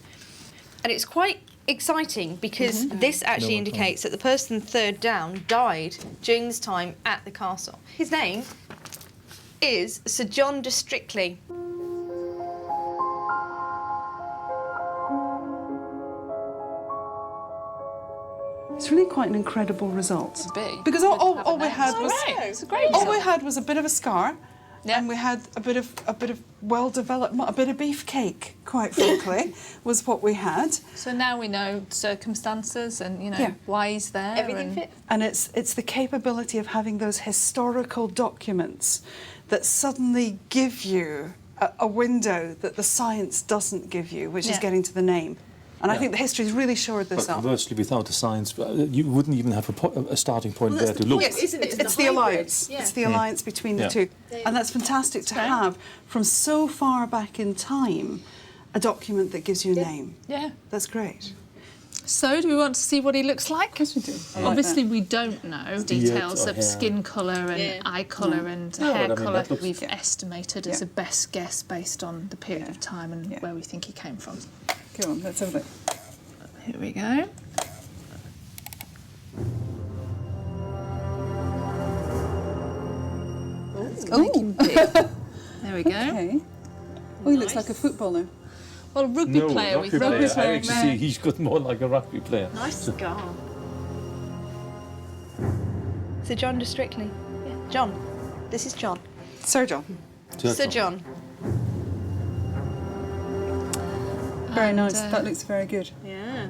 Speaker 4: And it's quite exciting because this actually indicates that the person third down died during this time at the castle. His name is Sir John de Strictly.
Speaker 2: It's really quite an incredible result.
Speaker 3: It's big.
Speaker 2: Because all we had was
Speaker 3: It's a great
Speaker 2: all
Speaker 3: result.
Speaker 2: we had was a bit of a scar, and we had a bit of well-developed, a bit of beefcake, quite frankly, was what we had.
Speaker 3: So now we know circumstances and, you know, why he's there.
Speaker 4: Everything fits.
Speaker 2: And it's the capability of having those historical documents that suddenly give you a window that the science doesn't give you, which is getting to the name. And I think the history's really shored this
Speaker 5: But
Speaker 2: up.
Speaker 5: virtually without the science, you wouldn't even have a starting point there to look.
Speaker 2: Yes, it's the alliance.
Speaker 23: Yeah.
Speaker 2: It's the alliance between the two. And that's fantastic to have from so far back in time a document that gives you a name.
Speaker 3: Yeah.
Speaker 2: That's great.
Speaker 3: So, do we want to see what he looks like?
Speaker 2: Yes, we do.
Speaker 3: Obviously, we don't know details of skin colour and eye colour and hair colour. We've estimated as a best guess based on the period of time and where we think he came from.
Speaker 2: Go on, let's have a look.
Speaker 3: Here we go. There we go.
Speaker 2: Okay. Oh, he looks like a footballer.
Speaker 3: Well, a rugby player with
Speaker 5: rugby player. I actually see he's got more like a rugby player.
Speaker 23: Nice scar.
Speaker 7: So John de Strictly. Yeah. John. This is John.
Speaker 2: Sir John.
Speaker 7: Sir John.
Speaker 2: Very nice. That looks very good.
Speaker 23: Yeah.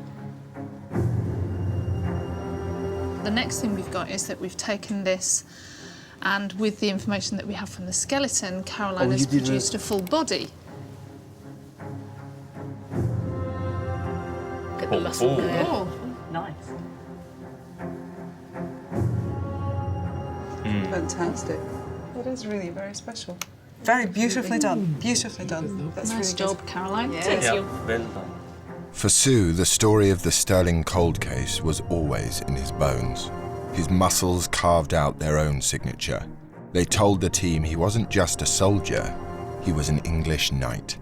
Speaker 3: The next thing we've got is that we've taken this, and with the information that we have from the skeleton, Caroline has produced a full body.
Speaker 23: Look at the muscle there.
Speaker 3: Oh.
Speaker 23: Nice.
Speaker 2: Fantastic. That is really very special. Very beautifully done. Beautifully done. That's
Speaker 3: Nice
Speaker 2: really
Speaker 3: job, Caroline.
Speaker 5: Yeah, well done.
Speaker 1: For Sue, the story of the Stirling cold case was always in his bones. His muscles carved out their own signature. They told the team he wasn't just a soldier, he was an English knight.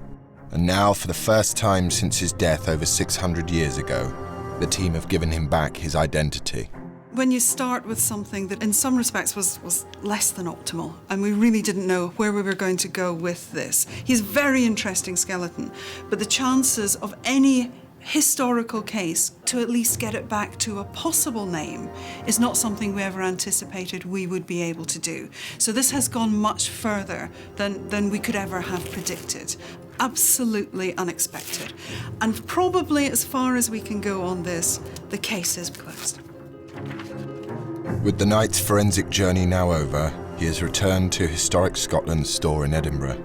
Speaker 1: And now, for the first time since his death over 600 years ago, the team have given him back his identity.
Speaker 2: When you start with something that in some respects was less than optimal, and we really didn't know where we were going to go with this. He's a very interesting skeleton, but the chances of any historical case to at least get it back to a possible name is not something we ever anticipated we would be able to do. So this has gone much further than we could ever have predicted. Absolutely unexpected. And probably as far as we can go on this, the case is closed.
Speaker 1: With the knight's forensic journey now over, he has returned to Historic Scotland's store in Edinburgh.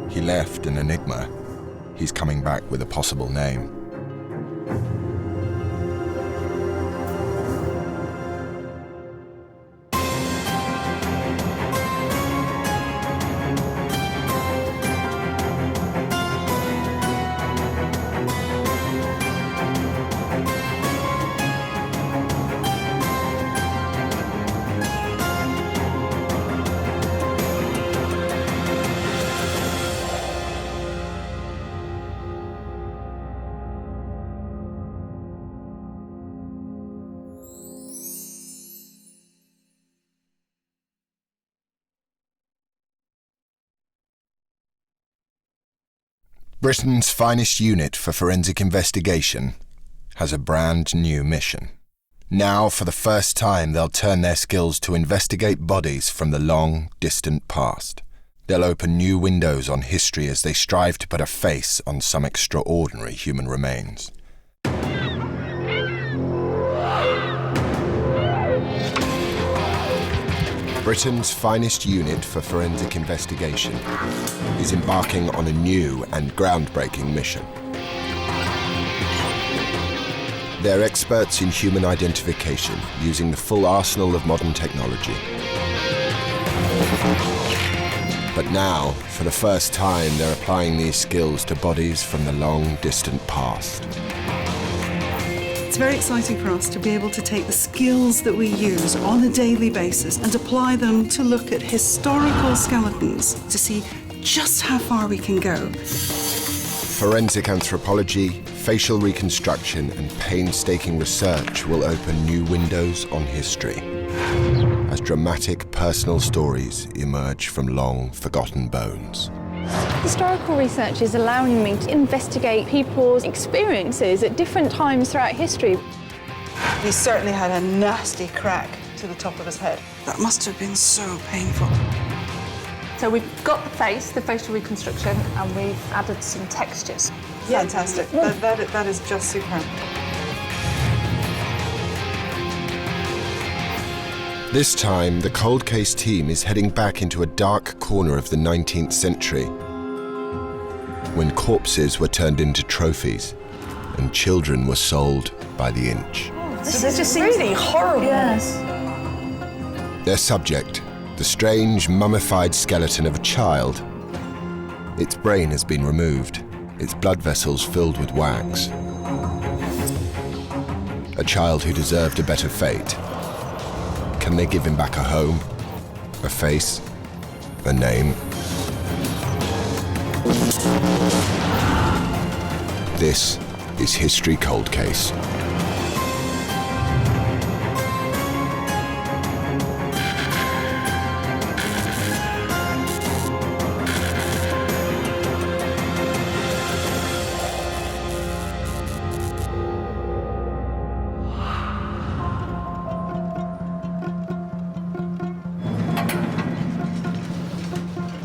Speaker 1: He left an enigma. He's coming back with a possible name. Britain's finest unit for forensic investigation has a brand new mission. Now, for the first time, they'll turn their skills to investigate bodies from the long, distant past. They'll open new windows on history as they strive to put a face on some extraordinary human remains. Britain's finest unit for forensic investigation is embarking on a new and groundbreaking mission. They're experts in human identification, using the full arsenal of modern technology. But now, for the first time, they're applying these skills to bodies from the long, distant past.
Speaker 2: It's very exciting for us to be able to take the skills that we use on a daily basis and apply them to look at historical skeletons to see just how far we can go.
Speaker 1: Forensic anthropology, facial reconstruction, and painstaking research will open new windows on history as dramatic personal stories emerge from long forgotten bones.
Speaker 4: Historical research is allowing me to investigate people's experiences at different times throughout history.
Speaker 2: He certainly had a nasty crack to the top of his head. That must have been so painful.
Speaker 3: So we've got the face, the facial reconstruction, and we've added some textures.
Speaker 2: Fantastic. That is just superb.
Speaker 1: This time, the cold case team is heading back into a dark corner of the 19th century. when corpses were turned into trophies and children were sold by the inch.
Speaker 13: This is just really horrible.
Speaker 23: Yes.
Speaker 1: Their subject, the strange mummified skeleton of a child. Its brain has been removed, its blood vessels filled with wax. A child who deserved a better fate. Can they give him back a home, a face, a name? This is History Cold Case.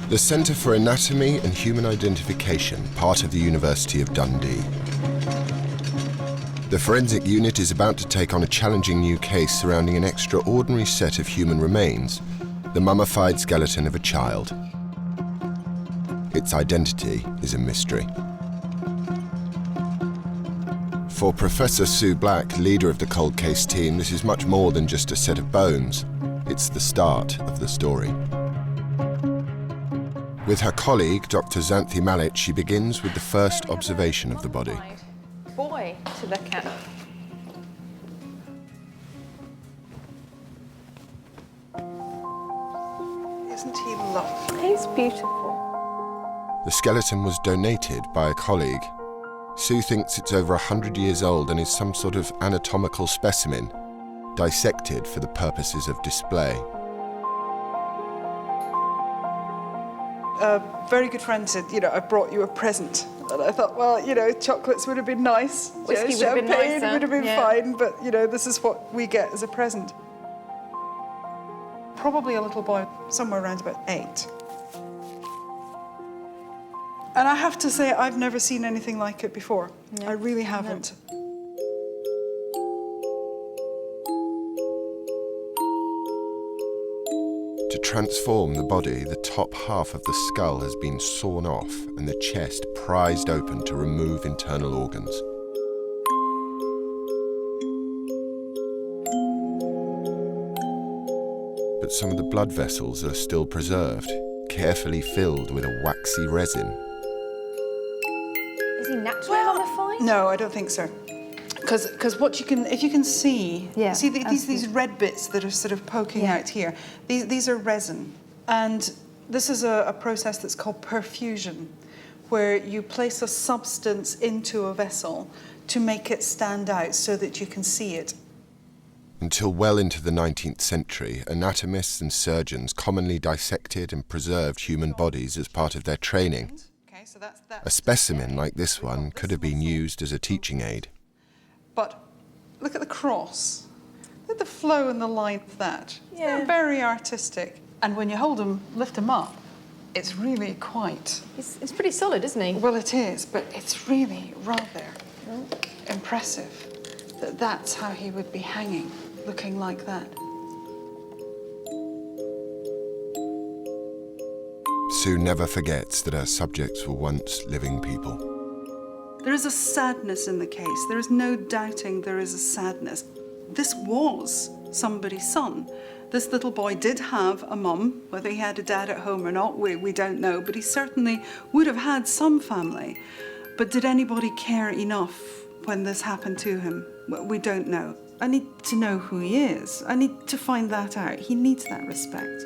Speaker 1: The Centre for Anatomy and Human Identification, part of the University of Dundee. The forensic unit is about to take on a challenging new case surrounding an extraordinary set of human remains, the mummified skeleton of a child. Its identity is a mystery. For Professor Sue Black, leader of the cold case team, this is much more than just a set of bones. It's the start of the story. With her colleague, Dr. Xanthi Malik, she begins with the first observation of the body.
Speaker 4: Boy to look at.
Speaker 2: Isn't he lovely?
Speaker 4: He's beautiful.
Speaker 1: The skeleton was donated by a colleague. Sue thinks it's over 100 years old and is some sort of anatomical specimen, dissected for the purposes of display.
Speaker 2: A very good friend said, I brought you a present. And I thought, well, chocolates would have been nice.
Speaker 4: Whiskey would have been
Speaker 2: champagne
Speaker 4: nicer.
Speaker 2: would have been
Speaker 4: Yeah.
Speaker 2: fine, but, this is what we get as a present. Probably a little boy, somewhere around about 8. And I have to say, I've never seen anything like it before. I really haven't.
Speaker 1: To transform the body, the top half of the skull has been sawn off and the chest prized open to remove internal organs. But some of the blood vessels are still preserved, carefully filled with a waxy resin.
Speaker 4: Is he naturally mummified?
Speaker 2: No, I don't think so. Because if you can see, see these red bits that are sort of poking out here, these are resin. And this is a process that's called perfusion, where you place a substance into a vessel to make it stand out so that you can see it.
Speaker 1: Until well into the 19th century, anatomists and surgeons commonly dissected and preserved human bodies as part of their training. A specimen like this one could have been used as a teaching aid.
Speaker 2: But look at the cross. Look at the flow and the line of that. They're very artistic. And when you hold them, lift them up, it's really quite...
Speaker 4: It's pretty solid, isn't he?
Speaker 2: Well, it is, but it's really rather impressive that that's how he would be hanging, looking like that.
Speaker 1: Sue never forgets that her subjects were once living people.
Speaker 2: There is a sadness in the case. There is no doubting there is a sadness. This was somebody's son. This little boy did have a mum. Whether he had a dad at home or not, we don't know, but he certainly would have had some family. But did anybody care enough when this happened to him? Well, we don't know. I need to know who he is. I need to find that out. He needs that respect.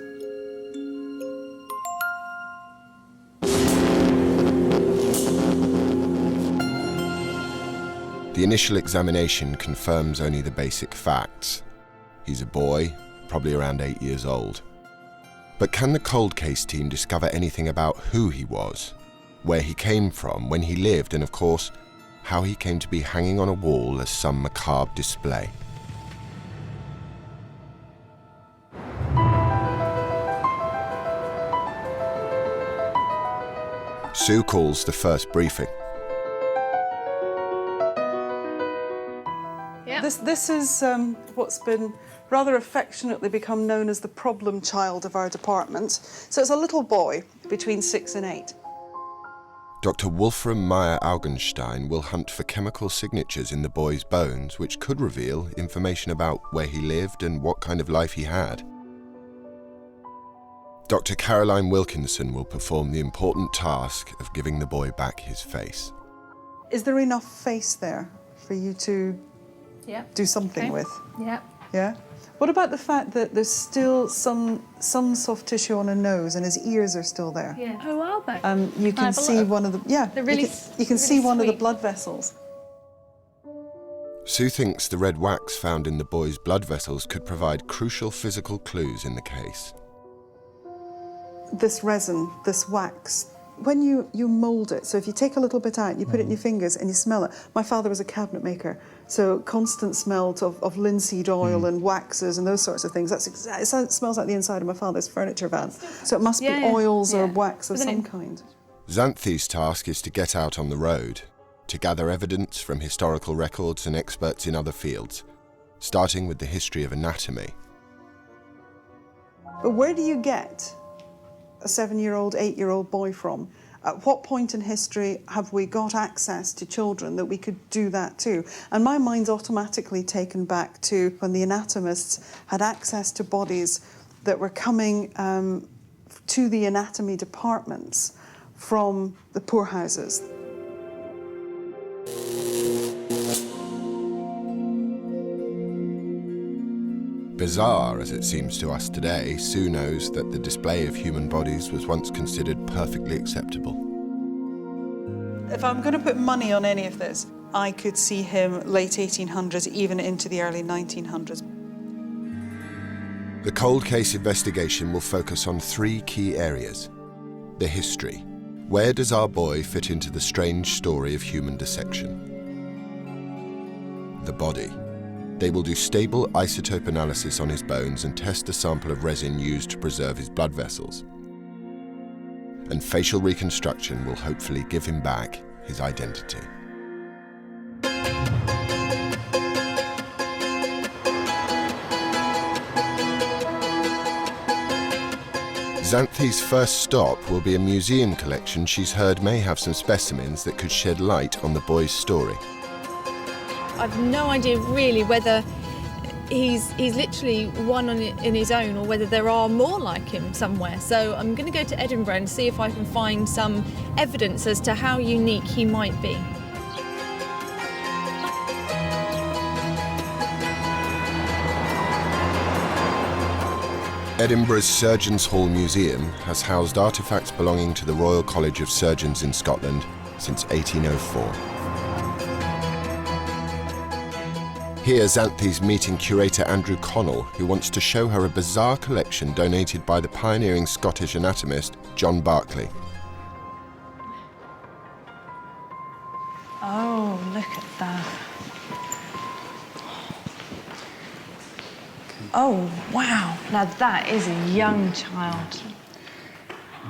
Speaker 1: The initial examination confirms only the basic facts. He's a boy, probably around 8 years old. But can the cold case team discover anything about who he was, where he came from, when he lived, and of course, how he came to be hanging on a wall as some macabre display? Sue calls the first briefing.
Speaker 2: This is what's been rather affectionately become known as the problem child of our department. So it's a little boy between 6 and 8.
Speaker 1: Dr. Wolfram Meyer-Augenstein will hunt for chemical signatures in the boy's bones which could reveal information about where he lived and what kind of life he had. Dr. Caroline Wilkinson will perform the important task of giving the boy back his face.
Speaker 2: Is there enough face there for you to do something with?
Speaker 3: Yeah.
Speaker 2: Yeah? What about the fact that there's still some soft tissue on a nose and his ears are still there?
Speaker 3: Yeah. Who are they?
Speaker 2: You can see one of the,
Speaker 3: They're really,
Speaker 2: you can see one of the blood vessels.
Speaker 1: Sue thinks the red wax found in the boy's blood vessels could provide crucial physical clues in the case.
Speaker 2: This resin, this wax, when you mould it, so if you take a little bit out, you put it in your fingers and you smell it. My father was a cabinet maker, so constant smell of linseed oil and waxes and those sorts of things. That's it smells like the inside of my father's furniture van. So it must be oils or wax of some kind.
Speaker 1: Xanthi's task is to get out on the road, to gather evidence from historical records and experts in other fields, starting with the history of anatomy.
Speaker 2: But where do you get a 7-year-old, 8-year-old boy from? At what point in history have we got access to children that we could do that to? And my mind's automatically taken back to when the anatomists had access to bodies that were coming to the anatomy departments from the poorhouses.
Speaker 1: Bizarre as it seems to us today, Sue knows that the display of human bodies was once considered perfectly acceptable.
Speaker 2: If I'm going to put money on any of this, I could see him late 1800s, even into the early 1900s.
Speaker 1: The cold case investigation will focus on 3 key areas. The history. Where does our boy fit into the strange story of human dissection? The body. They will do stable isotope analysis on his bones and test a sample of resin used to preserve his blood vessels. And facial reconstruction will hopefully give him back his identity. Xanthi's first stop will be a museum collection she's heard may have some specimens that could shed light on the boy's story.
Speaker 4: I've no idea really whether he's literally one in his own or whether there are more like him somewhere. So I'm going to go to Edinburgh and see if I can find some evidence as to how unique he might be.
Speaker 1: Edinburgh's Surgeons' Hall Museum has housed artefacts belonging to the Royal College of Surgeons in Scotland since 1804. Here, Xanthi's meeting curator Andrew Connell, who wants to show her a bizarre collection donated by the pioneering Scottish anatomist John Barclay.
Speaker 23: Oh, look at that. Oh, wow. Now that is a young child.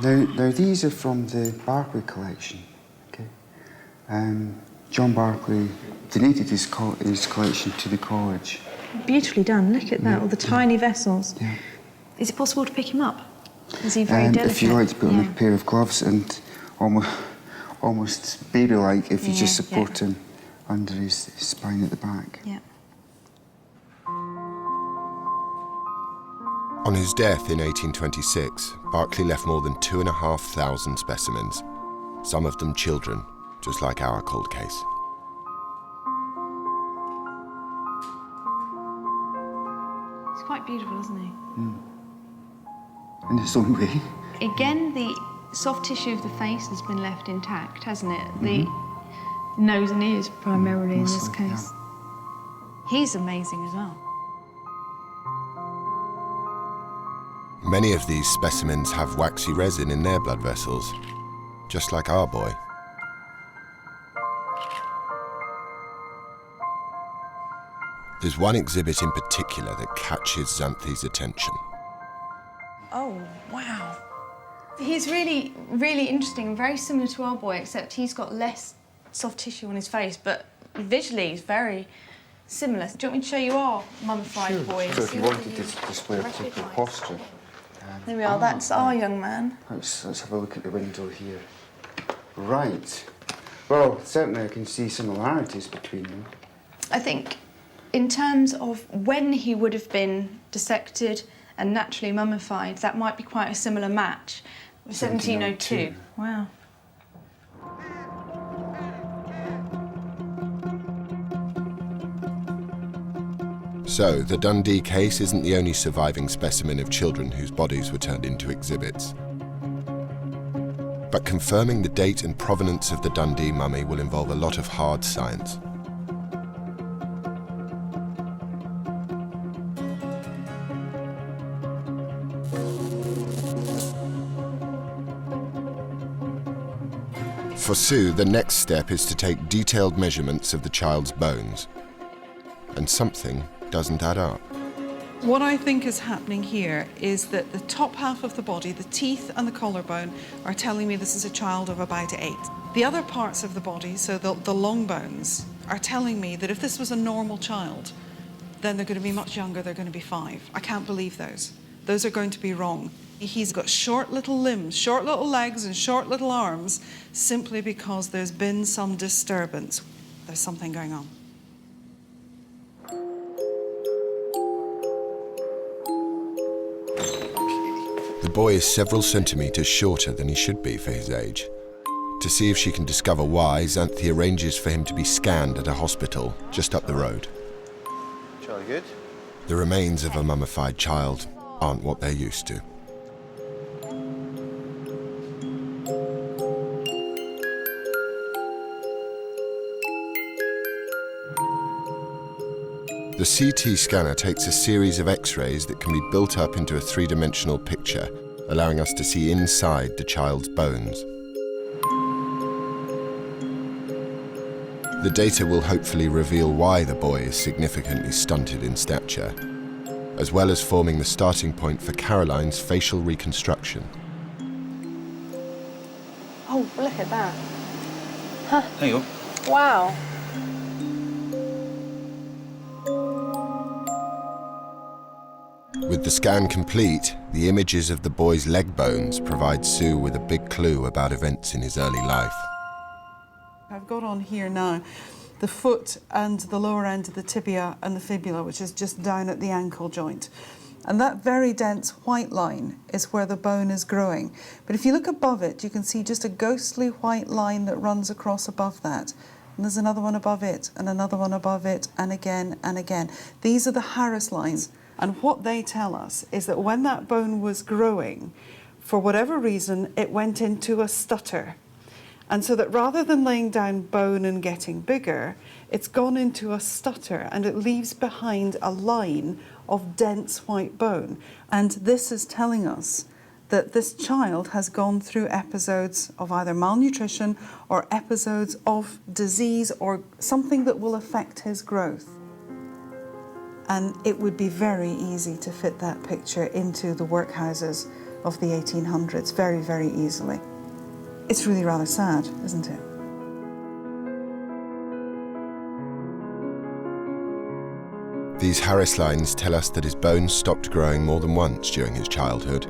Speaker 16: Now these are from the Barclay collection, okay? John Barclay donated his collection to the college.
Speaker 23: Beautifully done. Look at that,
Speaker 16: Yeah.
Speaker 23: all the tiny vessels.
Speaker 16: Yeah.
Speaker 23: Is it possible to pick him up? Is he very delicate?
Speaker 16: If you like to put on a pair of gloves and almost baby-like if you just support him under his spine at the back.
Speaker 23: Yeah.
Speaker 1: On his death in 1826, Barclay left more than 2,500 specimens, some of them children, just like our cold case.
Speaker 23: He's quite beautiful, isn't he?
Speaker 16: In his own way.
Speaker 20: Again, the soft tissue of the face has been left intact, hasn't it? The nose and ears primarily in this case.
Speaker 23: He's amazing as well.
Speaker 1: Many of these specimens have waxy resin in their blood vessels, just like our boy. There's one exhibit in particular that catches Xanthi's attention.
Speaker 23: Oh, wow.
Speaker 20: He's really, really interesting and very similar to our boy, except he's got less soft tissue on his face, but visually he's very similar. Do you want me to show you our mummified boy?
Speaker 16: So if you wanted to display a particular posture.
Speaker 23: There we are, that's our young man.
Speaker 16: Let's have a look at the window here. Right. Well, certainly I can see similarities between them.
Speaker 23: I think in terms of when he would have been dissected and naturally mummified, that might be quite a similar match. 1702. Wow.
Speaker 1: So, the Dundee case isn't the only surviving specimen of children whose bodies were turned into exhibits. But confirming the date and provenance of the Dundee mummy will involve a lot of hard science. For Sue, the next step is to take detailed measurements of the child's bones. And something doesn't add up.
Speaker 2: What I think is happening here is that the top half of the body, the teeth and the collarbone, are telling me this is a child of about 8. The other parts of the body, so the long bones, are telling me that if this was a normal child, then they're going to be much younger, they're going to be 5. I can't believe those. Those are going to be wrong. He's got short little limbs, short little legs and short little arms, simply because there's been some disturbance. There's something going on.
Speaker 1: The boy is several centimetres shorter than he should be for his age. To see if she can discover why, Xanthi arranges for him to be scanned at a hospital just up the road.
Speaker 14: Jolly good.
Speaker 1: The remains of a mummified child aren't what they're used to. The CT scanner takes a series of X-rays that can be built up into a three-dimensional picture, allowing us to see inside the child's bones. The data will hopefully reveal why the boy is significantly stunted in stature, as well as forming the starting point for Caroline's facial reconstruction.
Speaker 23: Oh, look at that. Huh.
Speaker 14: There you go.
Speaker 23: Wow.
Speaker 1: With the scan complete, the images of the boy's leg bones provide Sue with a big clue about events in his early life.
Speaker 2: I've got on here now the foot and the lower end of the tibia and the fibula, which is just down at the ankle joint. And that very dense white line is where the bone is growing. But if you look above it, you can see just a ghostly white line that runs across above that. And there's another one above it, and another one above it, and again and again. These are the Harris lines. And what they tell us is that when that bone was growing, for whatever reason, it went into a stutter. And so that rather than laying down bone and getting bigger, it's gone into a stutter and it leaves behind a line of dense white bone. And this is telling us that this child has gone through episodes of either malnutrition or episodes of disease or something that will affect his growth. And it would be very easy to fit that picture into the workhouses of the 1800s, very, very easily. It's really rather sad, isn't it?
Speaker 1: These Harris lines tell us that his bones stopped growing more than once during his childhood.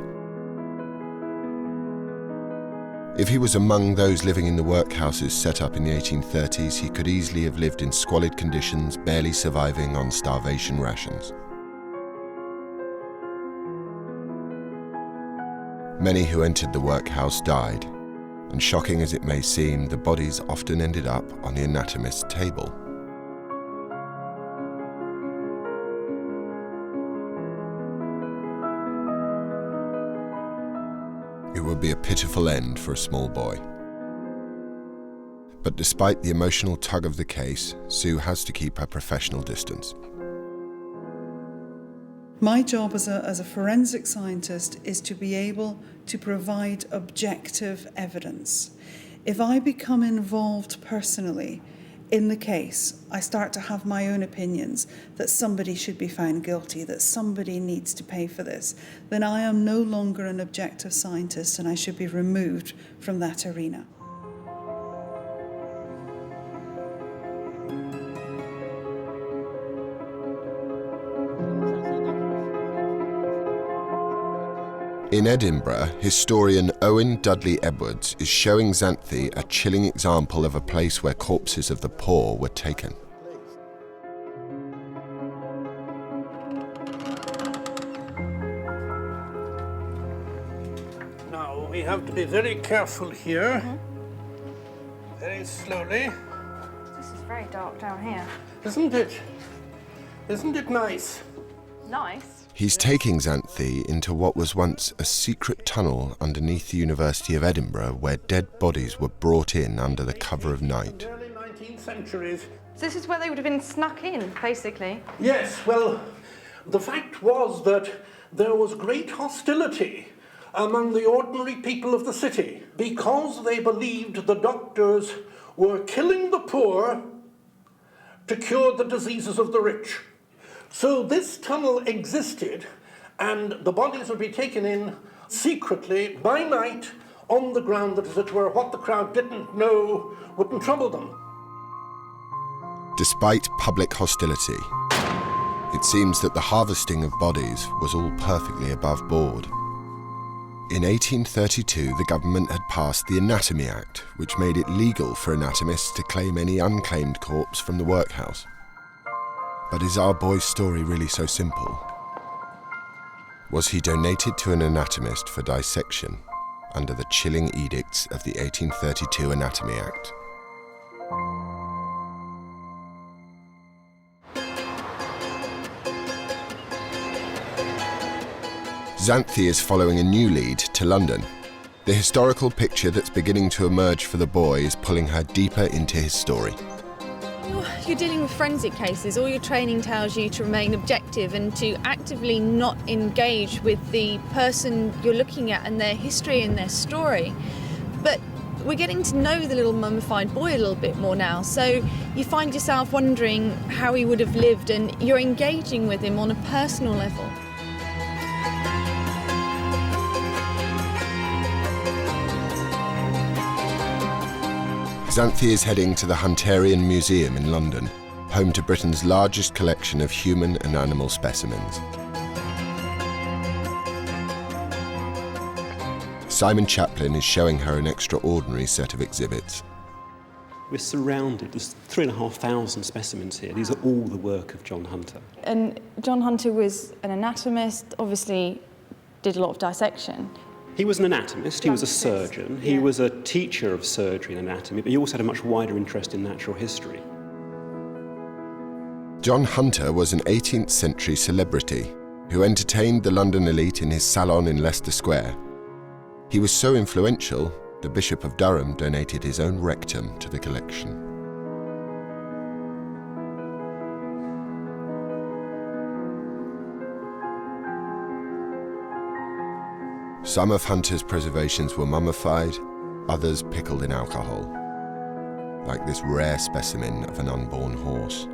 Speaker 1: If he was among those living in the workhouses set up in the 1830s, he could easily have lived in squalid conditions, barely surviving on starvation rations. Many who entered the workhouse died, and shocking as it may seem, the bodies often ended up on the anatomist's table. It would be a pitiful end for a small boy. But despite the emotional tug of the case, Sue has to keep her professional distance.
Speaker 2: My job as a forensic scientist is to be able to provide objective evidence. If I become involved personally in the case, I start to have my own opinions that somebody should be found guilty, that somebody needs to pay for this, then I am no longer an objective scientist and I should be removed from that arena.
Speaker 1: In Edinburgh, historian Owen Dudley Edwards is showing Xanthi a chilling example of a place where corpses of the poor were taken.
Speaker 17: Now, we have to be very careful here. Very slowly.
Speaker 23: This is very dark down here.
Speaker 17: Isn't it? Isn't it nice?
Speaker 23: Nice.
Speaker 1: He's taking Xanthi into what was once a secret tunnel underneath the University of Edinburgh where dead bodies were brought in under the cover of night.
Speaker 17: Early 19th centuries.
Speaker 23: So this is where they would have been snuck in, basically.
Speaker 17: Yes, well, the fact was that there was great hostility among the ordinary people of the city because they believed the doctors were killing the poor to cure the diseases of the rich. So this tunnel existed, and the bodies would be taken in secretly by night on the ground that, as it were, what the crowd didn't know wouldn't trouble them.
Speaker 1: Despite public hostility, it seems that the harvesting of bodies was all perfectly above board. In 1832, the government had passed the Anatomy Act, which made it legal for anatomists to claim any unclaimed corpse from the workhouse. But is our boy's story really so simple? Was he donated to an anatomist for dissection under the chilling edicts of the 1832 Anatomy Act? Xanthi is following a new lead to London. The historical picture that's beginning to emerge for the boy is pulling her deeper into his story.
Speaker 4: You're dealing with forensic cases. All your training tells you to remain objective and to actively not engage with the person you're looking at and their history and their story. But we're getting to know the little mummified boy a little bit more now, so you find yourself wondering how he would have lived, and you're engaging with him on a personal level.
Speaker 1: Xanthi is heading to the Hunterian Museum in London, home to Britain's largest collection of human and animal specimens. Simon Chaplin is showing her an extraordinary set of exhibits.
Speaker 18: We're surrounded, there's 3,500 specimens here. These are all the work of John Hunter.
Speaker 23: And John Hunter was an anatomist, obviously did a lot of dissection.
Speaker 18: He was an anatomist, he was a surgeon, he was a teacher of surgery and anatomy, but he also had a much wider interest in natural history.
Speaker 1: John Hunter was an 18th century celebrity who entertained the London elite in his salon in Leicester Square. He was so influential, the Bishop of Durham donated his own rectum to the collection. Some of Hunter's preservations were mummified, others pickled in alcohol, like this rare specimen of an unborn horse.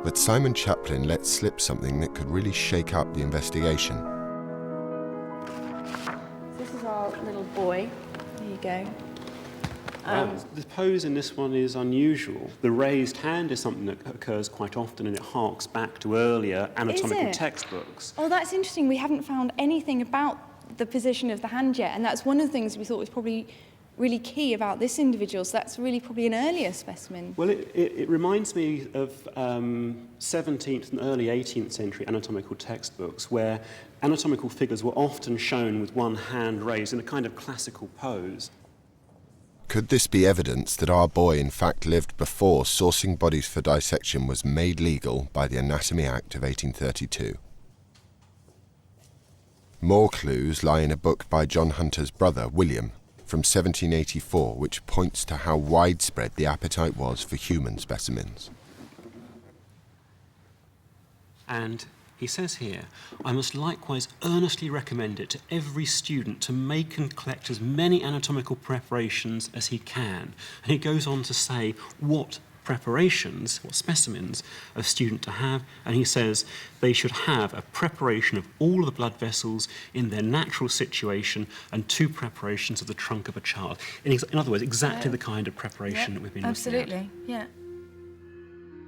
Speaker 1: But Simon Chaplin let slip something that could really shake up the investigation.
Speaker 23: This is our little boy. There you go.
Speaker 18: The pose in this one is unusual. The raised hand is something that occurs quite often, and it harks back to earlier anatomical textbooks.
Speaker 23: Oh, that's interesting. We haven't found anything about the position of the hand yet, and that's one of the things we thought was probably really key about this individual. So that's really probably an earlier specimen.
Speaker 18: Well, it reminds me of 17th and early 18th century anatomical textbooks where anatomical figures were often shown with one hand raised in a kind of classical pose.
Speaker 1: Could this be evidence that our boy in fact lived before sourcing bodies for dissection was made legal by the Anatomy Act of 1832? More clues lie in a book by John Hunter's brother, William, from 1784, which points to how widespread the appetite was for human specimens.
Speaker 18: And he says here, I must likewise earnestly recommend it to every student to make and collect as many anatomical preparations as he can. And he goes on to say what preparations, what specimens a student to have, and he says they should have a preparation of all the blood vessels in their natural situation and 2 preparations of the trunk of a child. In other words, exactly the kind of preparation that we've been looking at.
Speaker 23: Absolutely, yeah.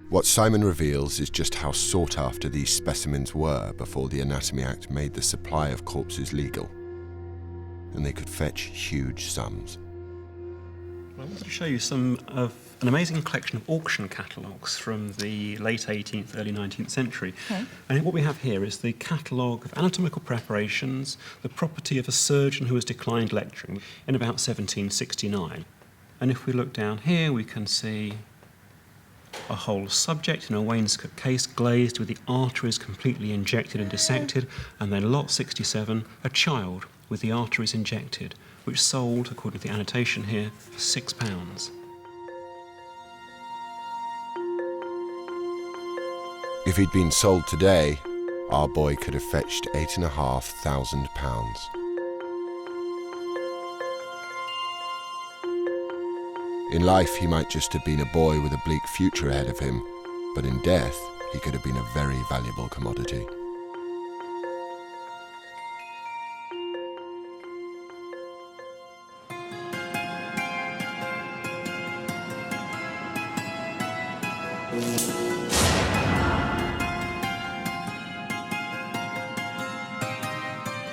Speaker 1: What Simon reveals is just how sought after these specimens were before the Anatomy Act made the supply of corpses legal, and they could fetch huge sums.
Speaker 18: I wanted to show you some of an amazing collection of auction catalogues from the late 18th, early 19th century.
Speaker 20: Okay.
Speaker 18: And what we have here is the catalogue of anatomical preparations, the property of a surgeon who has declined lecturing in about 1769. And if we look down here, we can see a whole subject in a wainscot case glazed with the arteries completely injected and dissected, and then lot 67, a child with the arteries injected, which sold, according to the annotation here, for £6.
Speaker 1: If he'd been sold today, our boy could have fetched £8,500. In life, he might just have been a boy with a bleak future ahead of him, but in death, he could have been a very valuable commodity.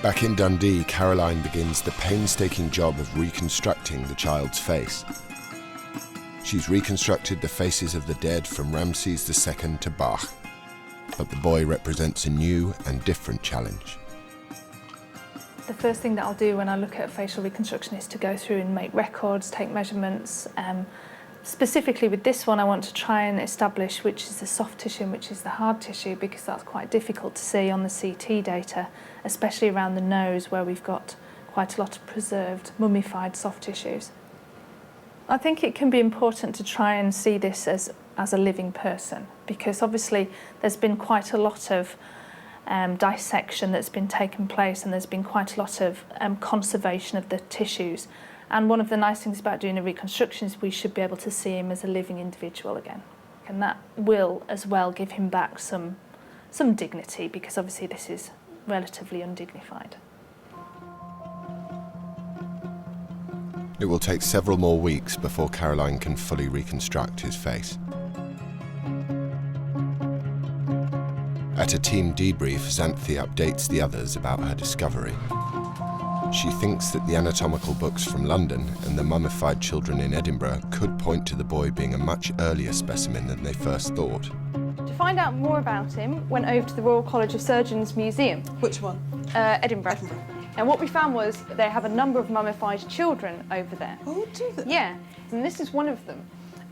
Speaker 1: Back in Dundee, Caroline begins the painstaking job of reconstructing the child's face. She's reconstructed the faces of the dead from Ramses II to Bach, but the boy represents a new and different challenge.
Speaker 3: The first thing that I'll do when I look at facial reconstruction is to go through and make records, take measurements. Specifically with this one, I want to try and establish which is the soft tissue and which is the hard tissue, because that's quite difficult to see on the CT data, especially around the nose where we've got quite a lot of preserved, mummified soft tissues. I think it can be important to try and see this as a living person, because obviously there's been quite a lot of dissection that's been taken place, and there's been quite a lot of conservation of the tissues. And one of the nice things about doing a reconstruction is we should be able to see him as a living individual again. And that will as well give him back some dignity, because obviously this is relatively undignified.
Speaker 1: It will take several more weeks before Caroline can fully reconstruct his face. At a team debrief, Xanthi updates the others about her discovery. She thinks that the anatomical books from London and the mummified children in Edinburgh could point to the boy being a much earlier specimen than they first thought.
Speaker 4: To find out more about him, went over to the Royal College of Surgeons Museum.
Speaker 2: Which one?
Speaker 4: Edinburgh. And what we found was they have a number of mummified children over there.
Speaker 2: Oh, do they?
Speaker 4: Yeah, and this is one of them.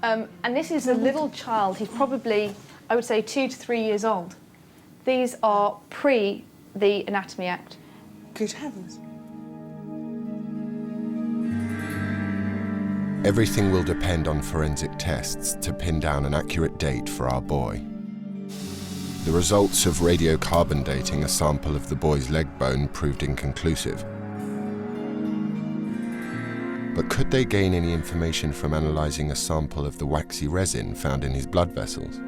Speaker 4: And this is a little child. He's probably, I would say, 2 to 3 years old. These are pre the Anatomy Act.
Speaker 2: Good heavens.
Speaker 1: Everything will depend on forensic tests to pin down an accurate date for our boy. The results of radiocarbon dating a sample of the boy's leg bone proved inconclusive. But could they gain any information from analysing a sample of the waxy resin found in his blood vessels?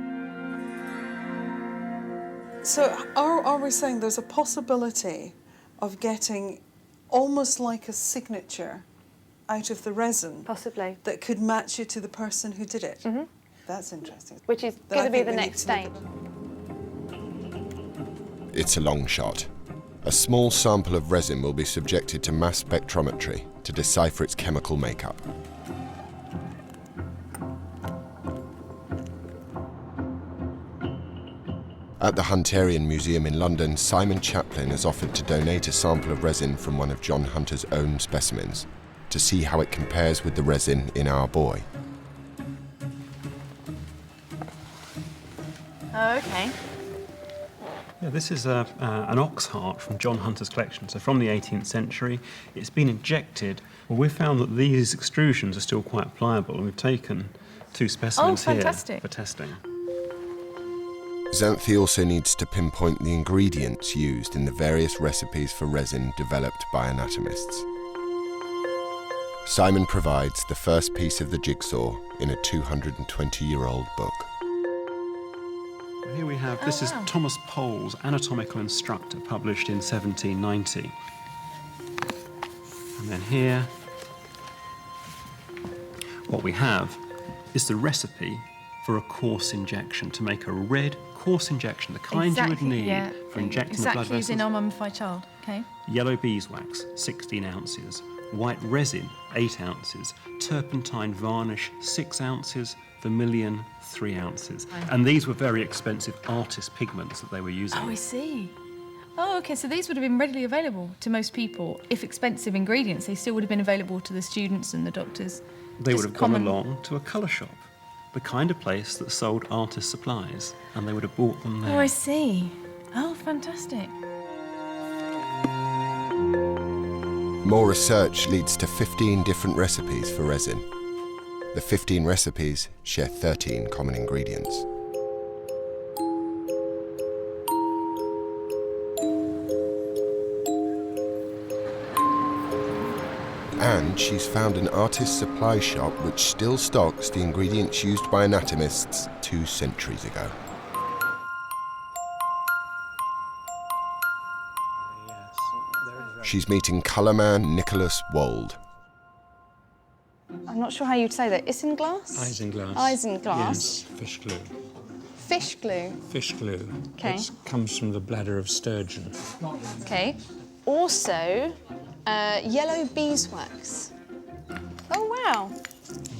Speaker 2: So are we saying there's a possibility of getting almost like a signature out of the resin?
Speaker 4: Possibly.
Speaker 2: That could match you to the person who did it?
Speaker 4: Mm-hmm.
Speaker 2: That's interesting.
Speaker 4: Which is going to be the next stage.
Speaker 1: It's a long shot. A small sample of resin will be subjected to mass spectrometry to decipher its chemical makeup. At the Hunterian Museum in London, Simon Chaplin has offered to donate a sample of resin from one of John Hunter's own specimens to see how it compares with the resin in our boy.
Speaker 20: Oh, okay.
Speaker 18: Yeah, this is an ox heart from John Hunter's collection, so from the 18th century. It's been injected. Well, we've found that these extrusions are still quite pliable, and we've taken 2 specimens here for testing.
Speaker 1: Xanthi also needs to pinpoint the ingredients used in the various recipes for resin developed by anatomists. Simon provides the first piece of the jigsaw in a 220-year-old book.
Speaker 18: Here we have, this is Thomas Pole's Anatomical Instructor, published in 1790. And then here, what we have is the recipe for a coarse injection, to make a red coarse injection, the kind you would need for injecting the blood
Speaker 20: Exactly as
Speaker 18: vessels.
Speaker 20: in our mummified child, okay?
Speaker 18: Yellow beeswax, 16 ounces. White resin, 8 ounces. Turpentine varnish, 6 ounces. Vermilion, 3 ounces. And these were very expensive artist pigments that they were using.
Speaker 20: Oh, I see. Oh, okay, so these would have been readily available to most people. If expensive ingredients, they still would have been available to the students and the doctors.
Speaker 18: They would
Speaker 20: Just
Speaker 18: have
Speaker 20: common-
Speaker 18: gone along to a colour shop, the kind of place that sold artist supplies, and they would have bought them there.
Speaker 20: Oh, I see. Oh, fantastic.
Speaker 1: More research leads to 15 different recipes for resin. The 15 recipes share 13 common ingredients. And she's found an artist supply shop which still stocks the ingredients used by anatomists 2 centuries ago. She's meeting colourman Nicholas Wold.
Speaker 23: I'm not sure how you'd say that. Isinglass?
Speaker 12: Isinglass.
Speaker 23: Isinglass.
Speaker 12: Yes, fish glue.
Speaker 23: Fish glue.
Speaker 12: Fish glue.
Speaker 23: Okay.
Speaker 12: It comes from the bladder of sturgeon.
Speaker 23: Okay. Also, yellow beeswax. Oh, wow.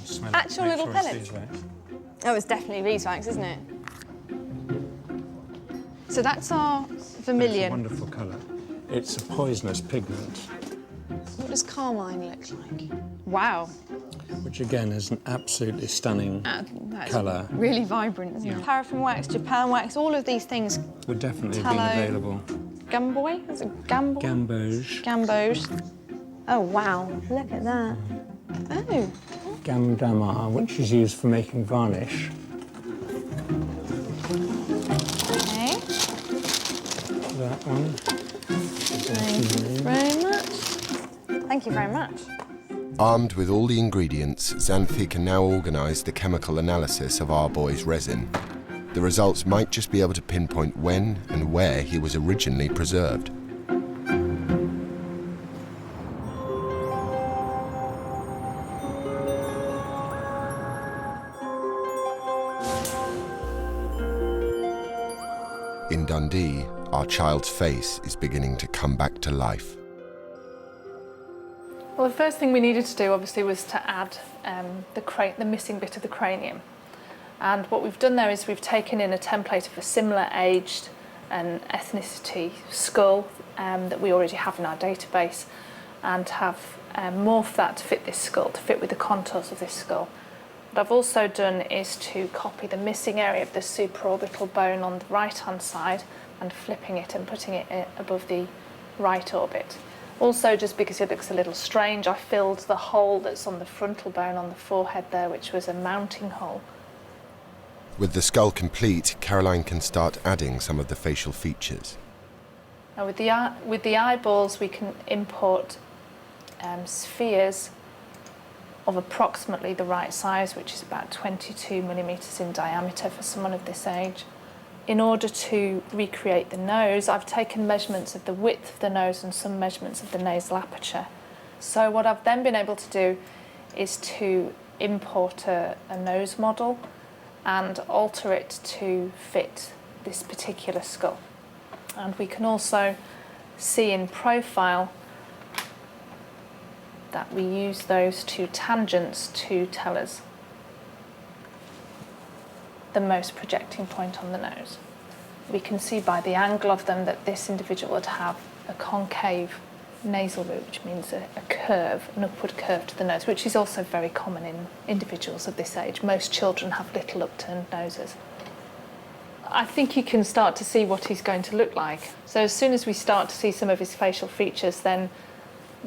Speaker 12: Smell it,
Speaker 23: Actual
Speaker 12: make
Speaker 23: little
Speaker 12: sure it's
Speaker 23: pellets.
Speaker 12: beeswax.
Speaker 23: Oh, it's definitely beeswax, isn't it? So that's our
Speaker 12: It's a
Speaker 23: vermilion.
Speaker 12: wonderful colour. It's a poisonous pigment,
Speaker 23: What does carmine look like? Wow.
Speaker 12: which again is an absolutely stunning
Speaker 23: That's
Speaker 12: colour.
Speaker 23: really vibrant, isn't it? Paraffin wax, Japan wax, all of these things.
Speaker 12: Would definitely have
Speaker 23: Tallow.
Speaker 12: been available.
Speaker 23: Gamboy? Is it gamboy?
Speaker 12: Gamboge.
Speaker 23: Gambos. Oh, wow. Look at that. Oh.
Speaker 12: Gamdamar, which is used for making varnish.
Speaker 23: Okay.
Speaker 12: That one.
Speaker 23: Thank you very much. Thank you very much.
Speaker 1: Armed with all the ingredients, Xanthi can now organise the chemical analysis of our boy's resin. The results might just be able to pinpoint when and where he was originally preserved. In Dundee, our child's face is beginning to come back to life.
Speaker 3: Well, the first thing we needed to do, obviously, was to add the missing bit of the cranium. And what we've done there is we've taken in a template of a similar aged and ethnicity skull that we already have in our database, and have morphed that to fit this skull, to fit with the contours of this skull. What I've also done is to copy the missing area of the supraorbital bone on the right-hand side and flipping it and putting it above the right orbit. Also, just because it looks a little strange, I filled the hole that's on the frontal bone on the forehead there, which was a mounting hole.
Speaker 1: With the skull complete, Caroline can start adding some of the facial features.
Speaker 3: Now with the eyeballs, we can import spheres of approximately the right size, which is about 22 millimetres in diameter for someone of this age. In order to recreate the nose, I've taken measurements of the width of the nose and some measurements of the nasal aperture. So what I've then been able to do is to import a nose model and alter it to fit this particular skull. And we can also see in profile that we use those two tangents to tell us the most projecting point on the nose. We can see by the angle of them that this individual would have a concave nasal root, which means a curve, an upward curve to the nose, which is also very common in individuals of this age. Most children have little upturned noses. I think you can start to see what he's going to look like. So as soon as we start to see some of his facial features, then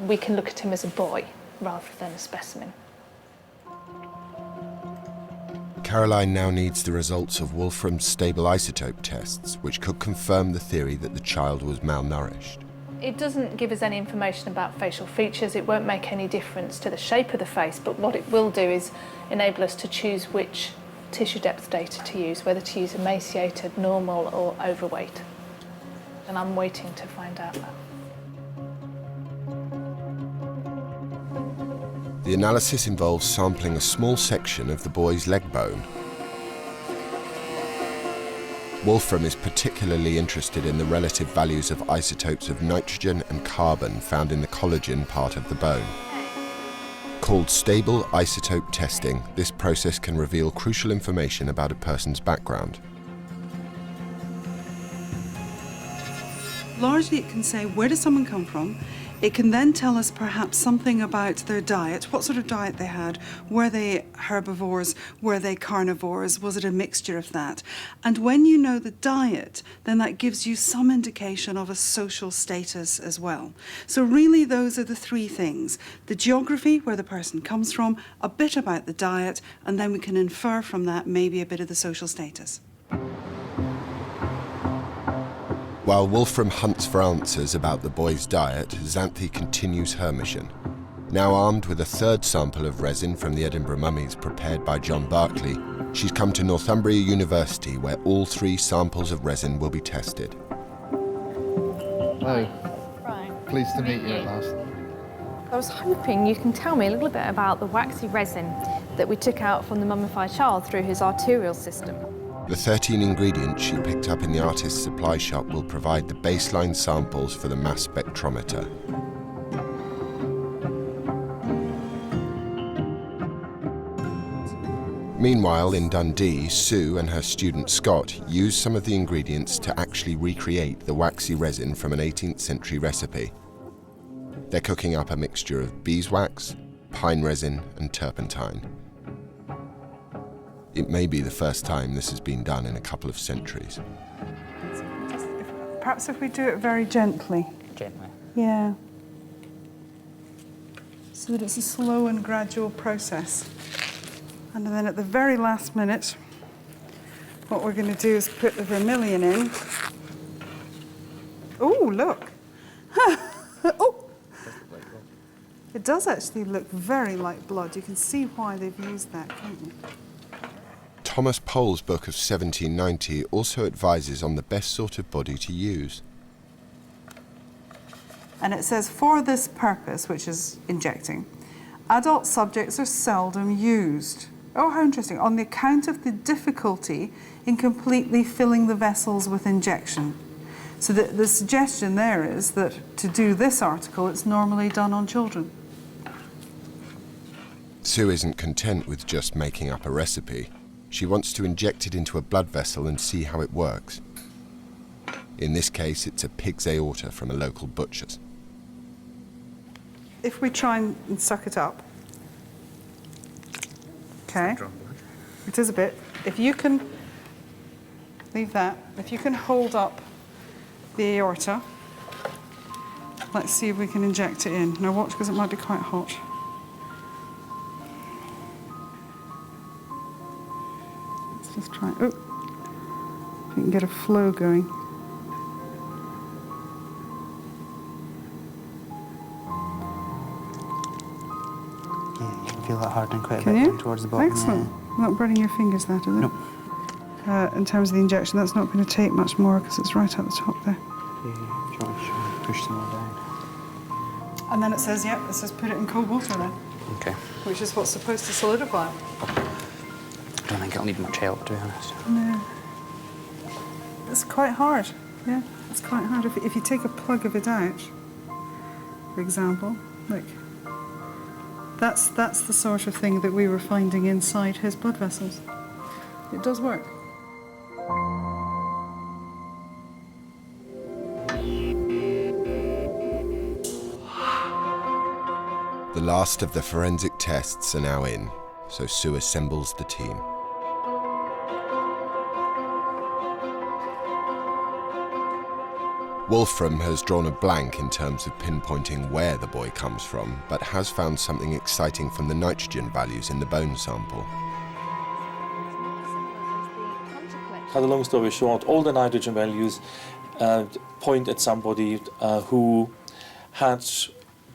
Speaker 3: we can look at him as a boy rather than a specimen.
Speaker 1: Caroline now needs the results of Wolfram's stable isotope tests, which could confirm the theory that the child was malnourished.
Speaker 3: It doesn't give us any information about facial features. It won't make any difference to the shape of the face, but what it will do is enable us to choose which tissue depth data to use, whether to use emaciated, normal or overweight. And I'm waiting to find out that.
Speaker 1: The analysis involves sampling a small section of the boy's leg bone. Wolfram is particularly interested in the relative values of isotopes of nitrogen and carbon found in the collagen part of the bone. Called stable isotope testing, this process can reveal crucial information about a person's background.
Speaker 2: Largely it can say, where does someone come from? It can then tell us perhaps something about their diet, what sort of diet they had. Were they herbivores? Were they carnivores? Was it a mixture of that? And when you know the diet, then that gives you some indication of a social status as well. So really those are the three things. The geography, where the person comes from, a bit about the diet, and then we can infer from that maybe a bit of the social status.
Speaker 1: While Wolfram hunts for answers about the boy's diet, Xanthi continues her mission. Now armed with a third sample of resin from the Edinburgh mummies prepared by John Barclay, she's come to Northumbria University where all three samples of resin will be tested.
Speaker 6: Hello.
Speaker 20: Right.
Speaker 6: Pleased to meet you at last.
Speaker 20: I was hoping you can tell me a little bit about the waxy resin that we took out from the mummified child through his arterial system.
Speaker 1: The 13 ingredients she picked up in the artist's supply shop will provide the baseline samples for the mass spectrometer. Meanwhile, in Dundee, Sue and her student Scott used some of the ingredients to actually recreate the waxy resin from an 18th century recipe. They're cooking up a mixture of beeswax, pine resin and turpentine. It may be the first time this has been done in a couple of centuries.
Speaker 2: Perhaps if we do it very gently.
Speaker 6: Gently.
Speaker 2: Yeah. So that it's a slow and gradual process. And then at the very last minute, what we're going to do is put the vermilion in. Oh, look. Oh. It does actually look very like blood. You can see why they've used that, can't you?
Speaker 1: Thomas Pole's book of 1790 also advises on the best sort of body to use.
Speaker 2: And it says, for this purpose, which is injecting, adult subjects are seldom used. Oh, how interesting. On the account of the difficulty in completely filling the vessels with injection. So the suggestion there is that to do this article, it's normally done on children.
Speaker 1: Sue isn't content with just making up a recipe. She wants to inject it into a blood vessel and see how it works. In this case, it's a pig's aorta from a local butcher's.
Speaker 2: If we try and suck it up. Okay. It is a bit. If you can leave that, if you can hold up the aorta, let's see if we can inject it in. Now watch, because it might be quite hot. Let's just try. Oh, if we can get a flow going.
Speaker 6: Feel that hardening quite a
Speaker 2: Can
Speaker 6: bit
Speaker 2: you?
Speaker 6: down towards the bottom.
Speaker 2: Excellent. Not burning your fingers, that, is it?
Speaker 6: Nope.
Speaker 2: In terms of the injection, that's not going to take much more because it's right at the top there.
Speaker 6: Yeah, do you want me to try and push some more down?
Speaker 2: And then it says, yep, it says put it in cold water then,
Speaker 6: Okay.
Speaker 2: which is what's supposed to solidify it.
Speaker 6: I don't think it'll need much help, to be honest.
Speaker 2: No. It's quite hard. Yeah, it's quite hard. If you take a plug of it out, for example, look. That's the sort of thing that we were finding inside his blood vessels. It does work.
Speaker 1: The last of the forensic tests are now in, so Sue assembles the team. Wolfram has drawn a blank in terms of pinpointing where the boy comes from, but has found something exciting from the nitrogen values in the bone sample.
Speaker 5: Cut a long story short, all the nitrogen values point at somebody who had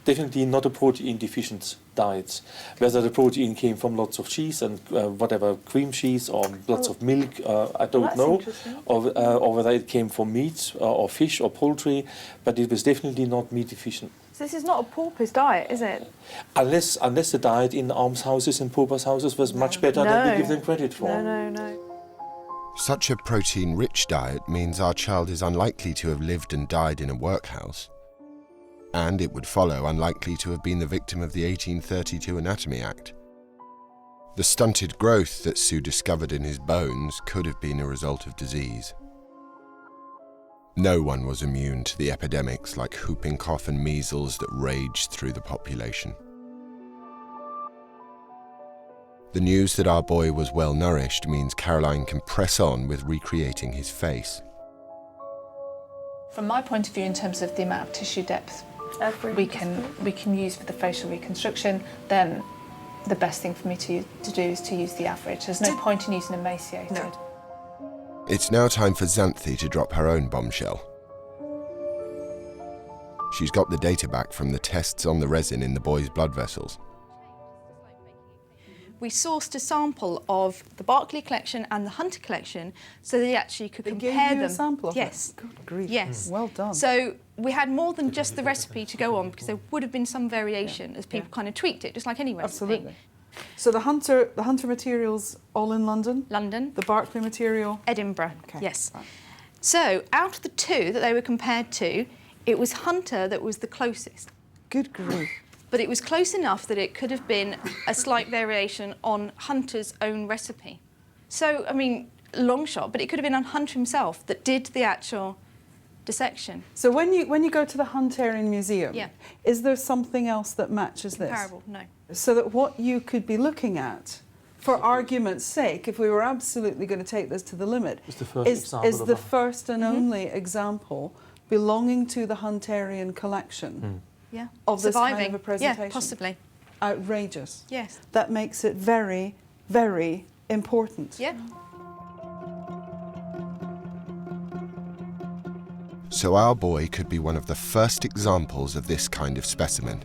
Speaker 5: definitely not a protein deficient diet. Whether the protein came from lots of cheese and whatever, cream cheese or lots of milk, I don't know, or whether it came from meat or fish or poultry, but it was definitely not meat deficient.
Speaker 4: So this is not a pauper's diet, is it?
Speaker 5: Unless the diet in almshouses and paupers' houses was much better than we give them credit for.
Speaker 4: No.
Speaker 1: Such a protein-rich diet means our child is unlikely to have lived and died in a workhouse, and it would follow unlikely to have been the victim of the 1832 Anatomy Act. The stunted growth that Sue discovered in his bones could have been a result of disease. No one was immune to the epidemics like whooping cough and measles that raged through the population. The news that our boy was well nourished means Caroline can press on with recreating his face.
Speaker 3: From my point of view, in terms of the amount of tissue depth we can use for the facial reconstruction, then the best thing for me to do is to use the average. There's no point in using emaciated. No.
Speaker 1: It's now time for Xanthi to drop her own bombshell. She's got the data back from the tests on the resin in the boy's blood vessels.
Speaker 4: We sourced a sample of the Berkeley collection and the Hunter collection so they actually could compare them.
Speaker 2: Gave you a sample of
Speaker 4: yes.
Speaker 2: it? Good grief.
Speaker 4: Yes.
Speaker 2: Well done.
Speaker 4: So we had more than just the recipe to go on because there would have been some variation as people kind of tweaked it, just like any recipe.
Speaker 2: Absolutely. So the Hunter materials all in London?
Speaker 4: London.
Speaker 2: The Berkeley material?
Speaker 4: Edinburgh,
Speaker 2: okay.
Speaker 4: Yes. Right. So out of the two that they were compared to, it was Hunter that was the closest.
Speaker 2: Good grief.
Speaker 4: But it was close enough that it could have been a slight variation on Hunter's own recipe. So, I mean, long shot, but it could have been on Hunter himself that did the actual dissection.
Speaker 2: So when you go to the Hunterian Museum,
Speaker 4: yeah.
Speaker 2: Is there something else that matches this?
Speaker 4: Comparable, no.
Speaker 2: So that what you could be looking at, for argument's sake, if we were absolutely going to take this to the limit, is the first and only example belonging to the Hunterian collection.
Speaker 4: Yeah.
Speaker 2: Of this
Speaker 4: Surviving.
Speaker 2: kind of a presentation.
Speaker 4: Yeah, possibly.
Speaker 2: Outrageous.
Speaker 4: Yes.
Speaker 2: That makes it very, very important.
Speaker 4: Yeah.
Speaker 1: So our boy could be one of the first examples of this kind of specimen.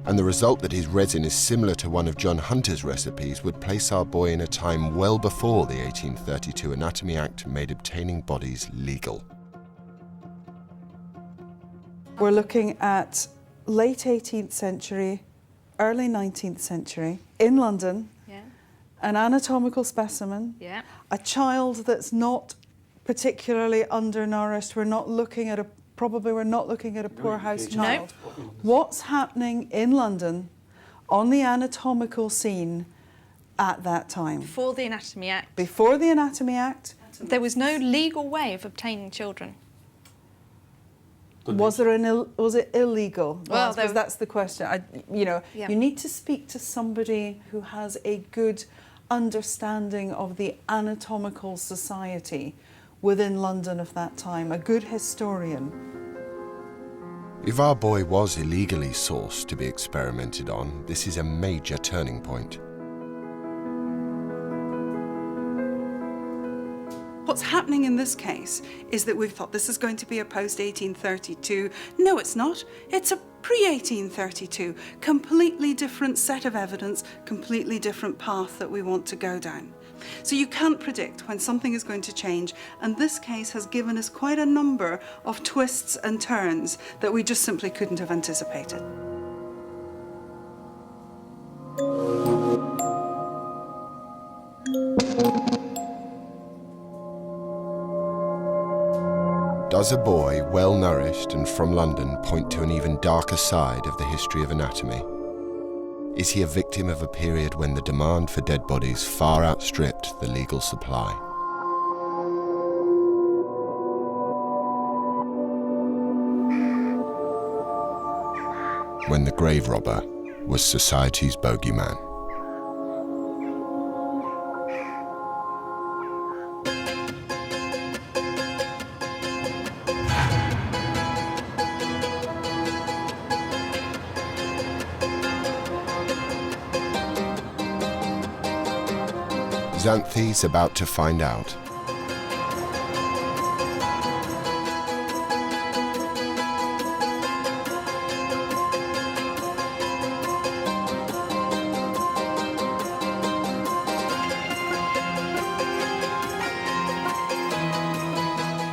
Speaker 1: And the result that his resin is similar to one of John Hunter's recipes would place our boy in a time well before the 1832 Anatomy Act made obtaining bodies legal.
Speaker 2: We're looking at late 18th century, early 19th century, in London, an anatomical specimen, a child that's not particularly undernourished. We're not looking at a poorhouse child.
Speaker 4: No.
Speaker 2: What's happening in London on the anatomical scene at that time?
Speaker 4: Before the Anatomy Act.
Speaker 2: Before the Anatomy Act.
Speaker 4: There was no legal way of obtaining children.
Speaker 2: Was it illegal?
Speaker 4: Well,
Speaker 2: that's the question. You need to speak to somebody who has a good understanding of the anatomical society within London of that time, a good historian.
Speaker 1: If our boy was illegally sourced to be experimented on, this is a major turning point.
Speaker 2: What's happening in this case is that we've thought this is going to be a post-1832. No, it's not. It's a pre-1832. Completely different set of evidence, completely different path that we want to go down. So you can't predict when something is going to change, and this case has given us quite a number of twists and turns that we just simply couldn't have anticipated.
Speaker 1: Does a boy, well-nourished and from London, point to an even darker side of the history of anatomy? Is he a victim of a period when the demand for dead bodies far outstripped the legal supply? When the grave robber was society's bogeyman. Xanthi's about to find out.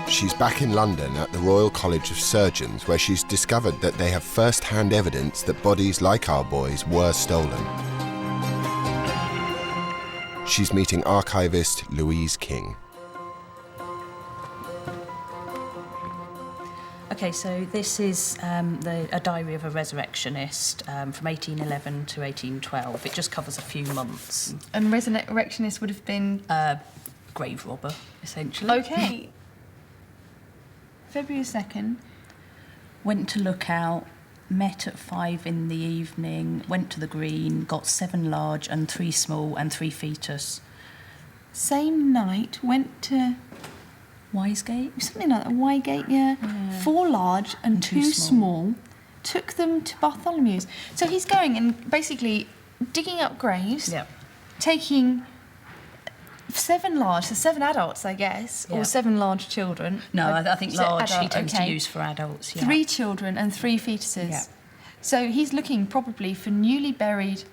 Speaker 1: She's back in London at the Royal College of Surgeons, where she's discovered that they have first-hand evidence that bodies like our boys were stolen. She's meeting archivist Louise King.
Speaker 19: Okay, so this is a diary of a resurrectionist from 1811 to 1812. It just covers a few months.
Speaker 20: And resurrectionist would have been?
Speaker 19: Grave robber, essentially.
Speaker 20: Okay. February 2nd.
Speaker 19: Went to look out, met at 5 in the evening, went to the green, got 7 large and 3 small and 3 fetus.
Speaker 20: Same night, went to
Speaker 19: Wisegate?
Speaker 20: Something like that, Wygate, yeah. 4 large and 2 small. Took them to Bartholomew's. So he's going and basically digging up graves, taking 7 large, so 7 adults, I guess, or 7 large children.
Speaker 19: No, I think large
Speaker 20: adult,
Speaker 19: he tends to use for adults,
Speaker 20: 3 children and 3 fetuses.
Speaker 19: Yeah.
Speaker 20: So he's looking probably for newly buried,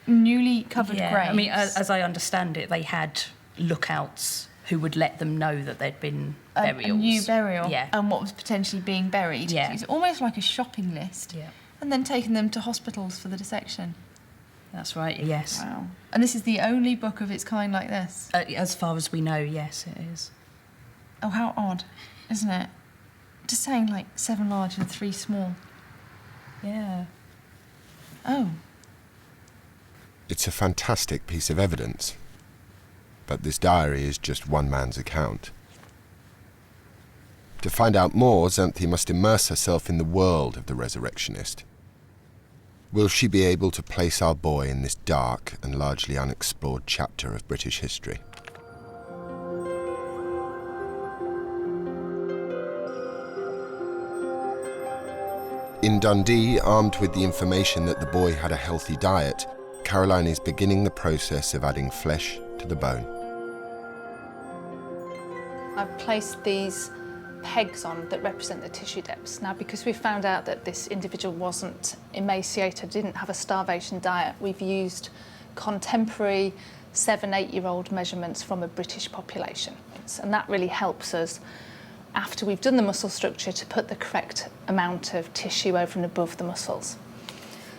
Speaker 20: newly covered graves.
Speaker 19: I mean, as I understand it, they had lookouts who would let them know that there'd been burials.
Speaker 20: A new burial,
Speaker 19: yeah.
Speaker 20: And what was potentially being buried.
Speaker 19: Yeah.
Speaker 20: So it's almost like a shopping list.
Speaker 19: Yeah.
Speaker 20: And then taking them to hospitals for the dissection.
Speaker 19: That's right, yes.
Speaker 20: Wow. And this is the only book of its kind like this?
Speaker 19: As far as we know, yes, it is.
Speaker 20: Oh, how odd, isn't it? Just saying, like, 7 large and 3 small.
Speaker 19: Yeah.
Speaker 20: Oh.
Speaker 1: It's a fantastic piece of evidence. But this diary is just one man's account. To find out more, Xanthi must immerse herself in the world of the resurrectionist. Will she be able to place our boy in this dark and largely unexplored chapter of British history? In Dundee, armed with the information that the boy had a healthy diet, Caroline is beginning the process of adding flesh to the bone.
Speaker 3: I've placed these pegs on that represent the tissue depths. Now, because we found out that this individual wasn't emaciated, didn't have a starvation diet, we've used contemporary 7-8-year-old measurements from a British population. And that really helps us, after we've done the muscle structure, to put the correct amount of tissue over and above the muscles.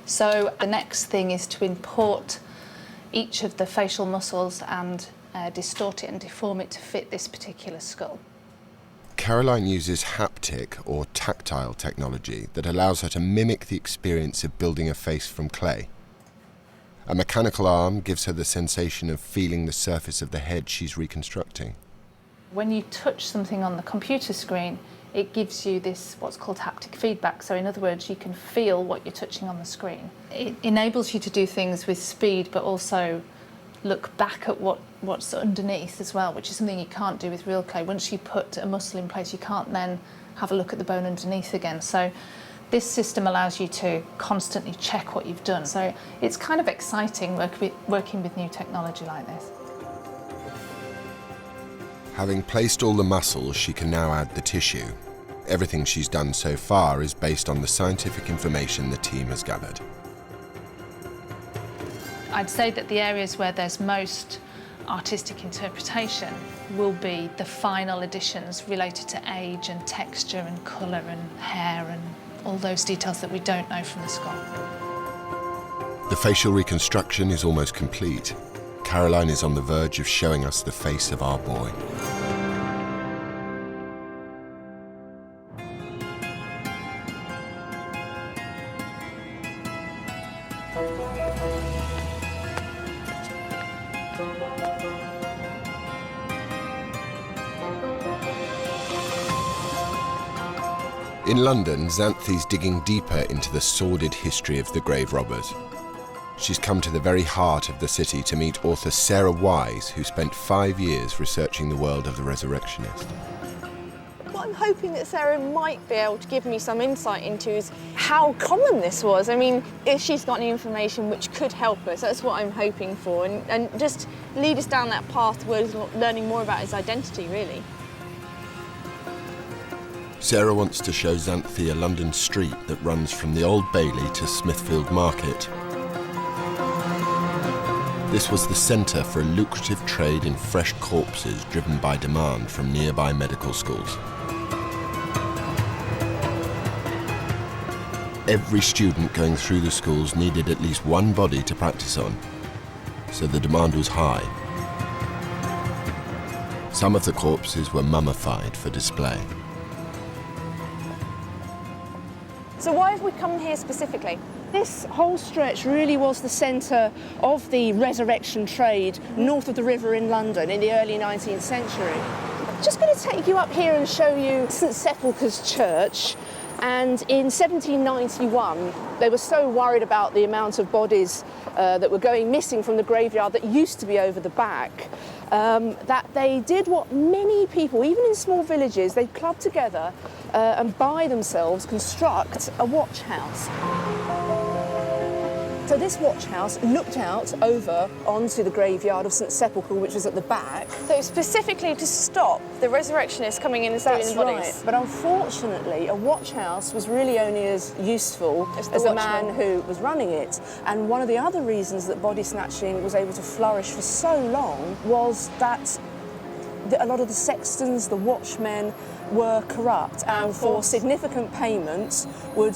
Speaker 3: So the next thing is to import each of the facial muscles and distort it and deform it to fit this particular skull.
Speaker 1: Caroline uses haptic or tactile technology that allows her to mimic the experience of building a face from clay. A mechanical arm gives her the sensation of feeling the surface of the head she's reconstructing.
Speaker 3: When you touch something on the computer screen, it gives you this what's called haptic feedback. So in other words, you can feel what you're touching on the screen. It enables you to do things with speed, but also look back at what's underneath as well, which is something you can't do with real clay. Once you put a muscle in place, you can't then have a look at the bone underneath again. So this system allows you to constantly check what you've done. So it's kind of exciting working with new technology like this.
Speaker 1: Having placed all the muscles, she can now add the tissue. Everything she's done so far is based on the scientific information the team has gathered.
Speaker 3: I'd say that the areas where there's most artistic interpretation will be the final additions related to age and texture and colour and hair and all those details that we don't know from the skull.
Speaker 1: The facial reconstruction is almost complete. Caroline is on the verge of showing us the face of our boy. In London, Xanthi's digging deeper into the sordid history of the grave robbers. She's come to the very heart of the city to meet author Sarah Wise, who spent 5 years researching the world of the resurrectionist.
Speaker 4: What I'm hoping that Sarah might be able to give me some insight into is how common this was. I mean, if she's got any information which could help us, that's what I'm hoping for, and just lead us down that path towards learning more about his identity, really.
Speaker 1: Sarah wants to show Xanthi a London street that runs from the Old Bailey to Smithfield Market. This was the centre for a lucrative trade in fresh corpses driven by demand from nearby medical schools. Every student going through the schools needed at least one body to practice on, so the demand was high. Some of the corpses were mummified for display.
Speaker 4: So why have we come here specifically? This whole stretch really was the centre of the resurrection trade north of the river in London in the early 19th century. Just going to take you up here and show you St Sepulchre's Church. And in 1791, they were so worried about the amount of bodies that were going missing from the graveyard that used to be over the back, that they did what many people, even in small villages, they clubbed together and by themselves construct a watch house. So this watch house looked out over onto the graveyard of St Sepulchre, which was at the back.
Speaker 13: So specifically to stop the resurrectionists coming in and stealing the bodies?
Speaker 4: Right. But unfortunately, a watch house was really only as useful as the man who was running it. And one of the other reasons that body snatching was able to flourish for so long was that a lot of the sextons, the watchmen, were corrupt and for significant payments would,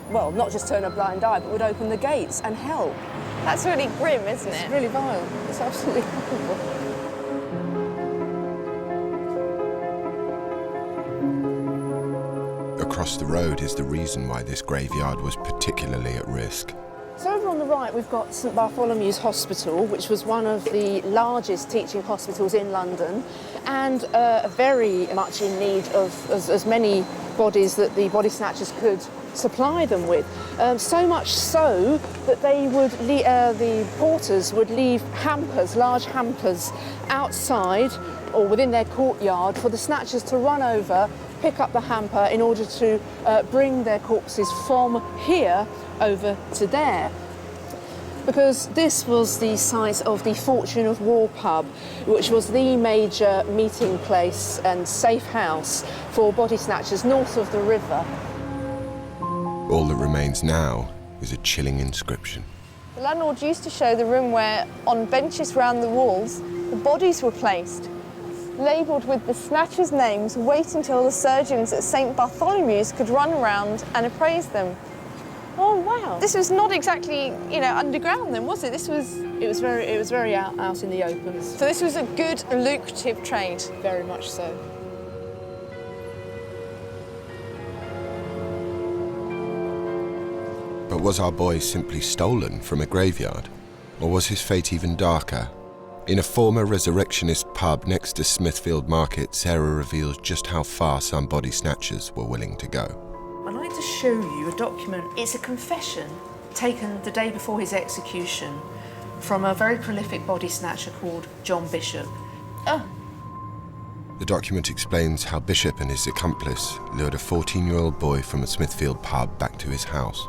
Speaker 4: well, not just turn a blind eye, but would open the gates and help.
Speaker 13: That's really grim, isn't it?
Speaker 4: It's really vile. It's absolutely horrible.
Speaker 1: Across the road is the reason why this graveyard was particularly at risk.
Speaker 4: So over on the right we've got St Bartholomew's Hospital, which was one of the largest teaching hospitals in London and very much in need of as many bodies that the body snatchers could supply them with. So much so that they would the porters would leave hampers, large hampers, outside or within their courtyard for the snatchers to run over, pick up the hamper in order to bring their corpses from here over to there. Because this was the site of the Fortune of War pub, which was the major meeting place and safe house for body snatchers north of the river.
Speaker 1: All that remains now is a chilling inscription.
Speaker 13: The landlord used to show the room where, on benches round the walls, the bodies were placed, labelled with the snatchers' names, wait until the surgeons at St Bartholomew's could run around and appraise them. Oh wow! This was not exactly, you know, underground then, was it? This was.
Speaker 4: It was very out in the open.
Speaker 13: So this was a good, lucrative trade.
Speaker 4: Very much so.
Speaker 1: But was our boy simply stolen from a graveyard? Or was his fate even darker? In a former resurrectionist pub next to Smithfield Market, Sarah reveals just how far some body snatchers were willing to go.
Speaker 19: I'd like to show you a document. It's a confession taken the day before his execution from a very prolific body snatcher called John Bishop.
Speaker 1: The document explains how Bishop and his accomplice lured a 14-year-old boy from a Smithfield pub back to his house.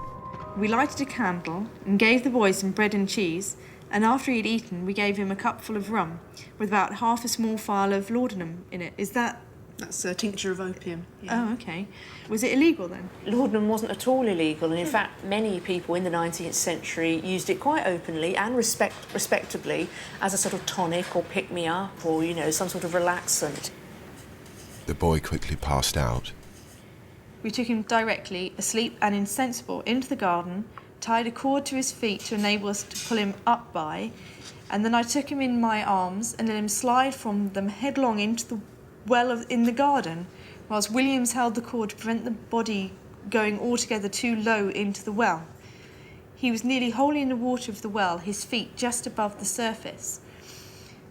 Speaker 8: We lighted a candle and gave the boy some bread and cheese, and after he'd eaten, we gave him a cupful of rum with about half a small phial of laudanum in it.
Speaker 19: That's a tincture of opium.
Speaker 8: Yeah. Oh, okay. Was it illegal then?
Speaker 19: Laudanum wasn't at all illegal, and in fact, many people in the 19th century used it quite openly and respectably as a sort of tonic or pick-me-up or, you know, some sort of relaxant.
Speaker 1: The boy quickly passed out.
Speaker 8: We took him directly, asleep and insensible, into the garden, tied a cord to his feet to enable us to pull him up by, and then I took him in my arms and let him slide from them headlong into the well in the garden, whilst Williams held the cord to prevent the body going altogether too low into the well. He was nearly wholly in the water of the well, his feet just above the surface.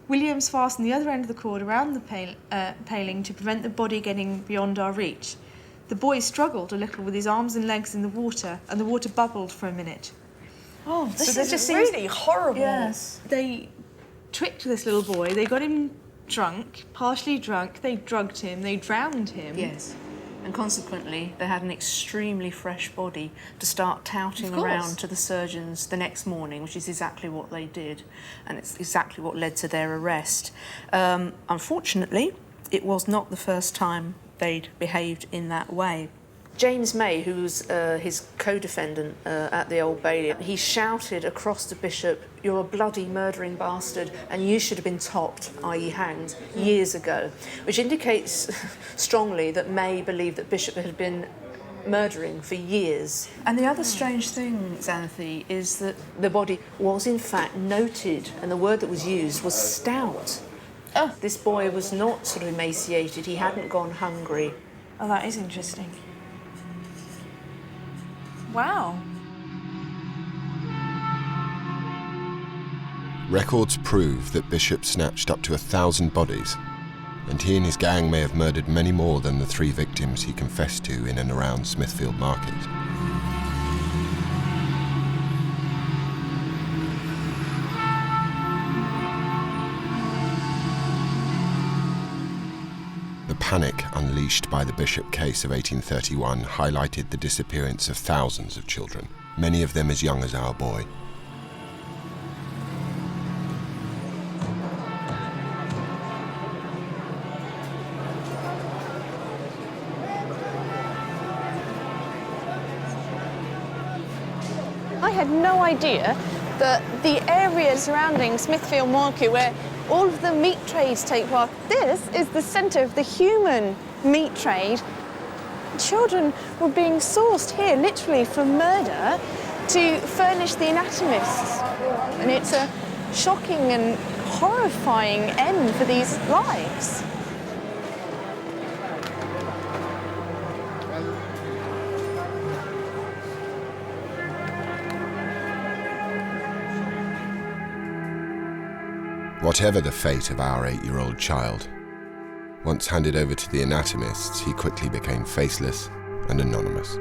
Speaker 8: Williams fastened the other end of the cord around the paling to prevent the body getting beyond our reach. The boy struggled a little with his arms and legs in the water, and the water bubbled for a minute.
Speaker 13: Oh, this is really horrible.
Speaker 8: Yes. They tricked this little boy. They got him drunk, partially drunk. They drugged him. They drowned him.
Speaker 19: Yes. And consequently, they had an extremely fresh body to start touting around to the surgeons the next morning, which is exactly what they did. And it's exactly what led to their arrest. Unfortunately, it was not the first time they'd behaved in that way. James May, who was his co-defendant at the Old Bailey, he shouted across to Bishop, "You're a bloody murdering bastard and you should have been topped," i.e. hanged, years ago, which indicates strongly that May believed that Bishop had been murdering for years. And the other strange thing, Xanthi, is that the body was in fact noted, and the word that was used was stout. Oh, this boy was not sort of emaciated, he hadn't gone hungry. Oh, that is interesting. Wow.
Speaker 1: Records prove that Bishop snatched up to 1,000 bodies, and he and his gang may have murdered many more than the 3 victims he confessed to in and around Smithfield Market. The panic unleashed by the Bishop case of 1831 highlighted the disappearance of thousands of children, many of them as young as our boy.
Speaker 4: I had no idea that the area surrounding Smithfield Market, where all of the meat trades take place, this is the centre of the human meat trade. Children were being sourced here literally for murder to furnish the anatomists. And it's a shocking and horrifying end for these lives.
Speaker 1: Whatever the fate of our 8-year-old child, once handed over to the anatomists, he quickly became faceless and anonymous.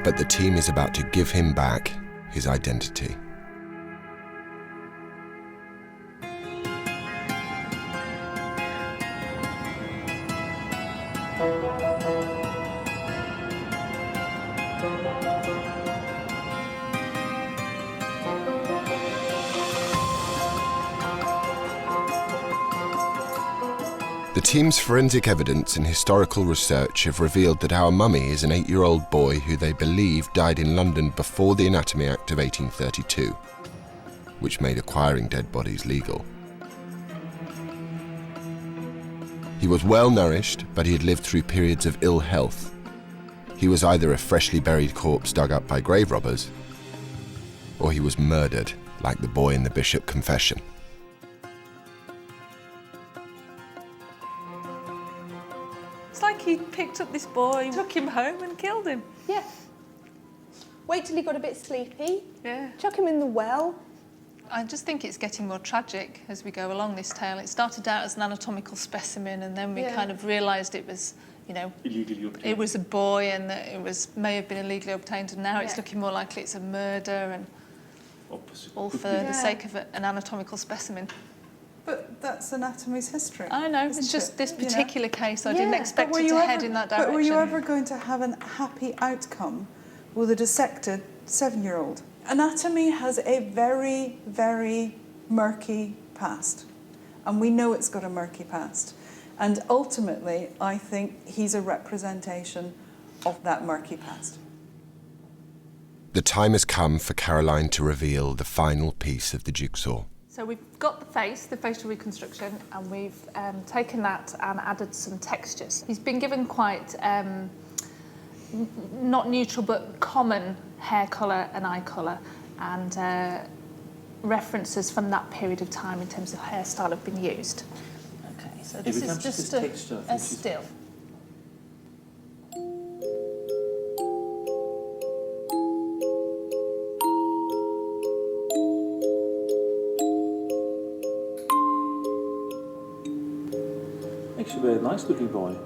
Speaker 1: But the team is about to give him back his identity. The team's forensic evidence and historical research have revealed that our mummy is an 8-year-old boy who they believe died in London before the Anatomy Act of 1832, which made acquiring dead bodies legal. He was well nourished, but he had lived through periods of ill health. He was either a freshly buried corpse dug up by grave robbers, or he was murdered, like the boy in the Bishop confession.
Speaker 3: It's like he picked up this boy, took him home and killed him.
Speaker 4: Yeah. Wait till he got a bit sleepy.
Speaker 3: Yeah.
Speaker 4: Chuck him in the well.
Speaker 3: I just think it's getting more tragic as we go along this tale. It started out as an anatomical specimen, and then we kind of realised it was, you know,
Speaker 5: illegally obtained.
Speaker 3: It was a boy, and that it may have been illegally obtained, and now it's looking more likely it's a murder, and all for the sake of an anatomical specimen.
Speaker 2: But that's anatomy's history.
Speaker 3: I know, it's just this particular case, I didn't expect it to head in that direction.
Speaker 2: But were you ever going to have a happy outcome with a dissected 7-year-old? Anatomy has a very, very murky past, and we know it's got a murky past. And ultimately, I think he's a representation of that murky past.
Speaker 1: The time has come for Caroline to reveal the final piece of the jigsaw.
Speaker 3: So we've got the facial reconstruction, and we've taken that and added some textures. He's been given quite, not neutral, but common hair colour and eye colour, and references from that period of time in terms of hairstyle have been used. Okay, so this is just a still.
Speaker 5: Actually, a nice looking boy.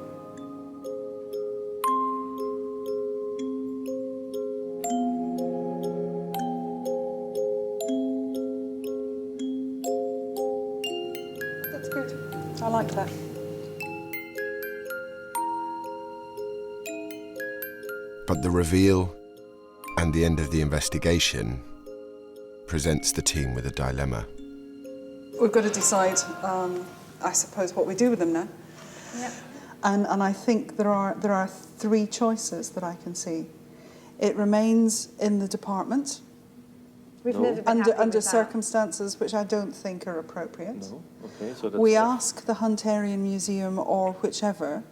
Speaker 2: That's good. I like that.
Speaker 1: But the reveal and the end of the investigation presents the team with a dilemma.
Speaker 2: We've got to decide, I suppose, what we do with them now.
Speaker 3: Yep.
Speaker 2: And I think there are 3 choices that I can see. It remains in the department.
Speaker 13: We've never been happy
Speaker 2: under
Speaker 13: with that.
Speaker 2: circumstances which I don't think are appropriate.
Speaker 5: No. Okay, so that's
Speaker 2: We ask the Hunterian Museum or whichever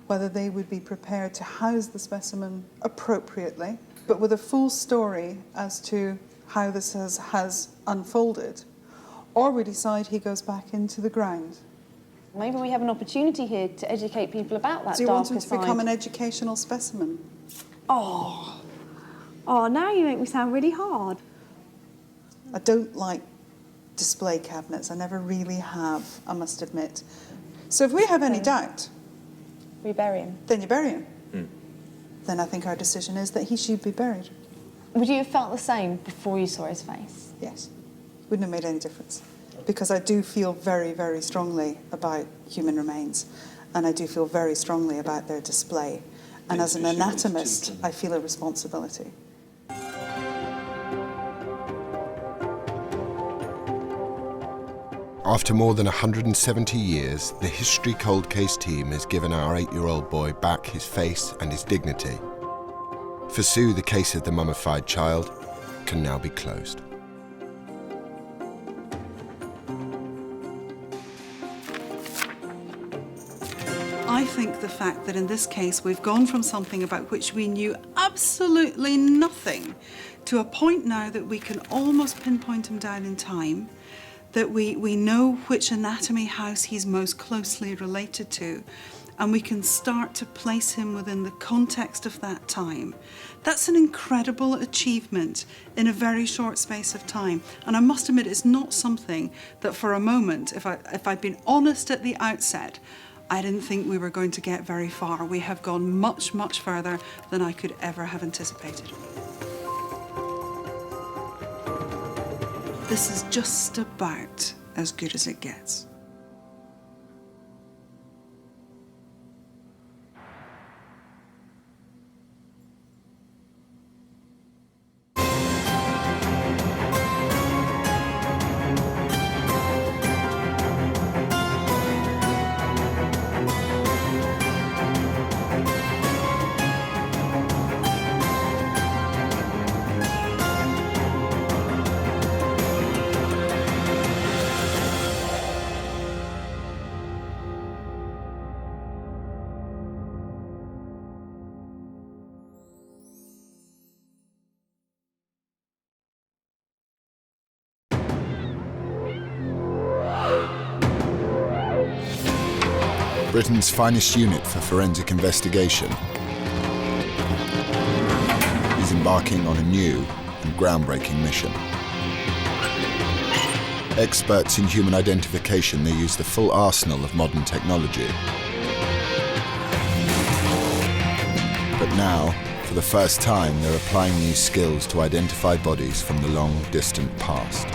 Speaker 2: whether they would be prepared to house the specimen appropriately, but with a full story as to how this has unfolded, or we decide he goes back into the ground.
Speaker 4: Maybe we have an opportunity here to educate people about that
Speaker 2: Do you want him
Speaker 4: darker
Speaker 2: to become
Speaker 4: side.
Speaker 2: an educational specimen?
Speaker 4: Oh, now you make me sound really hard.
Speaker 2: I don't like display cabinets. I never really have, I must admit. So if we have any doubt...
Speaker 4: We bury him.
Speaker 2: Then you bury him. Then I think our decision is that he should be buried.
Speaker 4: Would you have felt the same before you saw his face?
Speaker 2: Yes. Wouldn't have made any difference. Because I do feel very, very strongly about human remains. And I do feel very strongly about their display. And as an anatomist, I feel a responsibility.
Speaker 1: After more than 170 years, the History Cold Case team has given our 8-year-old boy back his face and his dignity. For Sue, the case of the mummified child can now be closed.
Speaker 2: I think the fact that in this case we've gone from something about which we knew absolutely nothing to a point now that we can almost pinpoint him down in time, that we know which anatomy house he's most closely related to, and we can start to place him within the context of that time. That's an incredible achievement in a very short space of time. And I must admit, it's not something that for a moment, if I'd been honest at the outset, I didn't think we were going to get very far. We have gone much, much further than I could ever have anticipated. This is just about as good as it gets.
Speaker 1: Britain's finest unit for forensic investigation is embarking on a new and groundbreaking mission. Experts in human identification, they use the full arsenal of modern technology. But now, for the first time, they're applying these skills to identify bodies from the long, distant past.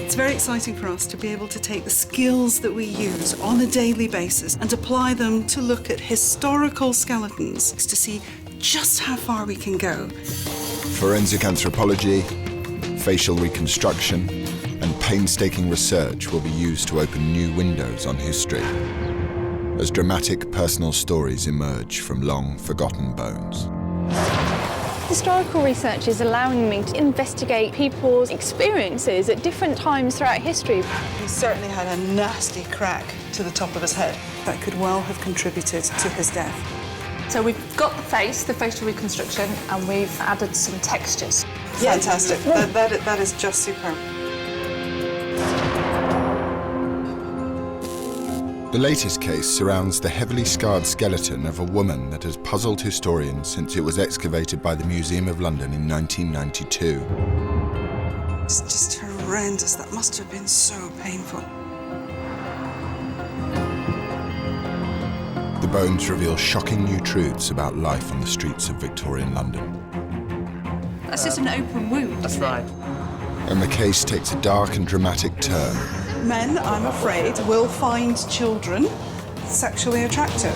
Speaker 2: It's very exciting for us to be able to take the skills that we use on a daily basis and apply them to look at historical skeletons to see just how far we can go.
Speaker 1: Forensic anthropology, facial reconstruction, and painstaking research will be used to open new windows on history as dramatic personal stories emerge from long forgotten bones.
Speaker 4: Historical research is allowing me to investigate people's experiences at different times throughout history.
Speaker 2: He certainly had a nasty crack to the top of his head that could well have contributed to his death.
Speaker 3: So we've got the face, the facial reconstruction, and we've added some textures.
Speaker 2: Fantastic. That is just superb.
Speaker 1: The latest case surrounds the heavily scarred skeleton of a woman that has puzzled historians since it was excavated by the Museum of London in 1992.
Speaker 2: It's just horrendous. That must have been so painful.
Speaker 1: The bones reveal shocking new truths about life on the streets of Victorian London.
Speaker 3: That's just an open wound.
Speaker 6: That's right.
Speaker 1: And the case takes a dark and dramatic turn.
Speaker 2: Men, I'm afraid, will find children sexually attractive.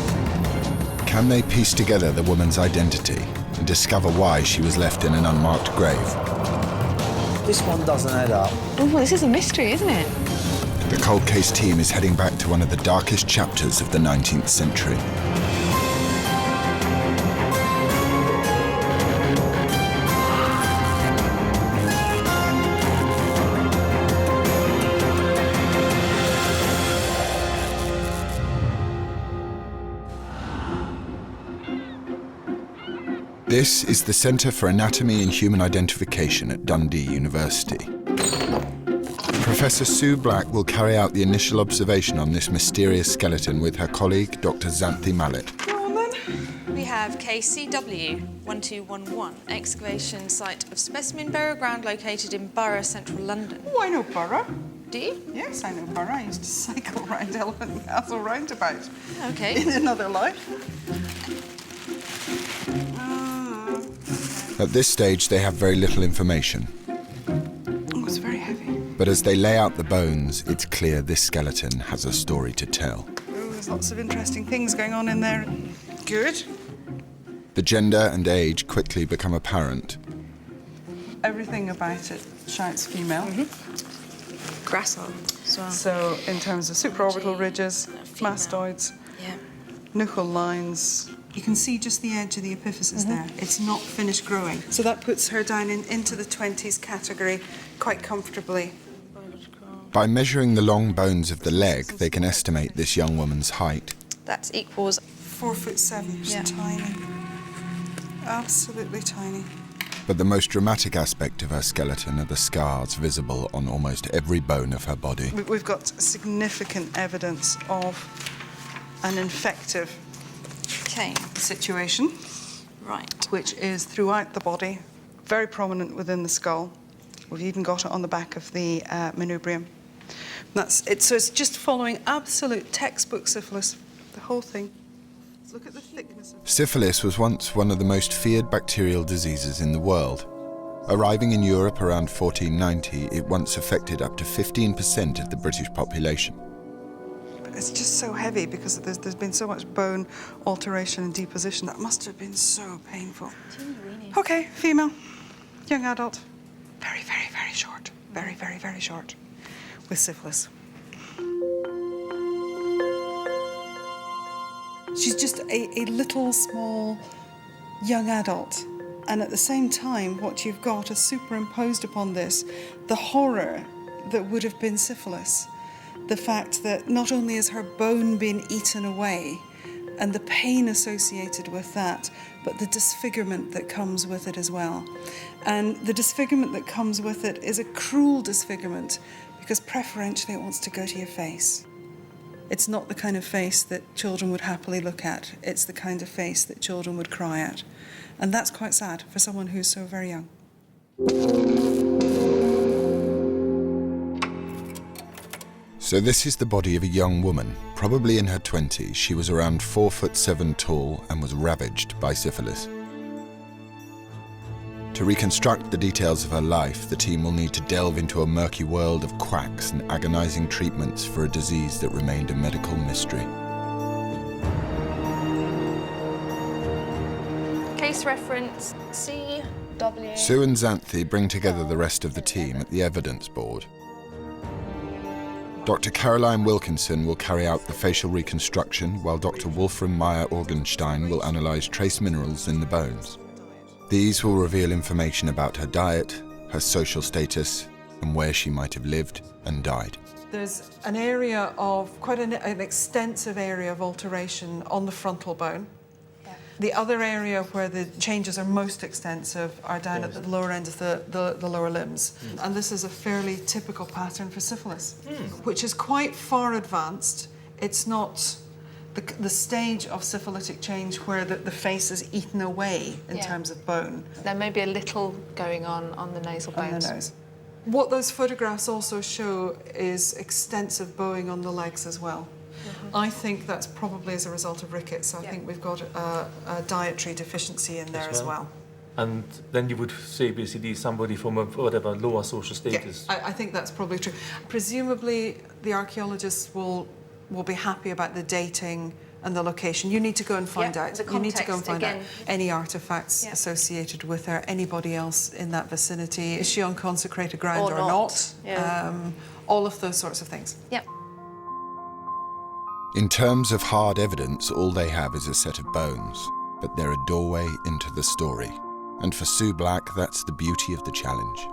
Speaker 1: Can they piece together the woman's identity and discover why she was left in an unmarked grave?
Speaker 6: This one doesn't add up.
Speaker 7: Oh, this is a mystery, isn't it?
Speaker 1: The cold case team is heading back to one of the darkest chapters of the 19th century. This is the Centre for Anatomy and Human Identification at Dundee University. Professor Sue Black will carry out the initial observation on this mysterious skeleton with her colleague, Dr. Xanthi Mallet.
Speaker 10: We have KCW 1211, excavation site of specimen burial ground located in Borough, central London.
Speaker 2: Oh, I know Borough.
Speaker 10: Do you?
Speaker 2: Yes, I know Borough. I used to cycle round Elephant Castle roundabout.
Speaker 10: Okay.
Speaker 2: In another life.
Speaker 1: At this stage, they have very little information.
Speaker 2: Oh, it's very heavy.
Speaker 1: But as they lay out the bones, it's clear this skeleton has a story to tell.
Speaker 2: Oh, there's lots of interesting things going on in there. Good.
Speaker 1: The gender and age quickly become apparent.
Speaker 2: Everything about it shouts female.
Speaker 10: Grasshopper as well.
Speaker 2: So in terms of supraorbital ridges, mastoids, nuchal lines, you can see just the edge of the epiphysis there. It's not finished growing. So that puts her down into the 20s category quite comfortably.
Speaker 1: By measuring the long bones of the leg, they can estimate this young woman's height.
Speaker 10: That equals
Speaker 2: 4'7".
Speaker 10: Yeah.
Speaker 2: Tiny. Absolutely tiny.
Speaker 1: But the most dramatic aspect of her skeleton are the scars visible on almost every bone of her body.
Speaker 2: We've got significant evidence of an infective situation,
Speaker 10: right,
Speaker 2: which is throughout the body, very prominent within the skull. We've even got it on the back of the manubrium. That's it. So it's just following absolute textbook syphilis, the whole thing. Let's look at the thickness of
Speaker 1: Syphilis was once one of the most feared bacterial diseases in the world. Arriving in Europe around 1490, it once affected up to 15% of the British population.
Speaker 2: It's just so heavy because there's been so much bone alteration and deposition. That must have been so painful. Okay, female, young adult, very, very, very short. Very, very, very short, with syphilis. She's just a little, small, young adult. And at the same time, what you've got is superimposed upon this, the horror that would have been syphilis. The fact that not only is her bone being eaten away and the pain associated with that, but the disfigurement that comes with it as well. And the disfigurement that comes with it is a cruel disfigurement because preferentially it wants to go to your face. It's not the kind of face that children would happily look at. It's the kind of face that children would cry at. And that's quite sad for someone who's so very young.
Speaker 1: So this is the body of a young woman, probably in her 20s. She was around 4'7" tall and was ravaged by syphilis. To reconstruct the details of her life, the team will need to delve into a murky world of quacks and agonizing treatments for a disease that remained a medical mystery.
Speaker 4: Case reference CW.
Speaker 1: Sue and Xanthi bring together the rest of the team at the evidence board. Dr. Caroline Wilkinson will carry out the facial reconstruction, while Dr. Wolfram Meyer-Orgenstein will analyse trace minerals in the bones. These will reveal information about her diet, her social status, and where she might have lived and died.
Speaker 2: There's an area of, quite an extensive area of alteration on the frontal bone. The other area where the changes are most extensive are down at the lower end of the lower limbs. And this is a fairly typical pattern for syphilis, which is quite far advanced. It's not the stage of syphilitic change where the face is eaten away in terms of bone.
Speaker 7: There may be a little going on the nasal bones.
Speaker 2: On the nose. What those photographs also show is extensive bowing on the legs as well. I think that's probably as a result of rickets. I think we've got a dietary deficiency in there as well.
Speaker 5: And then you would say basically somebody from a whatever lower social status.
Speaker 2: Yeah, I think that's probably true. Presumably the archaeologists will be happy about the dating and the location. You need to go and find out. You need to go and find out any artefacts associated with her, anybody else in that vicinity. Is she on consecrated ground or not? All of those sorts of things.
Speaker 7: Yep.
Speaker 1: In terms of hard evidence, all they have is a set of bones, but they're a doorway into the story. And for Sue Black, that's the beauty of the challenge.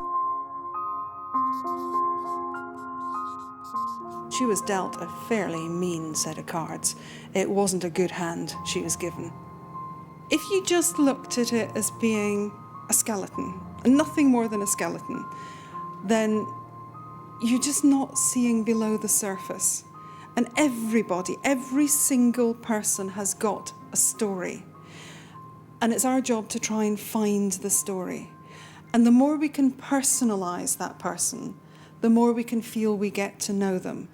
Speaker 2: She was dealt a fairly mean set of cards. It wasn't a good hand she was given. If you just looked at it as being a skeleton, and nothing more than a skeleton, then you're just not seeing below the surface. And everybody, every single person has got a story. And it's our job to try and find the story. And the more we can personalise that person, the more we can feel we get to know them.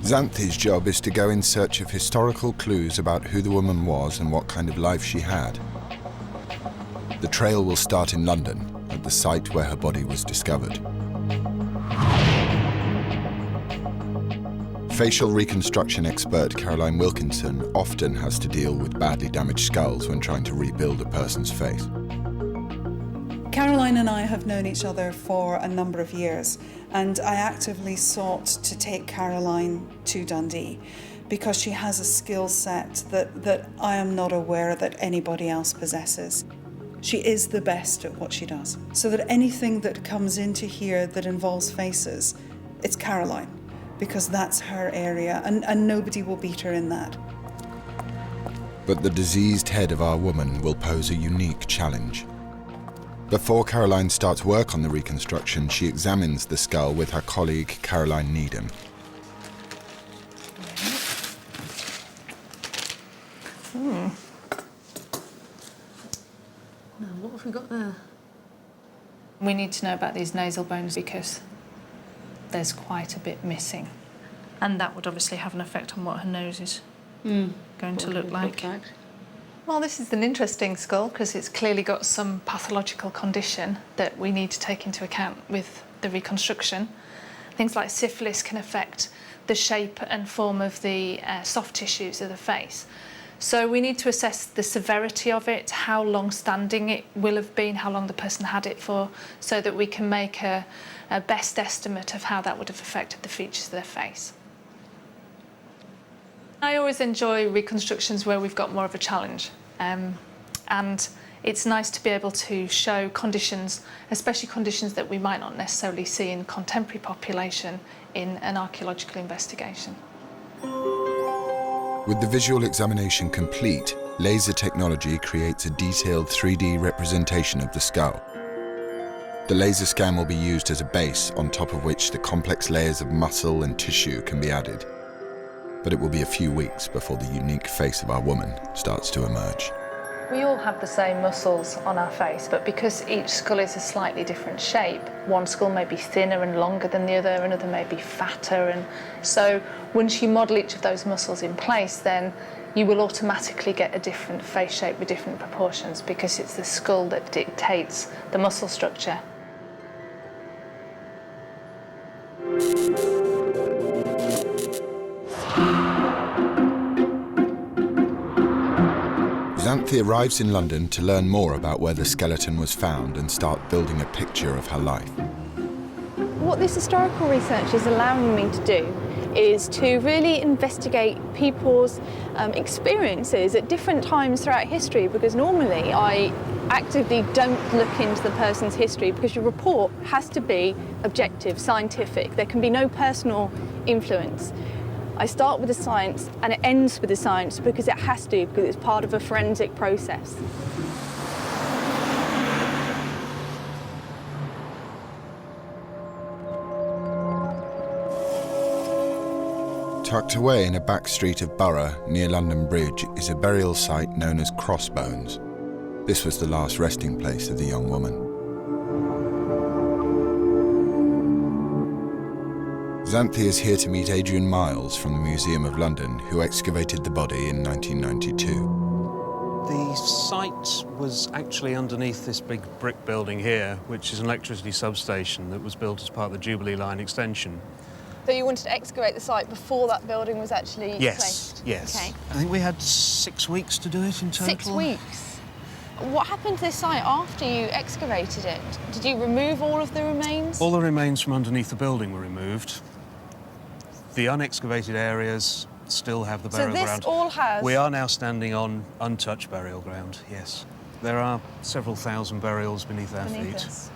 Speaker 1: Xanthi's job is to go in search of historical clues about who the woman was and what kind of life she had. The trail will start in London, at the site where her body was discovered. Facial reconstruction expert Caroline Wilkinson often has to deal with badly damaged skulls when trying to rebuild a person's face.
Speaker 2: Caroline and I have known each other for a number of years, and I actively sought to take Caroline to Dundee because she has a skill set that I am not aware that anybody else possesses. She is the best at what she does. So that anything that comes into here that involves faces, it's Caroline, because that's her area, and nobody will beat her in that.
Speaker 1: But the diseased head of our woman will pose a unique challenge. Before Caroline starts work on the reconstruction, she examines the skull with her colleague Caroline Needham.
Speaker 3: Now, what have we got there? We need to know about these nasal bones because there's quite a bit missing. And that would obviously have an effect on what her nose is going to look like. Well, this is an interesting skull because it's clearly got some pathological condition that we need to take into account with the reconstruction. Things like syphilis can affect the shape and form of the soft tissues of the face. So we need to assess the severity of it, how long-standing it will have been, how long the person had it for, so that we can make a best estimate of how that would have affected the features of their face. I always enjoy reconstructions where we've got more of a challenge. And it's nice to be able to show conditions, especially conditions that we might not necessarily see in contemporary population in an archaeological investigation.
Speaker 1: With the visual examination complete, laser technology creates a detailed 3D representation of the skull. The laser scan will be used as a base on top of which the complex layers of muscle and tissue can be added. But it will be a few weeks before the unique face of our woman starts to emerge.
Speaker 3: We all have the same muscles on our face, but because each skull is a slightly different shape, one skull may be thinner and longer than the other, another may be fatter, and so once you model each of those muscles in place, then you will automatically get a different face shape with different proportions because it's the skull that dictates the muscle structure.
Speaker 1: Xanthi arrives in London to learn more about where the skeleton was found and start building a picture of her life.
Speaker 4: What this historical research is allowing me to do is to really investigate people's experiences at different times throughout history, because normally I actively don't look into the person's history because your report has to be objective, scientific. There can be no personal influence. I start with the science and it ends with the science because it has to, because it's part of a forensic process.
Speaker 1: Tucked away in a back street of Borough near London Bridge is a burial site known as Crossbones. This was the last resting place of the young woman. Xanthi is here to meet Adrian Miles from the Museum of London, who excavated the body in 1992.
Speaker 18: The site was actually underneath this big brick building here, which is an electricity substation that was built as part of the Jubilee Line extension.
Speaker 4: So you wanted to excavate the site before that building was actually placed?
Speaker 18: Yes.
Speaker 4: Okay.
Speaker 18: I think we had 6 weeks to do it in total.
Speaker 4: 6 weeks? What happened to this site after you excavated it? Did you remove all of the remains?
Speaker 18: All the remains from underneath the building were removed. The unexcavated areas still have the burial ground.
Speaker 4: So this all has...
Speaker 18: We are now standing on untouched burial ground, yes. There are several thousand burials beneath our feet.
Speaker 4: Us.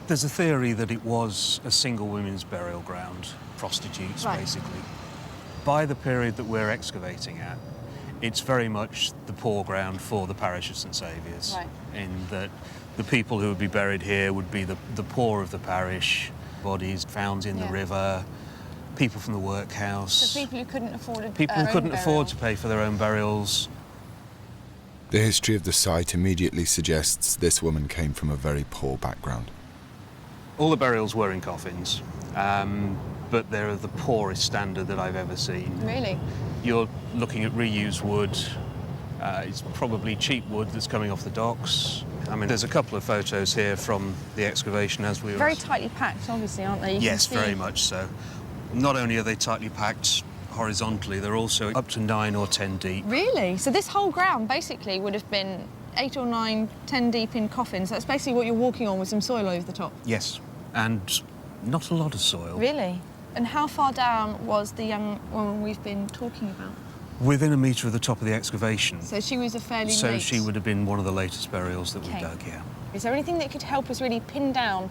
Speaker 18: There's a theory that it was a single women's burial ground, prostitutes, basically. By the period that we're excavating at, it's very much the poor ground for the parish of St Saviour's, in that
Speaker 15: The people who would be buried here would be the poor of the parish, bodies found in the river, people from the workhouse.
Speaker 20: So people who couldn't afford
Speaker 15: afford to pay for their own burials.
Speaker 1: The history of the site immediately suggests this woman came from a very poor background.
Speaker 15: All the burials were in coffins, but they're of the poorest standard that I've ever seen.
Speaker 20: Really?
Speaker 15: You're looking at reused wood. It's probably cheap wood that's coming off the docks. I mean, there's a couple of photos here from the excavation as we were...
Speaker 20: Very tightly packed, obviously, aren't they?
Speaker 15: Yes, very much so. Not only are they tightly packed horizontally, they're also up to 9 or 10 deep.
Speaker 20: Really? So this whole ground basically would have been 8 or 9, 10 deep in coffins. That's basically what you're walking on with some soil over the top.
Speaker 15: Yes, and not a lot of soil.
Speaker 20: Really? And how far down was the young woman we've been talking about?
Speaker 15: Within a metre of the top of the excavation.
Speaker 20: So she was a fairly
Speaker 15: So
Speaker 20: late...
Speaker 15: she would have been one of the latest burials that we dug, yeah.
Speaker 20: Is there anything that could help us really pin down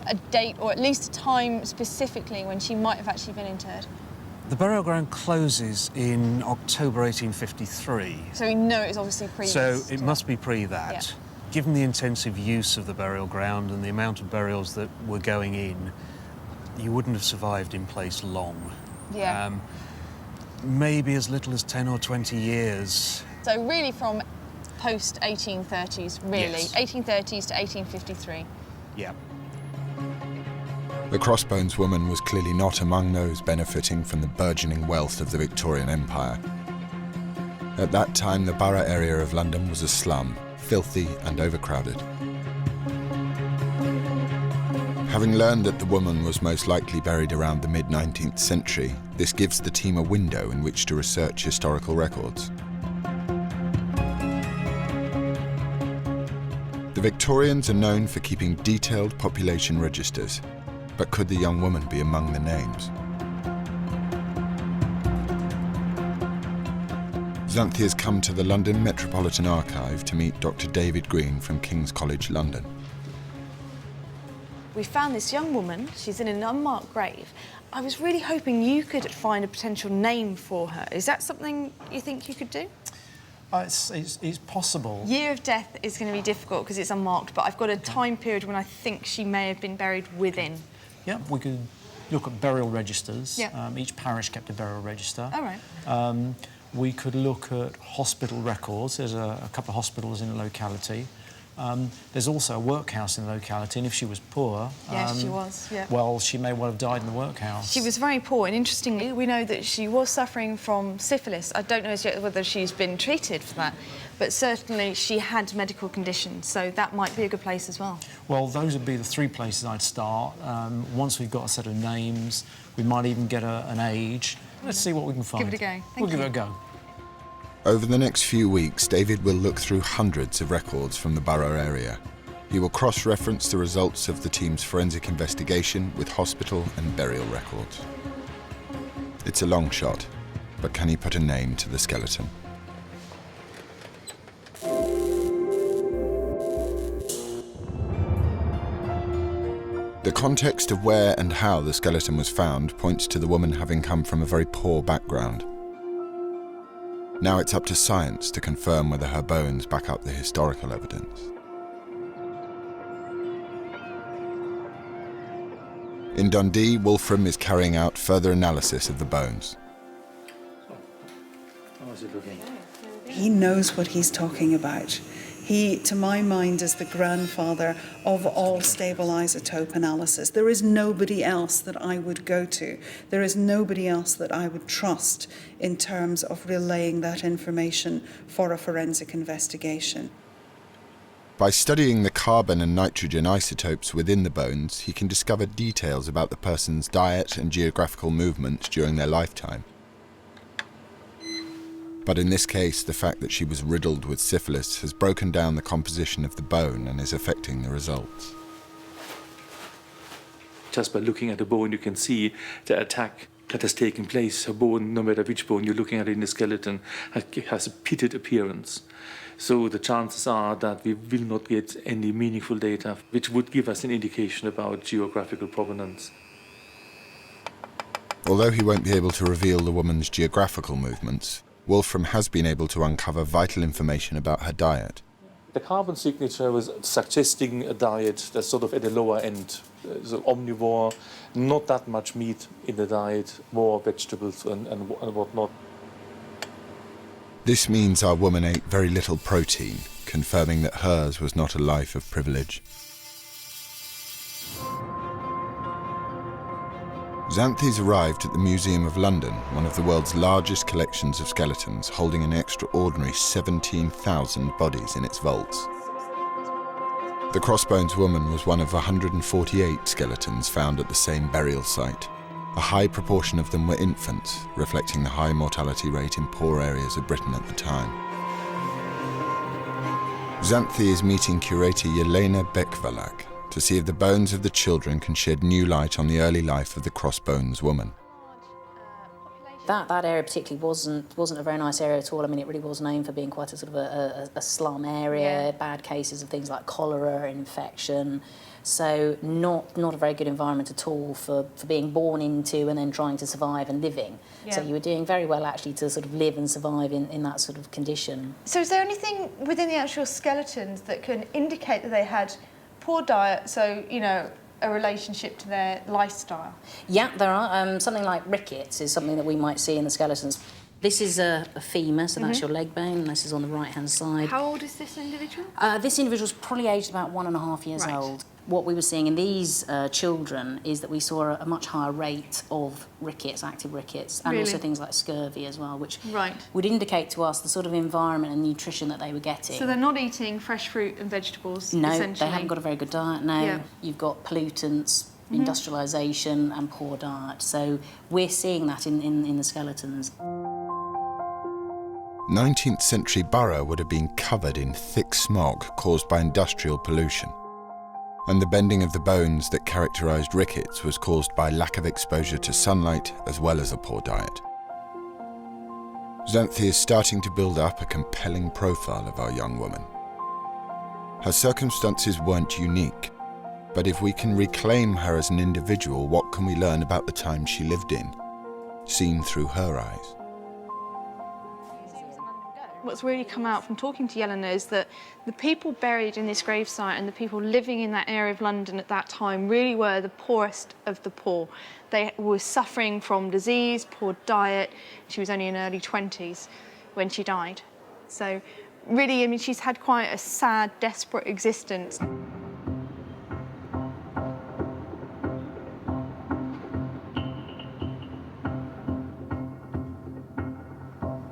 Speaker 20: a date or at least a time specifically when she might have actually been interred?
Speaker 15: The burial ground closes in October 1853.
Speaker 20: So we know it was obviously previous.
Speaker 15: So it must be pre that.
Speaker 20: Yeah.
Speaker 15: Given the intensive use of the burial ground and the amount of burials that were going in, you wouldn't have survived in place long.
Speaker 20: Yeah.
Speaker 15: Maybe as little as 10 or 20 years.
Speaker 20: So really from post-1830s, really.
Speaker 15: Yes.
Speaker 20: 1830s to 1853.
Speaker 15: Yeah.
Speaker 1: The Crossbones woman was clearly not among those benefiting from the burgeoning wealth of the Victorian Empire. At that time, the borough area of London was a slum, filthy and overcrowded. Having learned that the woman was most likely buried around the mid-19th century, this gives the team a window in which to research historical records. The Victorians are known for keeping detailed population registers, but could the young woman be among the names? Xanthi has come to the London Metropolitan Archive to meet Dr. David Green from King's College London.
Speaker 7: We found this young woman. She's in an unmarked grave. I was really hoping you could find a potential name for her. Is that something you think you could do?
Speaker 6: It's possible.
Speaker 7: Year of death is going to be difficult because it's unmarked, but I've got a time period when I think she may have been buried within.
Speaker 6: Yeah, we could look at burial registers.
Speaker 7: Yeah.
Speaker 6: Each parish kept a burial register.
Speaker 7: All right.
Speaker 6: We could look at hospital records. There's a couple of hospitals in the locality. There's also a workhouse in the locality, and if she was poor...
Speaker 7: Yes, she was, yeah.
Speaker 6: Well, she may well have died in the workhouse.
Speaker 7: She was very poor, and interestingly, we know that she was suffering from syphilis. I don't know as yet whether she's been treated for that, but certainly she had medical conditions, so that might be a good place as well.
Speaker 6: Well, those would be the 3 places I'd start. Once we've got a set of names, we might even get an age. Let's see what we can find.
Speaker 7: Give it a go.
Speaker 6: We'll give it a go.
Speaker 1: Over the next few weeks, David will look through hundreds of records from the borough area. He will cross-reference the results of the team's forensic investigation with hospital and burial records. It's a long shot, but can he put a name to the skeleton? The context of where and how the skeleton was found points to the woman having come from a very poor background. Now it's up to science to confirm whether her bones back up the historical evidence. In Dundee, Wolfram is carrying out further analysis of the bones.
Speaker 5: How is it looking?
Speaker 2: He knows what he's talking about. He, to my mind, is the grandfather of all stable isotope analysis. There is nobody else that I would go to. There is nobody else that I would trust in terms of relaying that information for a forensic investigation.
Speaker 1: By studying the carbon and nitrogen isotopes within the bones, he can discover details about the person's diet and geographical movements during their lifetime. But in this case, the fact that she was riddled with syphilis has broken down the composition of the bone and is affecting the results.
Speaker 5: Just by looking at the bone, you can see the attack that has taken place. A bone, no matter which bone you're looking at in the skeleton, has a pitted appearance. So the chances are that we will not get any meaningful data which would give us an indication about geographical provenance.
Speaker 1: Although he won't be able to reveal the woman's geographical movements, Wolfram has been able to uncover vital information about her diet.
Speaker 5: The carbon signature was suggesting a diet that's sort of at the lower end, so omnivore, not that much meat in the diet, more vegetables and whatnot.
Speaker 1: This means our woman ate very little protein, confirming that hers was not a life of privilege. Xanthes arrived at the Museum of London, one of the world's largest collections of skeletons, holding an extraordinary 17,000 bodies in its vaults. The Crossbones woman was one of 148 skeletons found at the same burial site. A high proportion of them were infants, reflecting the high mortality rate in poor areas of Britain at the time. Xanthe is meeting curator Jelena Bekvalak to see if the bones of the children can shed new light on the early life of the Crossbones woman.
Speaker 11: That area particularly wasn't a very nice area at all. I mean, it really was known for being quite a sort of a slum area, bad cases of things like cholera and infection. So not a very good environment at all for being born into and then trying to survive and living. So you were doing very well actually to sort of live and survive in that sort of condition.
Speaker 4: So is there anything within the actual skeletons that can indicate that they had poor diet, so, you know, a relationship to their lifestyle?
Speaker 11: Yeah, there are. Something like rickets is something that we might see in the skeletons. This is a femur, so that's your leg bone, and this is on the right-hand side.
Speaker 4: How old is this individual?
Speaker 11: This individual's probably aged about 1.5 years old. What we were seeing in these children is that we saw a much higher rate of rickets, active rickets, and also things like scurvy as well, which would indicate to us the sort of environment and nutrition that they were getting.
Speaker 4: So they're not eating fresh fruit and vegetables,
Speaker 11: no,
Speaker 4: essentially?
Speaker 11: They haven't got a very good diet, no. Yeah. You've got pollutants, industrialisation and poor diet. So we're seeing that in the skeletons.
Speaker 1: 19th century Borough would have been covered in thick smog caused by industrial pollution. And the bending of the bones that characterised rickets was caused by lack of exposure to sunlight as well as a poor diet. Xanthe is starting to build up a compelling profile of our young woman. Her circumstances weren't unique, but if we can reclaim her as an individual, what can we learn about the time she lived in, seen through her eyes?
Speaker 4: What's really come out from talking to Jelena is that the people buried in this gravesite and the people living in that area of London at that time really were the poorest of the poor. They were suffering from disease, poor diet. She was only in her early 20s when she died. So really, I mean, she's had quite a sad, desperate existence.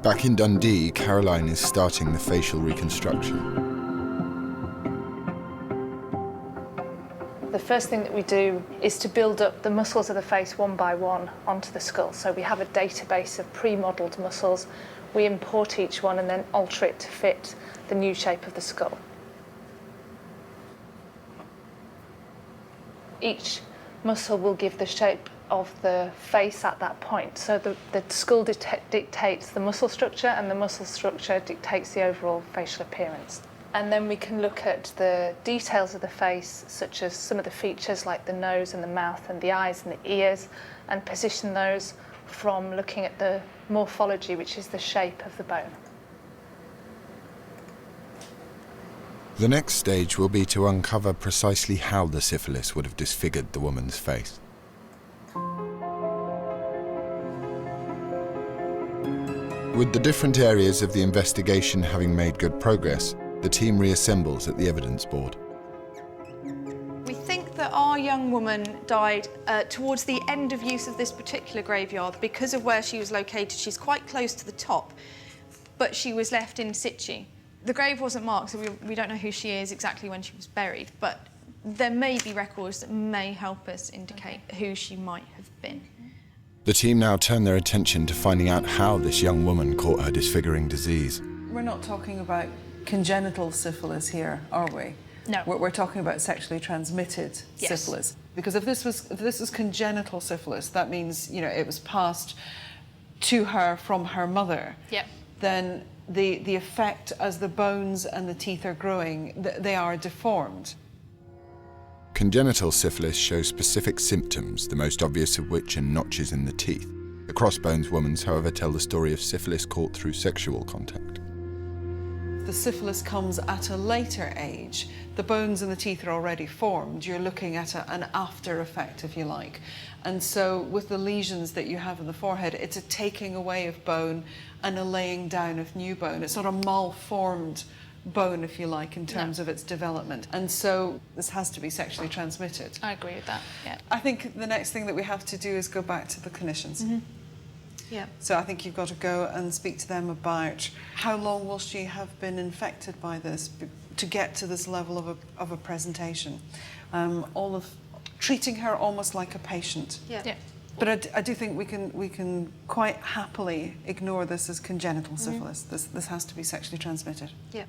Speaker 1: Back in Dundee, Caroline is starting the facial reconstruction.
Speaker 3: The first thing that we do is to build up the muscles of the face one by one onto the skull. So we have a database of pre-modelled muscles. We import each one and then alter it to fit the new shape of the skull. Each muscle will give the shape of the face at that point. So the skull dictates the muscle structure and the muscle structure dictates the overall facial appearance. And then we can look at the details of the face, such as some of the features like the nose and the mouth and the eyes and the ears, and position those from looking at the morphology, which is the shape of the bone.
Speaker 1: The next stage will be to uncover precisely how the syphilis would have disfigured the woman's face. With the different areas of the investigation having made good progress, the team reassembles at the evidence board.
Speaker 4: We think that our young woman died towards the end of use of this particular graveyard because of where she was located. She's quite close to the top, but she was left in situ. The grave wasn't marked, so we don't know who she is exactly when she was buried, but there may be records that may help us indicate who she might have been.
Speaker 1: The team now turn their attention to finding out how this young woman caught her disfiguring disease.
Speaker 21: We're not talking about congenital syphilis here, are we?
Speaker 4: No.
Speaker 21: We're talking about sexually transmitted syphilis. Because if this was congenital syphilis, that means, you know, it was passed to her from her mother.
Speaker 4: Yep.
Speaker 21: Then the effect as the bones and the teeth are growing, they are deformed.
Speaker 1: Congenital syphilis shows specific symptoms, the most obvious of which are notches in the teeth. The Crossbones woman's, however, tell the story of syphilis caught through sexual contact.
Speaker 21: The syphilis comes at a later age. The bones and the teeth are already formed. You're looking at an after effect, if you like. And so with the lesions that you have in the forehead, it's a taking away of bone and a laying down of new bone. It's not a malformed bone, if you like, in terms of its development. And so this has to be sexually transmitted.
Speaker 3: I agree with that, yeah.
Speaker 21: I think the next thing that we have to do is go back to the clinicians.
Speaker 3: Yeah.
Speaker 21: So I think you've got to go and speak to them about how long will she have been infected by this to get to this level of a presentation. All of treating her almost like a patient.
Speaker 3: Yeah.
Speaker 21: But I do think we can quite happily ignore this as congenital syphilis. This has to be sexually transmitted.
Speaker 3: Yeah.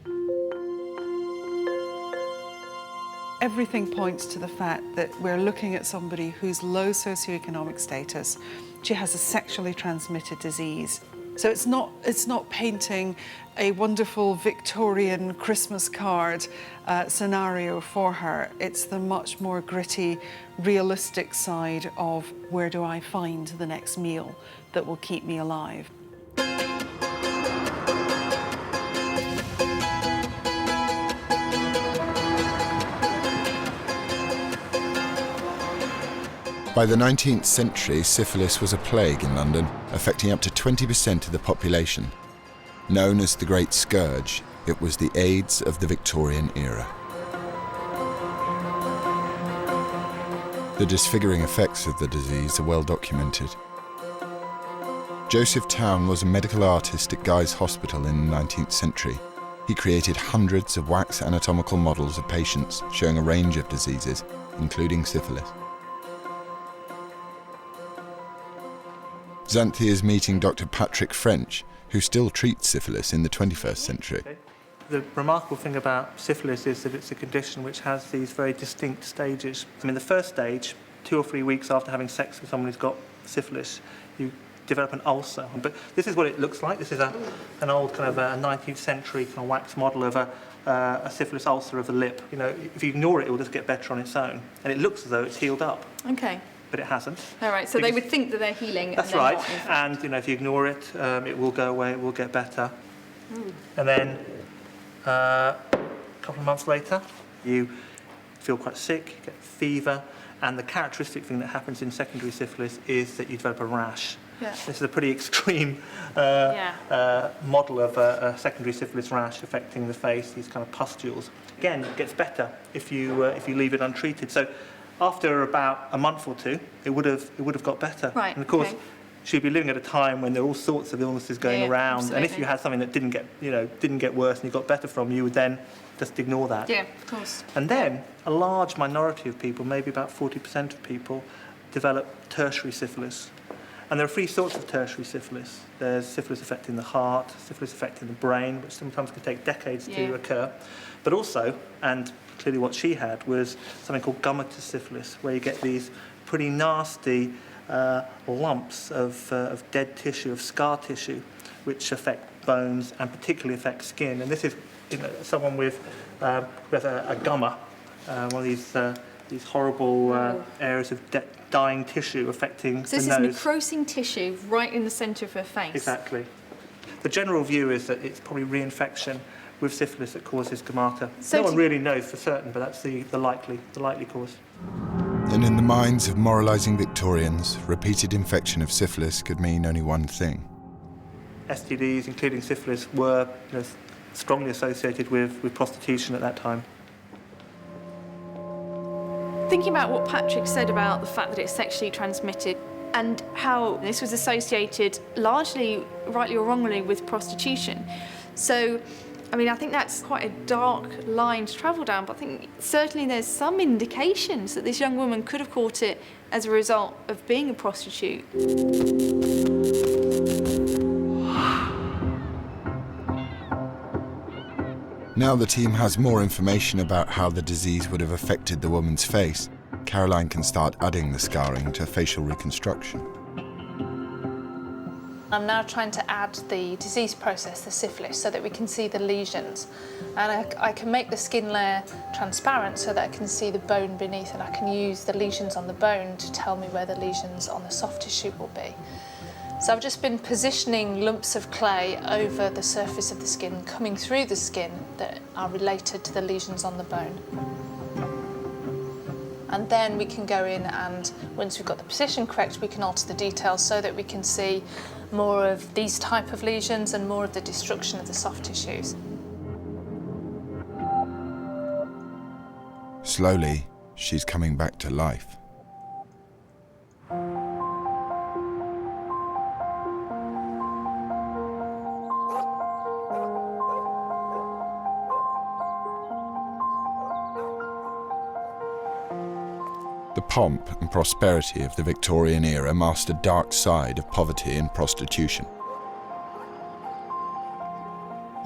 Speaker 21: Everything points to the fact that we're looking at somebody who's low socioeconomic status. She has a sexually transmitted disease. So it's not painting a wonderful Victorian Christmas card scenario for her. It's the much more gritty, realistic side of where do I find the next meal that will keep me alive.
Speaker 1: By the 19th century, syphilis was a plague in London, affecting up to 20% of the population. Known as the Great Scourge, it was the AIDS of the Victorian era. The disfiguring effects of the disease are well documented. Joseph Town was a medical artist at Guy's Hospital in the 19th century. He created hundreds of wax anatomical models of patients showing a range of diseases, including syphilis. Xanthi is meeting Dr. Patrick French, who still treats syphilis in the 21st century.
Speaker 5: The remarkable thing about syphilis is that it's a condition which has these very distinct stages. I mean, the first stage, 2 or 3 weeks after having sex with someone who's got syphilis, you develop an ulcer. But this is what it looks like. This is an old kind of a 19th century kind of wax model of a syphilis ulcer of the lip. You know, if you ignore it, it will just get better on its own. And it looks as though it's healed up.
Speaker 20: Okay.
Speaker 5: But it hasn't.
Speaker 20: All right, so they would think that they're healing.
Speaker 5: That's right, and you know, if you ignore it, it will go away, it will get better. And then a couple of months later, you feel quite sick, you get fever, and the characteristic thing that happens in secondary syphilis is that you develop a rash.
Speaker 20: Yeah.
Speaker 5: This is a pretty extreme model of a secondary syphilis rash affecting the face, these kind of pustules. Again, it gets better if you leave it untreated. So after about a month or two, it would have got better.
Speaker 20: Right,
Speaker 5: and of course, she'd be living at a time when there are all sorts of illnesses going around.
Speaker 20: Absolutely.
Speaker 5: And if you had something that didn't get worse and you got better from, you would then just ignore that.
Speaker 20: Yeah, of course.
Speaker 5: And then a large minority of people, maybe about 40% of people, develop tertiary syphilis. And there are 3 sorts of tertiary syphilis. There's syphilis affecting the heart, syphilis affecting the brain, which sometimes can take decades to occur. But also, and clearly what she had, was something called gummatous syphilis, where you get these pretty nasty lumps of dead tissue, of scar tissue, which affect bones and particularly affect skin. And this is someone with a gumma, one of these horrible areas of dying tissue affecting the nose.
Speaker 20: So this is necrosing tissue right in the centre of her face.
Speaker 5: Exactly. The general view is that it's probably reinfection with syphilis that causes gammata.
Speaker 20: So
Speaker 5: no one really knows for certain, but that's the likely cause.
Speaker 1: And in the minds of moralising Victorians, repeated infection of syphilis could mean only one thing.
Speaker 5: STDs, including syphilis, were strongly associated with prostitution at that time.
Speaker 20: Thinking about what Patrick said about the fact that it's sexually transmitted and how this was associated largely, rightly or wrongly, with prostitution. So, I mean, I think that's quite a dark line to travel down, but I think certainly there's some indications that this young woman could have caught it as a result of being a prostitute.
Speaker 1: Now the team has more information about how the disease would have affected the woman's face, Caroline can start adding the scarring to facial reconstruction.
Speaker 3: I'm now trying to add the disease process, the syphilis, so that we can see the lesions. And I can make the skin layer transparent so that I can see the bone beneath, and I can use the lesions on the bone to tell me where the lesions on the soft tissue will be. So I've just been positioning lumps of clay over the surface of the skin, coming through the skin, that are related to the lesions on the bone. And then we can go in and, once we've got the position correct, we can alter the details so that we can see more of these type of lesions and more of the destruction of the soft tissues.
Speaker 1: Slowly, she's coming back to life. The pomp and prosperity of the Victorian era masked a dark side of poverty and prostitution.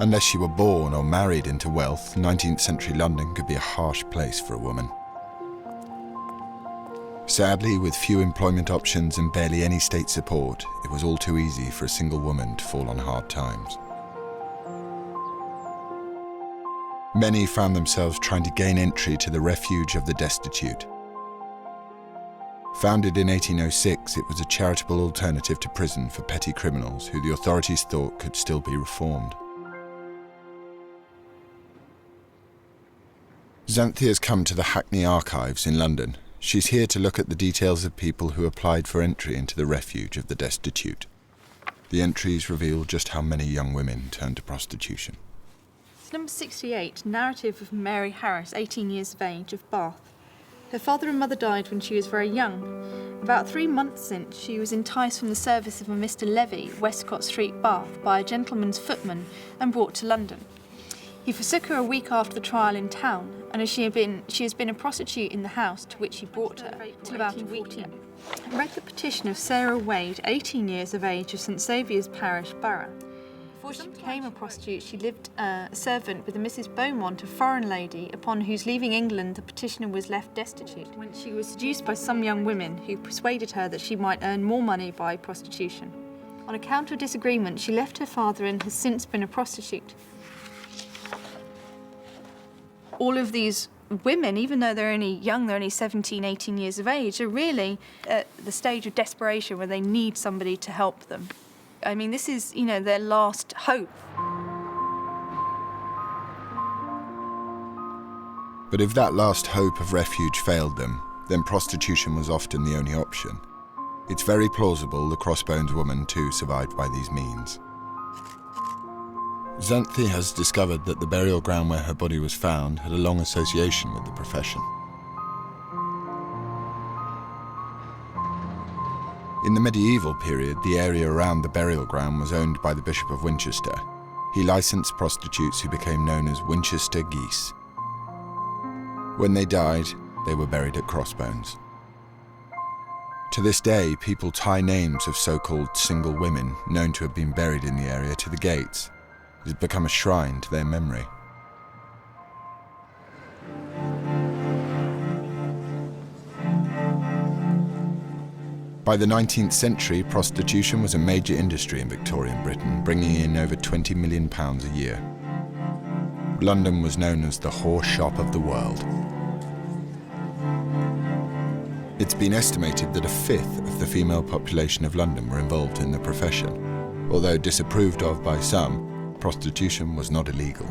Speaker 1: Unless you were born or married into wealth, 19th century London could be a harsh place for a woman. Sadly, with few employment options and barely any state support, it was all too easy for a single woman to fall on hard times. Many found themselves trying to gain entry to the refuge of the destitute. Founded in 1806, it was a charitable alternative to prison for petty criminals who the authorities thought could still be reformed. Xanthi has come to the Hackney Archives in London. She's here to look at the details of people who applied for entry into the refuge of the destitute. The entries reveal just how many young women turned to prostitution.
Speaker 9: It's number 68, narrative of Mary Harris, 18 years of age, of Bath. Her father and mother died when she was very young. About 3 months since, she was enticed from the service of a Mr. Levy, Westcott Street, Bath, by a gentleman's footman and brought to London. He forsook her a week after the trial in town, and as she has been a prostitute in the house to which he brought her till about a week ago. Read the petition of Sarah Wade, 18 years of age, of St Saviour's Parish, Borough. Before she became a prostitute, she lived a servant with a Mrs. Beaumont, a foreign lady, upon whose leaving England the petitioner was left destitute, when she was seduced by some young women who persuaded her that she might earn more money by prostitution. On account of disagreement, she left her father and has since been a prostitute. All of these women, even though they're only young, they're only 17, 18 years of age, are really at the stage of desperation where they need somebody to help them. I mean, this is, their last hope.
Speaker 1: But if that last hope of refuge failed them, then prostitution was often the only option. It's very plausible the Crossbones woman too survived by these means. Xanthi has discovered that the burial ground where her body was found had a long association with the profession. In the medieval period, the area around the burial ground was owned by the Bishop of Winchester. He licensed prostitutes who became known as Winchester geese. When they died, they were buried at Crossbones. To this day, people tie names of so-called single women known to have been buried in the area to the gates. It has become a shrine to their memory. By the 19th century, prostitution was a major industry in Victorian Britain, bringing in over £20 million a year. London was known as the whore shop of the world. It's been estimated that a fifth of the female population of London were involved in the profession. Although disapproved of by some, prostitution was not illegal.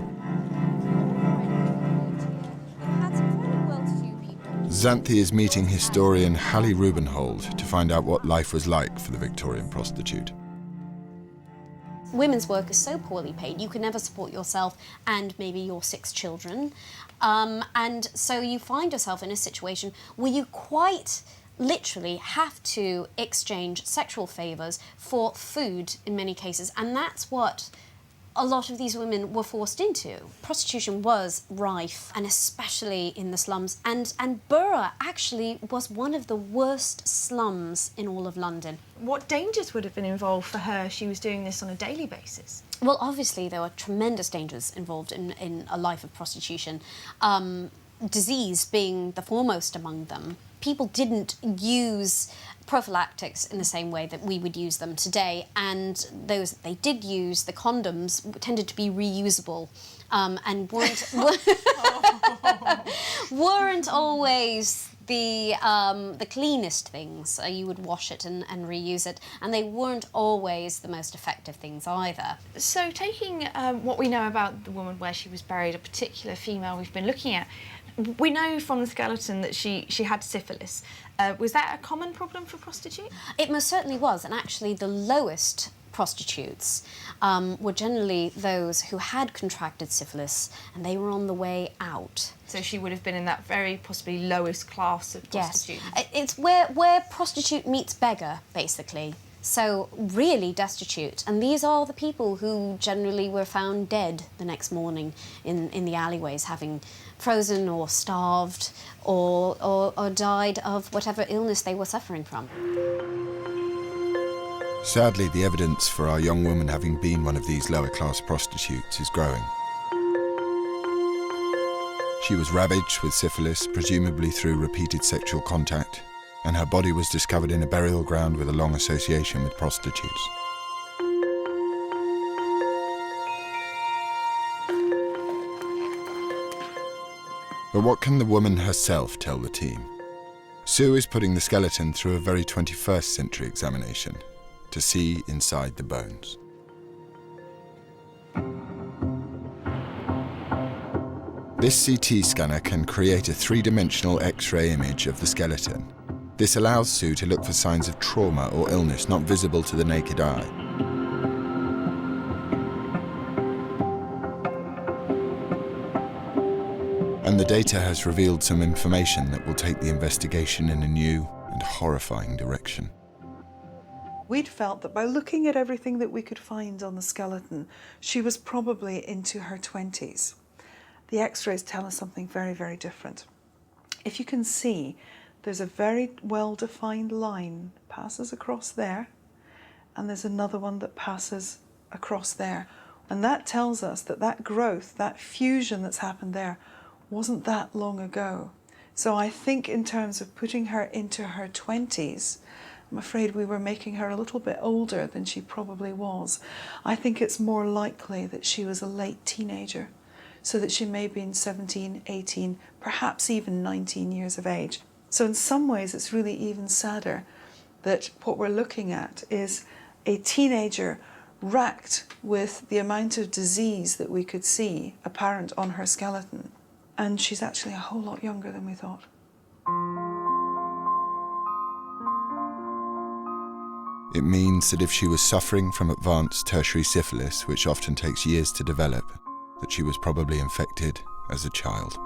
Speaker 1: Xanthi is meeting historian Hallie Rubenhold to find out what life was like for the Victorian prostitute.
Speaker 16: Women's work is so poorly paid, you can never support yourself and maybe your 6 children. And so you find yourself in a situation where you quite literally have to exchange sexual favours for food in many cases. And that's what a lot of these women were forced into. Prostitution was rife, and especially in the slums. And Borough actually was one of the worst slums in all of London.
Speaker 23: What dangers would have been involved for her? She was doing this on a daily basis.
Speaker 16: Well, obviously there were tremendous dangers involved in a life of prostitution. Disease being the foremost among them. people didn't use prophylactics in the same way that we would use them today, and those that they did use, the condoms, tended to be reusable and weren't always the cleanest things. You would wash it and reuse it, and they weren't always the most effective things either.
Speaker 20: So taking what we know about the woman where she was buried, a particular female we've been looking at, we know from the skeleton that she had syphilis. Was that a common problem for prostitutes?
Speaker 16: It most certainly was, and actually the lowest prostitutes were generally those who had contracted syphilis and they were on the way out.
Speaker 20: So she would have been in that very possibly lowest class of prostitutes.
Speaker 16: Yes, it's where prostitute meets beggar, basically. So really destitute, and these are the people who generally were found dead the next morning in the alleyways, having frozen or starved or died of whatever illness they were suffering from.
Speaker 1: Sadly, the evidence for our young woman having been one of these lower-class prostitutes is growing. She was ravaged with syphilis, presumably through repeated sexual contact, and her body was discovered in a burial ground with a long association with prostitutes. But what can the woman herself tell the team? Sue is putting the skeleton through a very 21st century examination to see inside the bones. This CT scanner can create a three-dimensional X-ray image of the skeleton. This allows Sue to look for signs of trauma or illness not visible to the naked eye. And the data has revealed some information that will take the investigation in a new and horrifying direction.
Speaker 21: We'd felt that by looking at everything that we could find on the skeleton, she was probably into her 20s. The X-rays tell us something very, very different. If you can see, there's a very well-defined line passes across there, and there's another one that passes across there. And that tells us that that growth, that fusion that's happened there, wasn't that long ago. So I think in terms of putting her into her 20s, I'm afraid we were making her a little bit older than she probably was. I think it's more likely that she was a late teenager, so that she may have been 17, 18, perhaps even 19 years of age. So in some ways it's really even sadder that what we're looking at is a teenager racked with the amount of disease that we could see apparent on her skeleton. And she's actually a whole lot younger than we thought.
Speaker 1: It means that if she was suffering from advanced tertiary syphilis, which often takes years to develop, that she was probably infected as a child.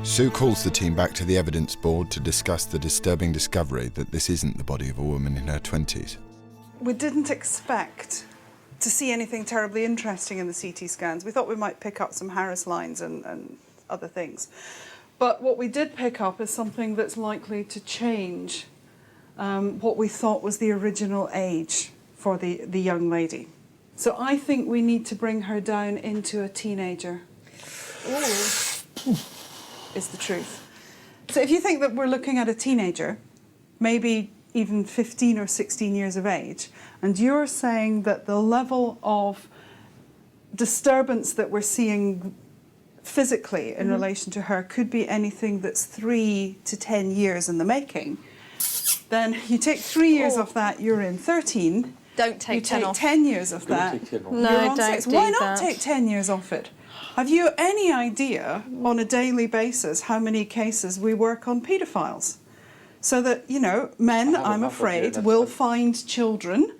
Speaker 1: Sue calls the team back to the evidence board to discuss the disturbing discovery that this isn't the body of a woman in her 20s.
Speaker 2: We didn't expect to see anything terribly interesting in the CT scans. We thought we might pick up some Harris lines and other things. But what we did pick up is something that's likely to change what we thought was the original age for the young lady. So I think we need to bring her down into a teenager. Ooh. Is the truth. So if you think that we're looking at a teenager, maybe even 15 or 16 years of age, and you're saying that the level of disturbance that we're seeing physically in relation to her could be anything that's 3 to 10 years in the making, then you take 3 years off that, you're in 13.
Speaker 23: Don't take 10 off.
Speaker 2: 10 years off that.
Speaker 23: No, don't do
Speaker 2: Why not
Speaker 23: that.
Speaker 2: take 10 years off it? Have you any idea on a daily basis how many cases we work on paedophiles? So that, you know, men, I'm afraid, will find children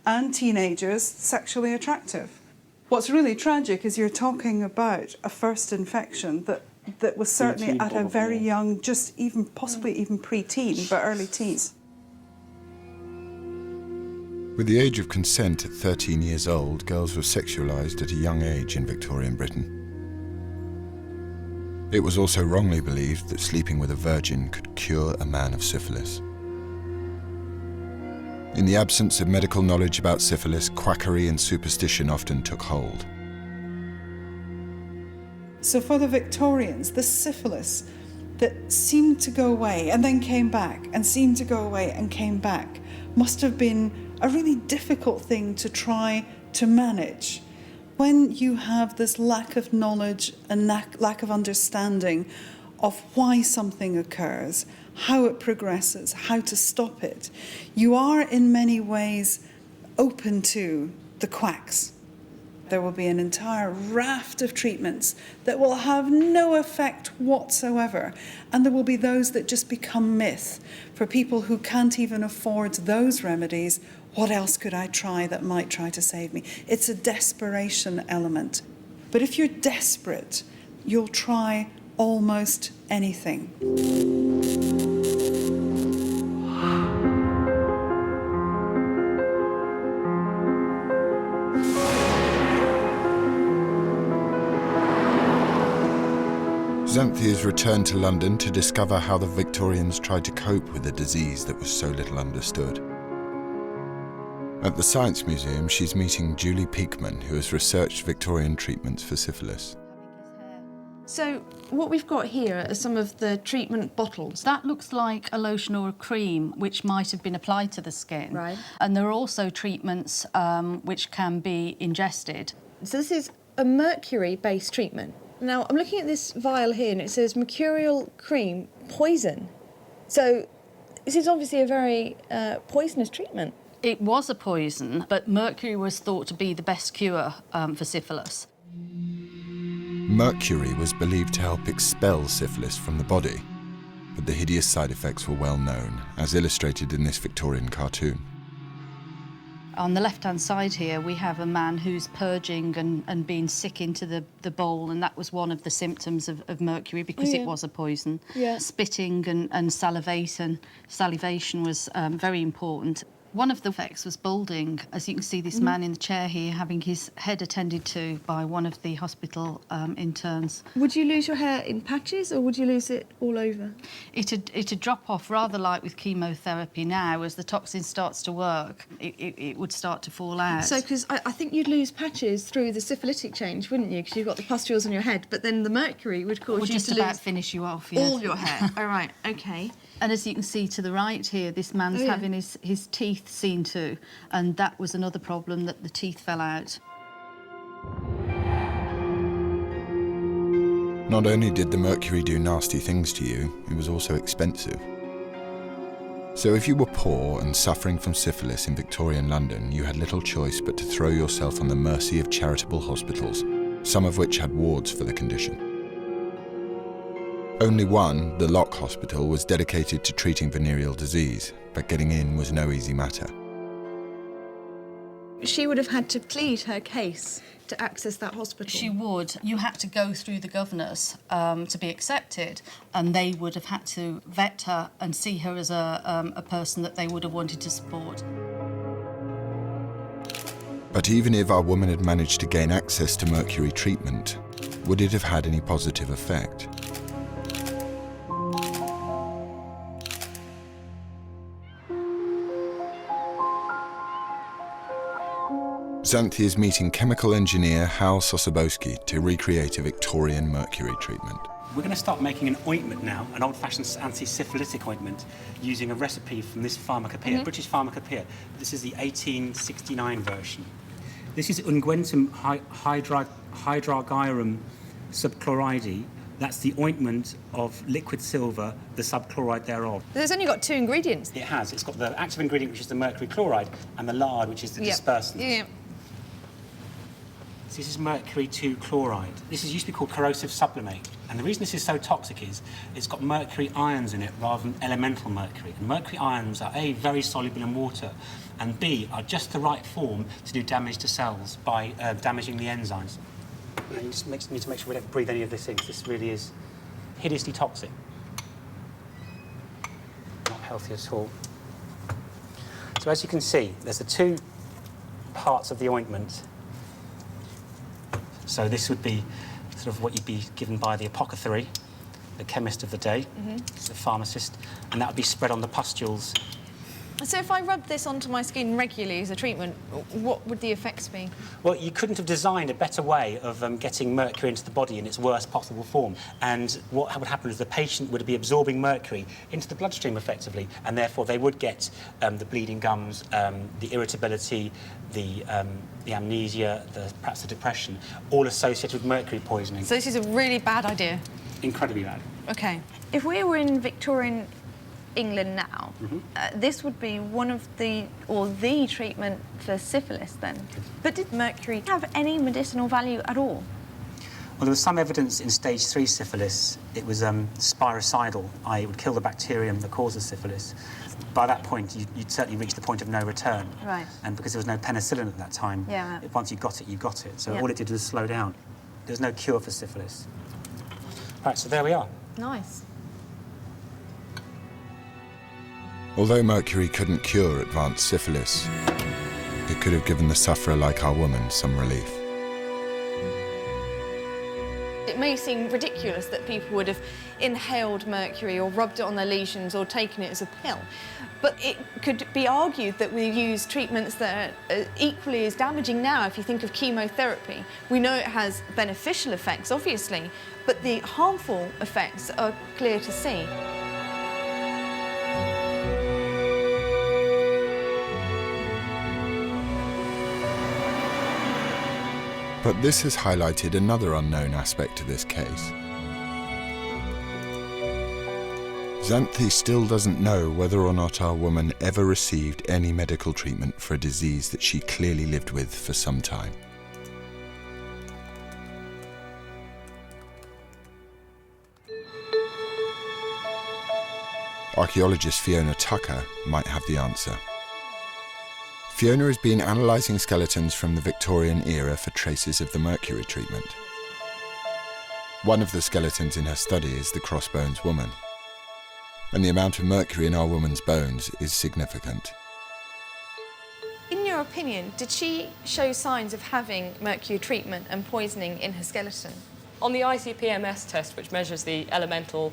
Speaker 2: and teenagers sexually attractive. What's really tragic is you're talking about a first infection that was certainly at a very young, just even possibly even pre-teen, but early teens.
Speaker 1: With the age of consent at 13 years old, girls were sexualised at a young age in Victorian Britain. It was also wrongly believed that sleeping with a virgin could cure a man of syphilis. In the absence of medical knowledge about syphilis, quackery and superstition often took hold.
Speaker 2: So for the Victorians, the syphilis that seemed to go away and then came back and seemed to go away and came back must have been a really difficult thing to try to manage. When you have this lack of knowledge and lack of understanding of why something occurs, how it progresses, how to stop it, you are in many ways open to the quacks. There will be an entire raft of treatments that will have no effect whatsoever, and there will be those that just become myth. For people who can't even afford those remedies, what else could I try that might try to save me? It's a desperation element. But if you're desperate, you'll try almost anything.
Speaker 1: Xanthia's returned to London to discover how the Victorians tried to cope with a disease that was so little understood. At the Science Museum, she's meeting Julie Peakman, who has researched Victorian treatments for syphilis.
Speaker 14: So what we've got here are some of the treatment bottles.
Speaker 11: That looks like a lotion or a cream which might have been applied to the skin.
Speaker 14: Right.
Speaker 11: And there are also treatments which can be ingested.
Speaker 14: So this is a mercury-based treatment. Now, I'm looking at this vial here and it says mercurial cream, poison. So this is obviously a very poisonous treatment.
Speaker 11: It was a poison, but mercury was thought to be the best cure for syphilis.
Speaker 1: Mercury was believed to help expel syphilis from the body, but the hideous side effects were well known, as illustrated in this Victorian cartoon.
Speaker 11: On the left-hand side here, we have a man who's purging and being sick into the bowl, and that was one of the symptoms of mercury because it was a poison.
Speaker 14: Yeah.
Speaker 11: Spitting and salivation was very important. One of the effects was balding. As you can see, this man in the chair here having his head attended to by one of the hospital interns.
Speaker 14: Would you lose your hair in patches or would you lose it all over?
Speaker 11: It'd drop off rather like with chemotherapy now. As the toxin starts to work, it would start to fall out.
Speaker 14: So, because I think you'd lose patches through the syphilitic change, wouldn't you? Because you've got the pustules on your head, but then the mercury would cause you
Speaker 11: just
Speaker 14: to
Speaker 11: about
Speaker 14: lose
Speaker 11: finish you off, yes.
Speaker 14: all your hair. All right, okay.
Speaker 11: And as you can see to the right here, this man's having his teeth seen to, and that was another problem, that the teeth fell out.
Speaker 1: Not only did the mercury do nasty things to you, it was also expensive. So if you were poor and suffering from syphilis in Victorian London, you had little choice but to throw yourself on the mercy of charitable hospitals, some of which had wards for the condition. Only one, the Lock Hospital, was dedicated to treating venereal disease, but getting in was no easy matter.
Speaker 14: She would have had to plead her case to access that hospital.
Speaker 11: She would. You had to go through the governors to be accepted, and they would have had to vet her and see her as a person that they would have wanted to support.
Speaker 1: But even if our woman had managed to gain access to mercury treatment, would it have had any positive effect? Xanthi is meeting chemical engineer Hal Sosabowski to recreate a Victorian mercury treatment.
Speaker 17: We're going to start making an ointment now, an old-fashioned anti-syphilitic ointment, using a recipe from this pharmacopoeia, British pharmacopoeia. This is the 1869 version. This is unguentum hydrargyrum subchloride. That's the ointment of liquid silver, the subchloride thereof.
Speaker 7: There's only got 2 ingredients.
Speaker 17: It has. It's got the active ingredient, which is the mercury chloride, and the lard, which is the dispersant.
Speaker 7: Yeah.
Speaker 17: This is mercury 2 chloride. This used to be called corrosive sublimate. And the reason this is so toxic is it's got mercury ions in it rather than elemental mercury. And mercury ions are A, very soluble in water, and B, are just the right form to do damage to cells by damaging the enzymes. And you just need to make sure we don't breathe any of this in, because this really is hideously toxic. Not healthy at all. So as you can see, there's the 2 parts of the ointment. So this would be sort of what you'd be given by the apothecary, the chemist of the day, the pharmacist, and that would be spread on the pustules
Speaker 7: So if I rub this onto my skin regularly as a treatment, what would the effects be?
Speaker 17: Well, you couldn't have designed a better way of getting mercury into the body in its worst possible form. And what would happen is the patient would be absorbing mercury into the bloodstream effectively, and therefore they would get the bleeding gums, the irritability, the amnesia, perhaps the depression, all associated with mercury poisoning.
Speaker 7: So this is a really bad idea?
Speaker 17: Incredibly bad.
Speaker 7: OK.
Speaker 13: If we were in Victorian England now, this would be one of the treatment for syphilis then. But did mercury have any medicinal value at all?
Speaker 17: Well, there was some evidence in stage 3 syphilis. It was spiricidal, i.e. it would kill the bacterium that causes syphilis. By that point, you'd certainly reached the point of no return.
Speaker 13: Right.
Speaker 17: And because there was no penicillin at that time, once you got it, you got it. So all it did was slow down. There's no cure for syphilis. Right, so there we are.
Speaker 7: Nice.
Speaker 1: Although mercury couldn't cure advanced syphilis, it could have given the sufferer like our woman some relief.
Speaker 4: It may seem ridiculous that people would have inhaled mercury or rubbed it on their lesions or taken it as a pill, but it could be argued that we use treatments that are equally as damaging now. If you think of chemotherapy, we know it has beneficial effects, obviously, but the harmful effects are clear to see.
Speaker 1: But this has highlighted another unknown aspect to this case. Xanthi still doesn't know whether or not our woman ever received any medical treatment for a disease that she clearly lived with for some time. Archaeologist Fiona Tucker might have the answer. Fiona has been analysing skeletons from the Victorian era for traces of the mercury treatment. One of the skeletons in her study is the crossbones woman, and the amount of mercury in our woman's bones is significant.
Speaker 4: In your opinion, did she show signs of having mercury treatment and poisoning in her skeleton?
Speaker 8: On the ICP-MS test, which measures the elemental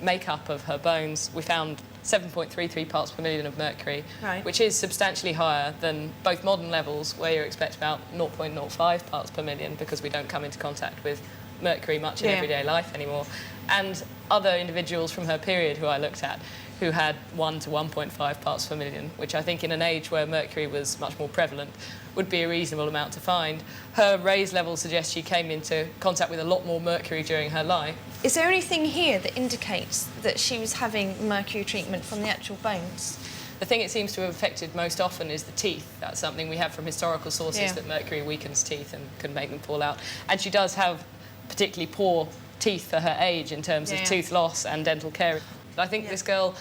Speaker 8: makeup of her bones, we found 7.33 parts per million of mercury, which is substantially higher than both modern levels, where you expect about 0.05 parts per million, because we don't come into contact with mercury much in everyday life anymore, and other individuals from her period who I looked at who had 1 to 1.5 parts per million, which I think in an age where mercury was much more prevalent would be a reasonable amount to find. Her raised level suggests she came into contact with a lot more mercury during her life.
Speaker 4: Is there anything here that indicates that she was having mercury treatment from the actual bones?
Speaker 8: The thing it seems to have affected most often is the teeth. That's something we have from historical sources, that mercury weakens teeth and can make them fall out. And she does have particularly poor teeth for her age in terms of tooth loss and dental care. I think this girl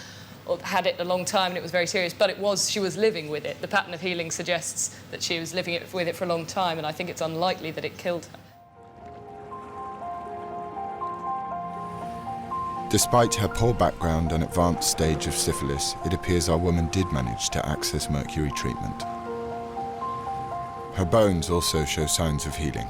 Speaker 8: had it a long time and it was very serious, but she was living with it. The pattern of healing suggests that she was living with it for a long time, and I think it's unlikely that it killed her.
Speaker 1: Despite her poor background and advanced stage of syphilis, it appears our woman did manage to access mercury treatment. Her bones also show signs of healing.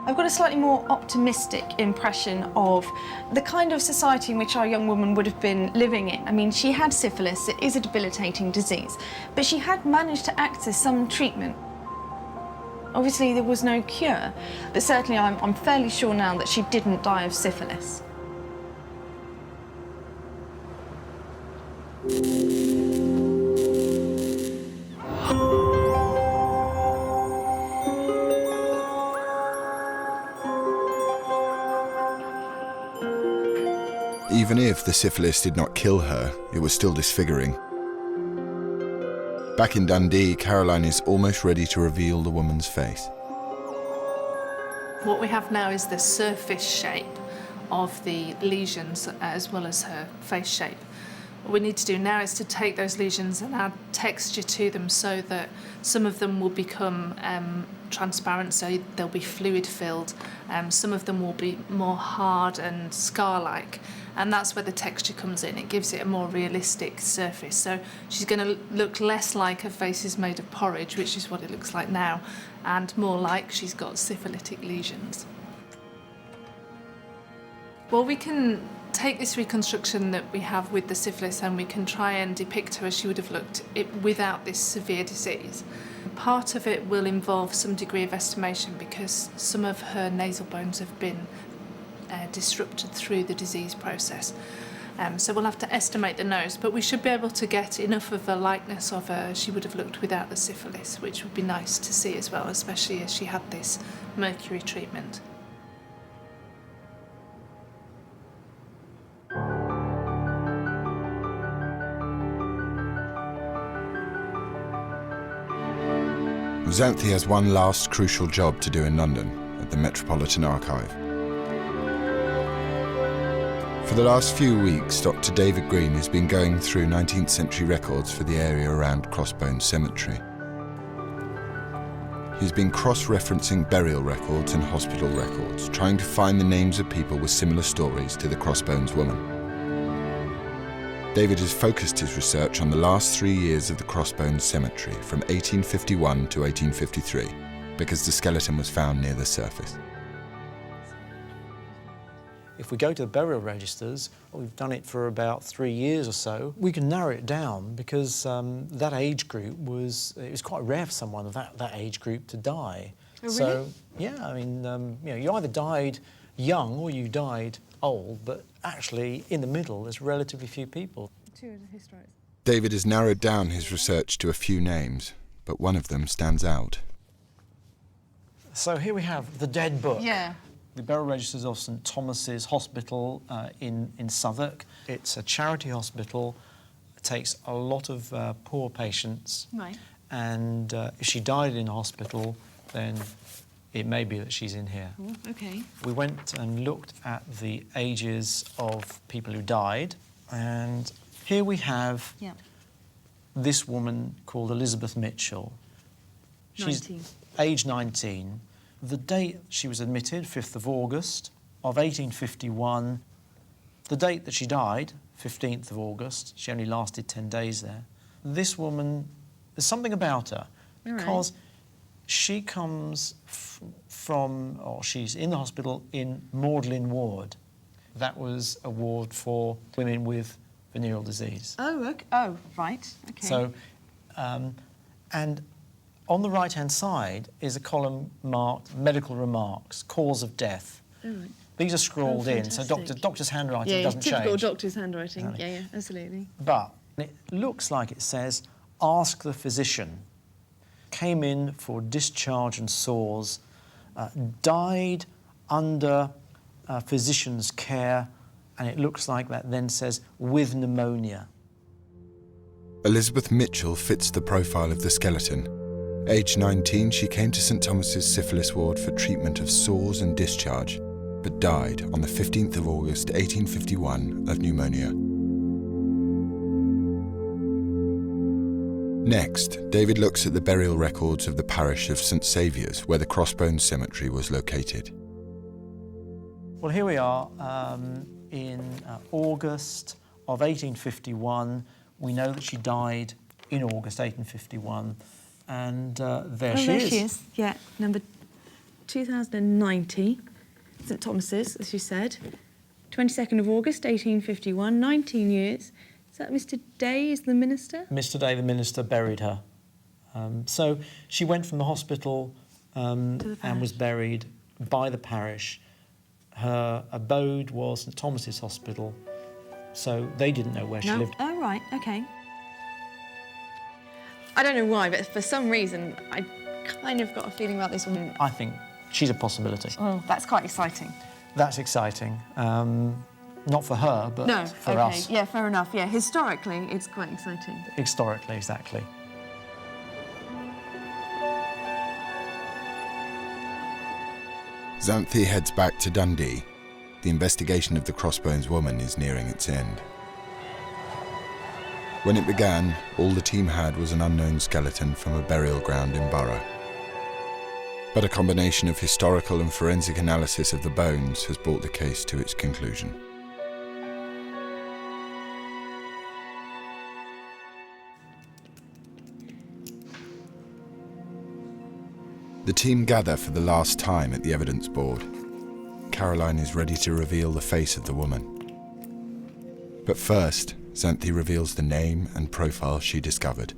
Speaker 4: I've got a slightly more optimistic impression of the kind of society in which our young woman would have been living in. I mean, she had syphilis, it is a debilitating disease, but she had managed to access some treatment. Obviously, there was no cure, but certainly I'm fairly sure now that she didn't die of syphilis.
Speaker 1: Even if the syphilis did not kill her, it was still disfiguring. Back in Dundee, Caroline is almost ready to reveal the woman's face.
Speaker 3: What we have now is the surface shape of the lesions as well as her face shape. What we need to do now is to take those lesions and add texture to them so that some of them will become transparent, so they'll be fluid-filled. Some of them will be more hard and scar-like, and that's where the texture comes in. It gives it a more realistic surface. So she's going to look less like her face is made of porridge, which is what it looks like now, and more like she's got syphilitic lesions. Well, we can take this reconstruction that we have with the syphilis and we can try and depict her as she would have looked without this severe disease. Part of it will involve some degree of estimation because some of her nasal bones have been disrupted through the disease process. So we'll have to estimate the nose, but we should be able to get enough of a likeness of her as she would have looked without the syphilis, which would be nice to see as well, especially as she had this mercury treatment.
Speaker 1: Xanthi has one last crucial job to do in London, at the Metropolitan Archive. For the last few weeks, Dr. David Green has been going through 19th century records for the area around Crossbones Cemetery. He's been cross-referencing burial records and hospital records, trying to find the names of people with similar stories to the Crossbones woman. David has focused his research on the last 3 years of the Crossbones Cemetery, from 1851 to 1853, because the skeleton was found near the surface.
Speaker 6: If we go to the burial registers, we've done it for about 3 years or so, we can narrow it down because that age group was quite rare for someone of that age group to die.
Speaker 14: Oh, really?
Speaker 6: So, yeah, I mean, you either died young or you died old, but actually in the middle there's relatively few people.
Speaker 1: David has narrowed down his research to a few names, but one of them stands out.
Speaker 6: So here we have the Dead Book.
Speaker 14: Yeah.
Speaker 6: The burial registers of St Thomas's Hospital in Southwark. It's a charity hospital. It takes a lot of poor patients.
Speaker 14: Right.
Speaker 6: And if she died in hospital, then it may be that she's in here.
Speaker 14: Oh, okay.
Speaker 6: We went and looked at the ages of people who died, and here we have this woman called Elizabeth Mitchell. She's
Speaker 14: 19.
Speaker 6: age 19. The date she was admitted, 5th of August of 1851. The date that she died, 15th of August. She only lasted 10 days there. This woman, there's something about her, because she comes from, or she's in the hospital in Magdalen Ward. That was a ward for women with venereal disease.
Speaker 14: Oh, okay. Oh, right. Okay.
Speaker 6: So, and on the right-hand side is a column marked medical remarks, cause of death.
Speaker 14: Oh, right.
Speaker 6: These are scrawled in, so doctor's handwriting doesn't change.
Speaker 14: Typical doctor's handwriting. Yeah, absolutely.
Speaker 6: But it looks like it says, ask the physician. Came in for discharge and sores, died under physician's care, and it looks like that then says, with pneumonia.
Speaker 1: Elizabeth Mitchell fits the profile of the skeleton. Aged 19, she came to St Thomas's syphilis ward for treatment of sores and discharge, but died on the 15th of August 1851 of pneumonia. Next, David looks at the burial records of the parish of St Saviour's, where the Crossbones Cemetery was located.
Speaker 6: Well, here we are in August of 1851. We know that she died in August 1851, and there she is.
Speaker 14: Yeah, number 2090, St Thomas's, as you said. 22nd of August 1851, 19 years. Is that Mr Day is the minister?
Speaker 6: Mr Day, the minister, buried her. So she went from the hospital and was buried by the parish. Her abode was St Thomas's Hospital, so they didn't know where she lived.
Speaker 14: Oh, right, OK. I don't know why, but for some reason, I kind of got a feeling about this woman.
Speaker 6: I think she's a possibility.
Speaker 14: Oh, that's quite exciting.
Speaker 6: That's exciting. Not for her, but for us.
Speaker 14: Yeah, fair enough. Yeah, historically, it's quite exciting.
Speaker 6: Historically, exactly.
Speaker 1: Xanthi heads back to Dundee. The investigation of the Crossbones woman is nearing its end. When it began, all the team had was an unknown skeleton from a burial ground in Borough. But a combination of historical and forensic analysis of the bones has brought the case to its conclusion. The team gather for the last time at the evidence board. Caroline is ready to reveal the face of the woman. But first, Xanthi reveals the name and profile she discovered.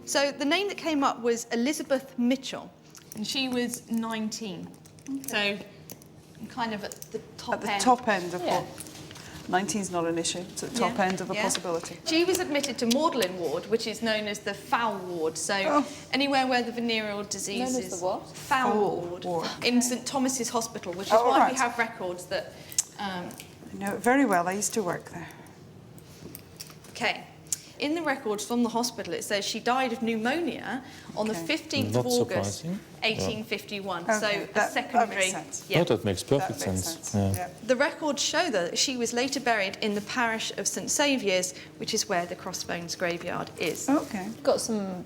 Speaker 4: So the name that came up was Elizabeth Mitchell, and she was 19. So kind of at the top end.
Speaker 2: At the top end of what? 19's not an issue. It's at the top end of a possibility.
Speaker 4: She was admitted to Magdalen Ward, which is known as the foul ward. So anywher where the venereal disease
Speaker 7: Known as
Speaker 4: is
Speaker 7: the what?
Speaker 4: Foul ward. In St Thomas's Hospital, which is why we have records that.
Speaker 2: I know it very well. I used to work there.
Speaker 4: Okay. In the records from the hospital, it says she died of pneumonia on the 15th of August, 1851.
Speaker 5: Yeah.
Speaker 4: So
Speaker 2: Okay,
Speaker 4: a
Speaker 2: that
Speaker 4: secondary.
Speaker 2: makes sense.
Speaker 5: Yeah. Oh, that makes perfect sense. Yeah.
Speaker 4: The records show that she was later buried in the parish of St Saviour's, which is where the Crossbones graveyard is.
Speaker 2: Okay.
Speaker 7: Got some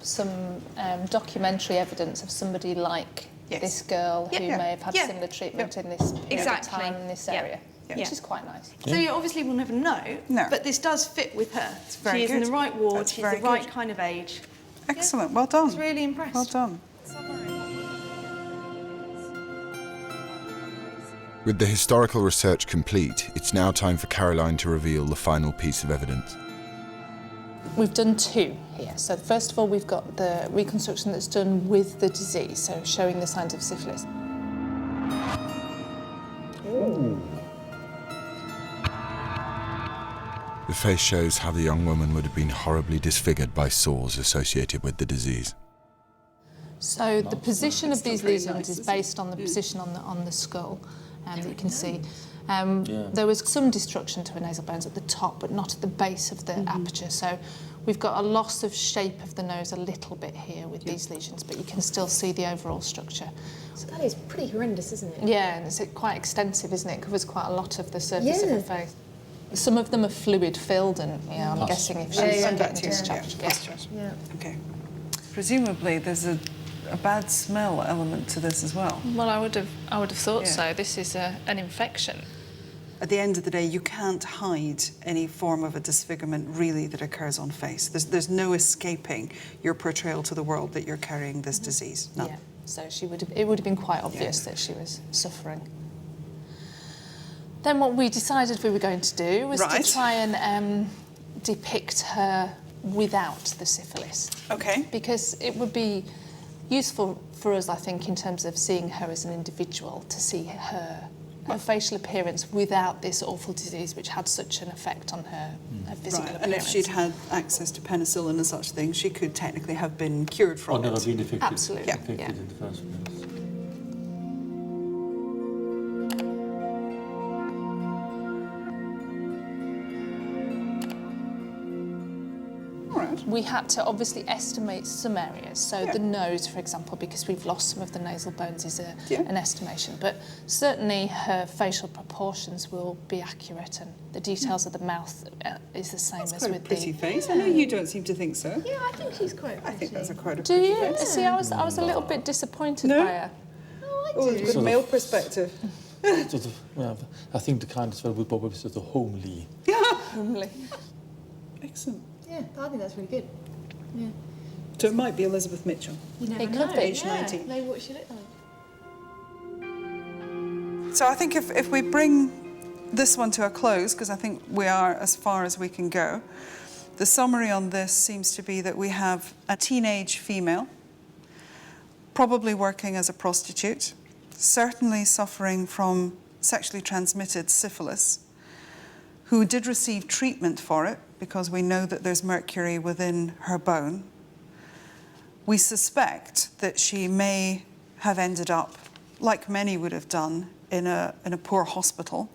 Speaker 7: documentary evidence of somebody like this girl who may have had similar treatment in this period of time in this area. Which is quite nice.
Speaker 4: So you obviously will never know, but this does fit with her. She is in the right ward, she's the right kind of age.
Speaker 2: Excellent, well done.
Speaker 4: I was really impressed.
Speaker 2: Well done.
Speaker 1: With the historical research complete, it's now time for Caroline to reveal the final piece of evidence.
Speaker 3: We've done two here. So first of all, we've got the reconstruction that's done with the disease, so showing the signs of syphilis.
Speaker 1: Ooh. The face shows how the young woman would have been horribly disfigured by sores associated with the disease.
Speaker 3: So the position of these lesions is based on the position on the skull, that you can see. There was some destruction to her nasal bones at the top, but not at the base of the aperture. So we've got a loss of shape of the nose a little bit here with these lesions, but you can still see the overall structure.
Speaker 14: So that is pretty horrendous, isn't it?
Speaker 3: Yeah, and it's quite extensive, isn't it? It covers quite a lot of the surface of her face. Some of them are fluid-filled, and I'm guessing if she's getting discharged.
Speaker 2: Yeah. Okay. Presumably, there's a bad smell element to this as well.
Speaker 3: Well, I would have thought so. This is an infection.
Speaker 2: At the end of the day, you can't hide any form of a disfigurement really that occurs on face. There's no escaping your portrayal to the world that you're carrying this disease. No.
Speaker 3: Yeah. So it would have been quite obvious that she was suffering. Then what we decided we were going to do was to try and depict her without the syphilis.
Speaker 2: Okay.
Speaker 3: Because it would be useful for us, I think, in terms of seeing her as an individual, to see her facial appearance without this awful disease which had such an effect on her physical appearance.
Speaker 2: And if she'd had access to penicillin and such things, she could technically have been cured from it.
Speaker 5: Or never been affected.
Speaker 3: Absolutely.
Speaker 5: Affected in the first place.
Speaker 3: We had to obviously estimate some areas. So the nose, for example, because we've lost some of the nasal bones, is an estimation. But certainly her facial proportions will be accurate, and the details of the mouth is the same as with the
Speaker 2: pretty face. I know you don't seem to think so.
Speaker 14: Yeah, I think she's quite pretty.
Speaker 2: I think that's quite a
Speaker 3: Do
Speaker 2: pretty
Speaker 3: you?
Speaker 2: face.
Speaker 3: See, I was a little bit disappointed by her.
Speaker 2: Oh, it's good male perspective.
Speaker 5: Sort of, I think the kind as well would probably be sort of homely.
Speaker 2: Yeah.
Speaker 3: Homely.
Speaker 2: Excellent.
Speaker 14: Yeah, I think that's really good. Yeah.
Speaker 2: So it might be Elizabeth Mitchell.
Speaker 14: You never
Speaker 3: It
Speaker 14: know.
Speaker 3: could be.
Speaker 2: Age 19.
Speaker 14: Maybe what she looked like.
Speaker 2: So I think if we bring this one to a close, because I think we are as far as we can go, the summary on this seems to be that we have a teenage female, probably working as a prostitute, certainly suffering from sexually transmitted syphilis, who did receive treatment for it because we know that there's mercury within her bone. We suspect that she may have ended up, like many would have done, in a poor hospital,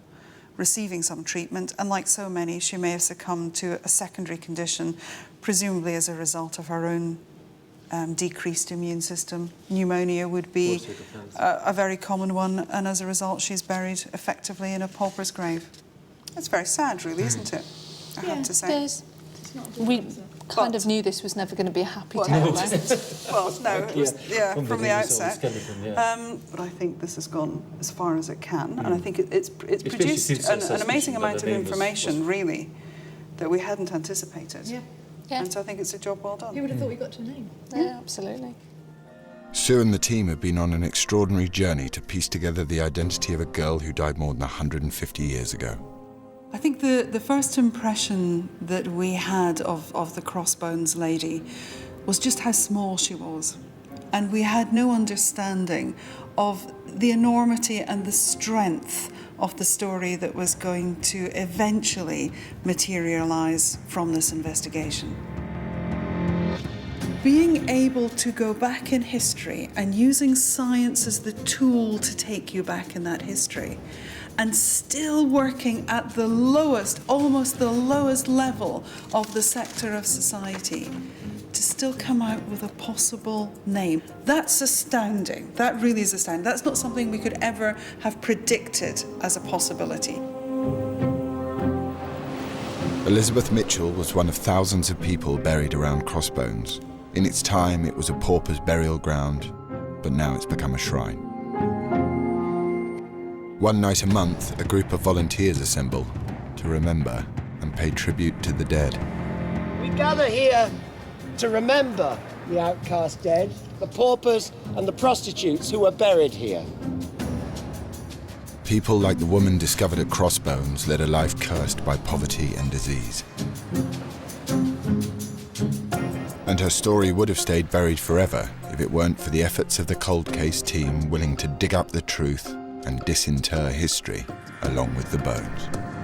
Speaker 2: receiving some treatment, and like so many, she may have succumbed to a secondary condition, presumably as a result of her own decreased immune system. Pneumonia would be a very common one, and as a result, she's buried effectively in a pauper's grave. That's very sad, really, isn't it? I have to say.
Speaker 3: It is. We kind of knew this was never going to be a happy tale.
Speaker 2: Well, no, it was, from the outset. But I think this has gone as far as it can, and I think it's produced an amazing amount of information, really, that we hadn't anticipated.
Speaker 3: Yeah.
Speaker 2: And so I think it's a job well done.
Speaker 14: Who would have thought we got to a name?
Speaker 3: Yeah, absolutely.
Speaker 1: Sue and the team have been on an extraordinary journey to piece together the identity of a girl who died more than 150 years ago.
Speaker 2: I think the first impression that we had of the crossbones lady was just how small she was. And we had no understanding of the enormity and the strength of the story that was going to eventually materialise from this investigation. Being able to go back in history and using science as the tool to take you back in that history, and still working at the lowest, almost the lowest level of the sector of society, to still come out with a possible name. That's astounding. That really is astounding. That's not something we could ever have predicted as a possibility.
Speaker 1: Elizabeth Mitchell was one of thousands of people buried around Crossbones. In its time, it was a pauper's burial ground, but now it's become a shrine. One night a month, a group of volunteers assemble to remember and pay tribute to the dead.
Speaker 12: We gather here to remember the outcast dead, the paupers and the prostitutes who were buried here.
Speaker 1: People like the woman discovered at Crossbones led a life cursed by poverty and disease. And her story would have stayed buried forever if it weren't for the efforts of the cold case team willing to dig up the truth and disinter history along with the bones.